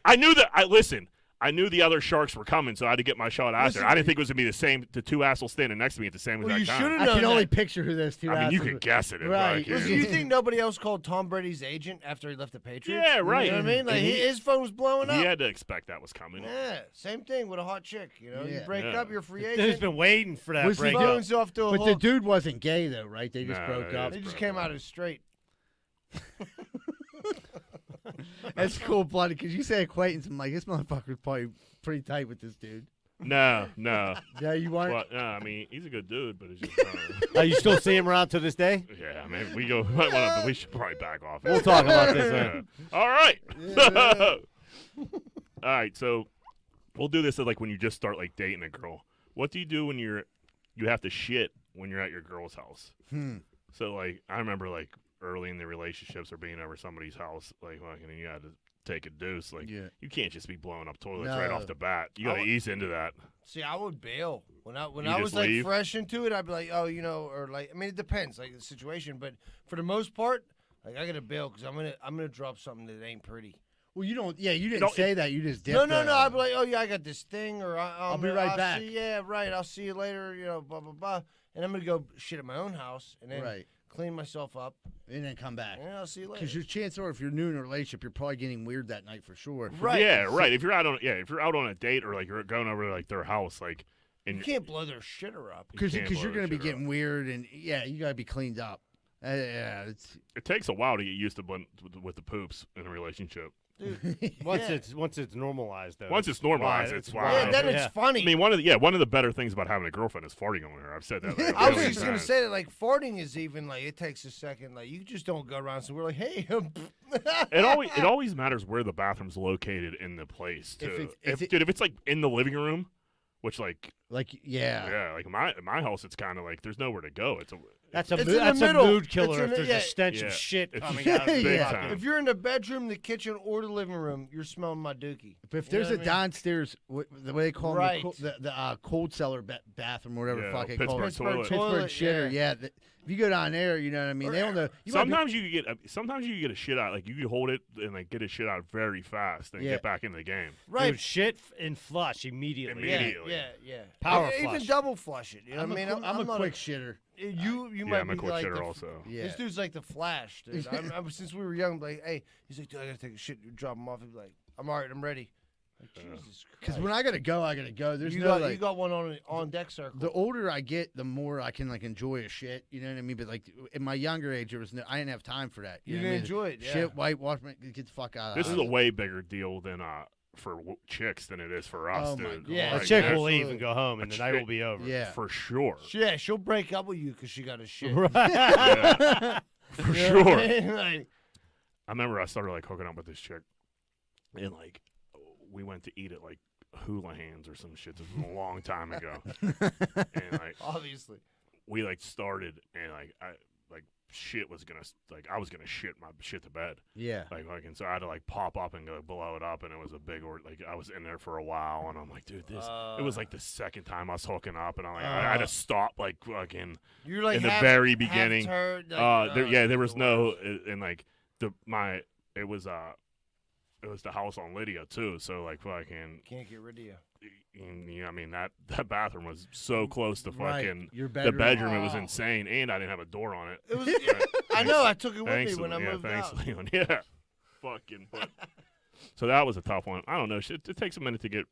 A: I knew the other sharks were coming, so I had to get my shot out
D: Listen,
A: there. I didn't think it was gonna be the two assholes standing next to me at the same
D: Well, you
A: exact
D: should've
A: time.
B: I
D: known
B: can only
D: that.
B: picture who those two
A: I mean, you
B: assholes
A: could guess it.
B: Right.
D: Listen, you think nobody else called Tom Brady's agent after he left the Patriots?
A: Yeah, right.
D: You know what I mean? Like,
A: And
D: his phone was blowing
A: He
D: up.
A: had to expect that was coming.
D: Yeah, same thing with a hot chick. You know, you
B: Yeah.
D: break
A: Yeah.
D: up, you're a free
C: Dude's
D: agent.
C: been waiting for that
B: Was the
C: breakup.
D: Phone's off to a
B: But the
D: hook.
B: dude wasn't gay though, right? They just
A: Nah,
B: broke
A: they
B: up.
D: They just
A: broke
D: came
A: up.
D: out as straight.
B: That's cool, bloody. Because you say acquaintance, I'm like, this motherfucker's probably pretty tight with this dude.
A: No.
B: Yeah, you weren't.
A: Well, no, I mean, he's a good dude, but it's just.
C: You still see him around to this day?
A: Yeah, I mean, we should probably back off.
C: We'll talk about this.
A: Yeah. All right. All right. So we'll do this like when you just start like dating a girl. What do you do when you have to shit when you're at your girl's house? So like I remember like early in the relationships or being over somebody's house, like fucking you had to take a deuce. Like
B: Yeah.
A: you can't just be blowing up toilets right
B: No.
A: off the bat. You gotta ease into that.
D: See, I would bail when I
A: You
D: was
A: just
D: like
A: leave?
D: fresh into it. I'd be like, oh, or like, I mean, it depends, like the situation. But for the most part, like I gotta bail because I'm gonna drop something that ain't pretty.
B: Well, you don't. Yeah, you didn't
A: don't-
B: say that. You just dipped.
D: No. I'd be like, oh yeah, I got this thing, or
B: I'll be right back.
D: Yeah, right. I'll see you later. Blah blah blah. And I'm gonna go shit at my own house and then
B: right,
D: clean myself up.
B: and then come back.
D: And I'll see you later.
B: Because your chance are, if you're new in a relationship, you're probably getting weird that night for sure.
D: Right.
A: Yeah, right. If you're out on a date or like you're going over to like their house, like and
D: You can't blow their shitter up.
B: Because
A: can't
B: you're
A: blow
B: going to be
A: shit up.
B: getting weird, and yeah, you got to be cleaned up. Yeah, it's
A: It takes a while to get used to with the poops in a relationship.
D: Dude.
C: Once
D: Yeah.
C: it's normalized though.
A: Once it's normalized,
C: why-
A: it's
C: why-
A: wild.
D: Yeah, then
C: Yeah.
D: it's funny.
A: I mean, one of the better things about having a girlfriend is farting on her. I've said that. Like, a
D: I was
A: million
D: just gonna
A: times.
D: say that, like, farting is even like it takes a second. Like, you just don't go around. So we're like, hey,
A: It always matters where the bathroom's located in the place too.
B: If
A: If it's like in the living room, which like
B: yeah.
A: like in my house, it's kind of like there's nowhere to go.
C: That's a
D: It's in the
C: that's a
D: middle.
C: mood
D: It's
C: killer
D: in
C: if
D: the-
C: there's
D: yeah.
C: a stench
A: Yeah.
C: of shit
A: It's-
C: coming out of the
A: Big
B: Yeah.
A: time.
D: if you're in the bedroom, the kitchen, or the living room, you're smelling my dookie.
B: But if
D: You know
B: there's
D: what
B: a
D: I mean?
B: downstairs, the way they call
D: Right.
B: them, the cold cellar bathroom or whatever the
A: Yeah,
B: fuck they call it.
A: Pittsburgh toilet.
B: Pittsburgh shitter,
D: yeah.
B: yeah. If you go down there, you know what I mean.
D: Or-
B: They don't know. You might be-
A: Sometimes you can get a shit out. Like you can hold it and like get a shit out very fast and
B: Yeah.
A: get back in the game.
D: Right.
C: Dude, shit and flush immediately.
D: Yeah,
A: Immediately.
D: yeah.
C: Power
D: Even
C: flush.
D: double flush it. You know
B: I'm
D: what I mean?
B: I'm a
D: not
B: quick shitter.
D: You
A: Yeah,
D: might
A: I'm a
D: be
A: quick
D: like
A: shitter
D: the,
A: also.
B: Yeah.
D: This dude's like the Flash, dude. Since we were young, like, hey, he's like, dude, I gotta take a shit. You drop him off. He's like, I'm all right. I'm ready. Like, Jesus
B: Because
D: Christ.
B: when I gotta go, I gotta go. There's
D: you
B: no
D: got
B: like.
D: you got one on deck circle.
B: The older I get, the more I can like enjoy a shit. You know what I mean? But like in my younger age, I didn't have time for that.
D: You
B: know
D: didn't
B: what I mean?
D: enjoy it, yeah.
B: Shit, whitewash, get the fuck out of
A: This
B: the
A: is a
B: house.
A: way bigger deal than for chicks than it is for us,
B: Oh, my
A: dude.
B: God.
D: Yeah,
C: A
A: Like,
C: chick
A: that's-
C: will leave and go home, and the night
A: chick-
C: will be over.
B: Yeah.
A: for sure.
D: Yeah, she'll break up with you because she got a shit.
C: Right.
A: Yeah, for
D: You know what I
A: sure.
D: mean? Like,
A: I remember I started like hooking up with this chick, and like we went to eat at like Hula Hands or some shit. This was a long time ago, and like
D: obviously.
A: we like started, and like I was gonna shit to bed,
B: Yeah.
A: and so I had to like pop up and go blow it up, and it was a big like I was in there for a while, and I'm like, dude, it was like the second time I was hooking up, and I'm like, I had to stop like fucking.
D: You're like
A: In the
D: half-
A: very
D: half
A: beginning,
D: turd, like,
A: there
D: this
A: was
D: is the
A: no
D: worst.
A: and like it was it was the house on Lydia too. So like fucking,
D: Can't get rid of you.
A: I mean that bathroom was so close to
B: Right.
A: fucking
B: Your
A: the
B: bedroom.
A: bedroom. It was
D: Oh.
A: insane, and I didn't have a door on it.
D: It was. I know. I took it with
A: Thanks,
D: me when I moved
A: thanks,
D: out.
A: Leon. Yeah, fucking. But, so that was a tough one. I don't know. It takes a minute to get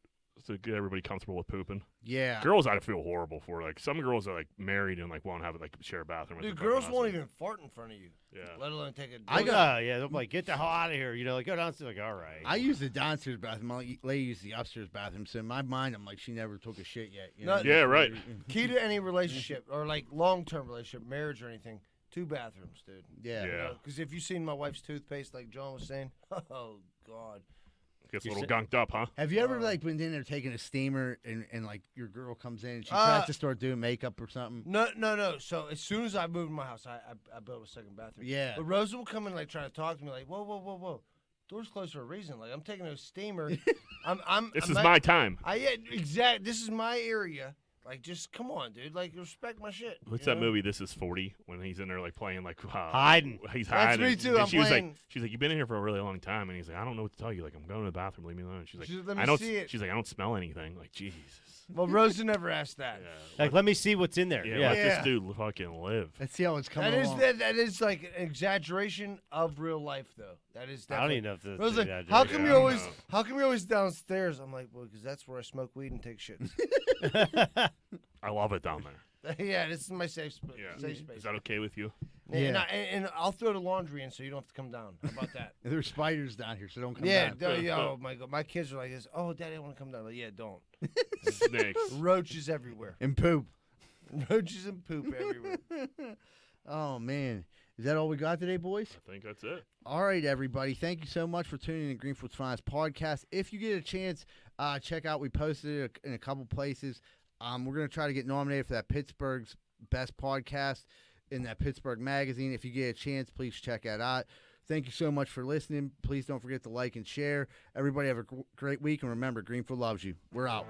A: everybody comfortable with pooping.
B: Yeah.
A: Girls, I feel horrible for. Like some girls are like married and like won't have like share a bathroom. with
D: Dude,
A: their
D: girls
A: fucking
D: won't
A: husband.
D: even fart in front of you,
A: Yeah.
D: let alone take a.
B: I
C: I
B: got-
C: yeah, they're like, get the hell out of here. You know, like go downstairs. Like, all right.
B: I use the downstairs bathroom. My lady used the upstairs bathroom. So in my mind, I'm like, she never took a shit yet. You
D: No,
B: know?
A: Yeah, right.
D: Key to any relationship or like long-term relationship, marriage or anything, 2 bathrooms, dude.
B: Yeah.
A: Yeah.
D: Because if you've seen my wife's toothpaste, like John was saying, oh god.
A: Gets a
C: You're
A: little gunked up, huh?
B: Have you ever like been in there taking a steamer and like your girl comes in and she
D: Uh,
B: tries to start doing makeup or something?
D: No. So as soon as I moved in my house, I built a second bathroom.
B: Yeah.
D: But Rosa will come in like trying to talk to me, like, whoa. Door's closed for a reason. Like I'm taking a steamer.
A: This is my time.
D: Exact. This is my area. Like, just come on, dude. Like, respect my shit.
A: What's
D: you
A: that
D: know?
A: movie? This is 40 when he's in there like playing like
C: Hiding.
A: He's
D: That's
A: hiding.
D: me, too.
A: And
D: I'm
A: she was
D: playing-
A: like, she's like, you've been in here for a really long time, and he's like, I don't know what to tell you. Like, I'm going to the bathroom. Leave me alone. She's like,
D: She's like, "Let me
A: I don't.
D: see it."
A: She's like, I don't smell anything. Like, Jesus.
D: Well, Rosa never asked that.
A: Yeah.
C: Like, let me see what's in there.
A: Yeah,
C: Yeah.
A: let
D: Yeah.
A: this dude fucking live.
B: Let's see how it's coming
D: That is
B: along.
D: that is like an exaggeration of real life, though. That is.
C: I don't
D: Definitely.
C: even know if that's
D: Rosa's like,
C: exaggeration.
D: how come
A: Yeah,
D: you
A: I
D: always?
A: know.
D: How come you're always downstairs? I'm like, well, because that's where I smoke weed and take shits.
A: I love it down there.
D: Yeah, this is my safe space.
A: Yeah.
D: Safe space.
A: Is that okay with you?
D: And, and I'll throw the laundry in so you don't have to come down. How about that?
B: There's spiders down here, so don't come
D: Yeah,
B: down.
D: oh my god, my kids are like this. Oh, Daddy, I want to come down. Like, yeah, don't.
A: Snakes.
D: Roaches everywhere.
B: And poop.
D: Roaches and poop everywhere.
B: Oh man, is that all we got today, boys?
A: I think that's it.
B: All right, everybody. Thank you so much for tuning in to Greenfield's Finest podcast. If you get a chance, check out. We posted it in a couple places. We're gonna try to get nominated for that Pittsburgh's Best Podcast in that Pittsburgh magazine. If you get a chance, please check that out. Thank you so much for listening. Please don't forget to like and share. Everybody have a great week, and remember, Greenfield loves you. We're out.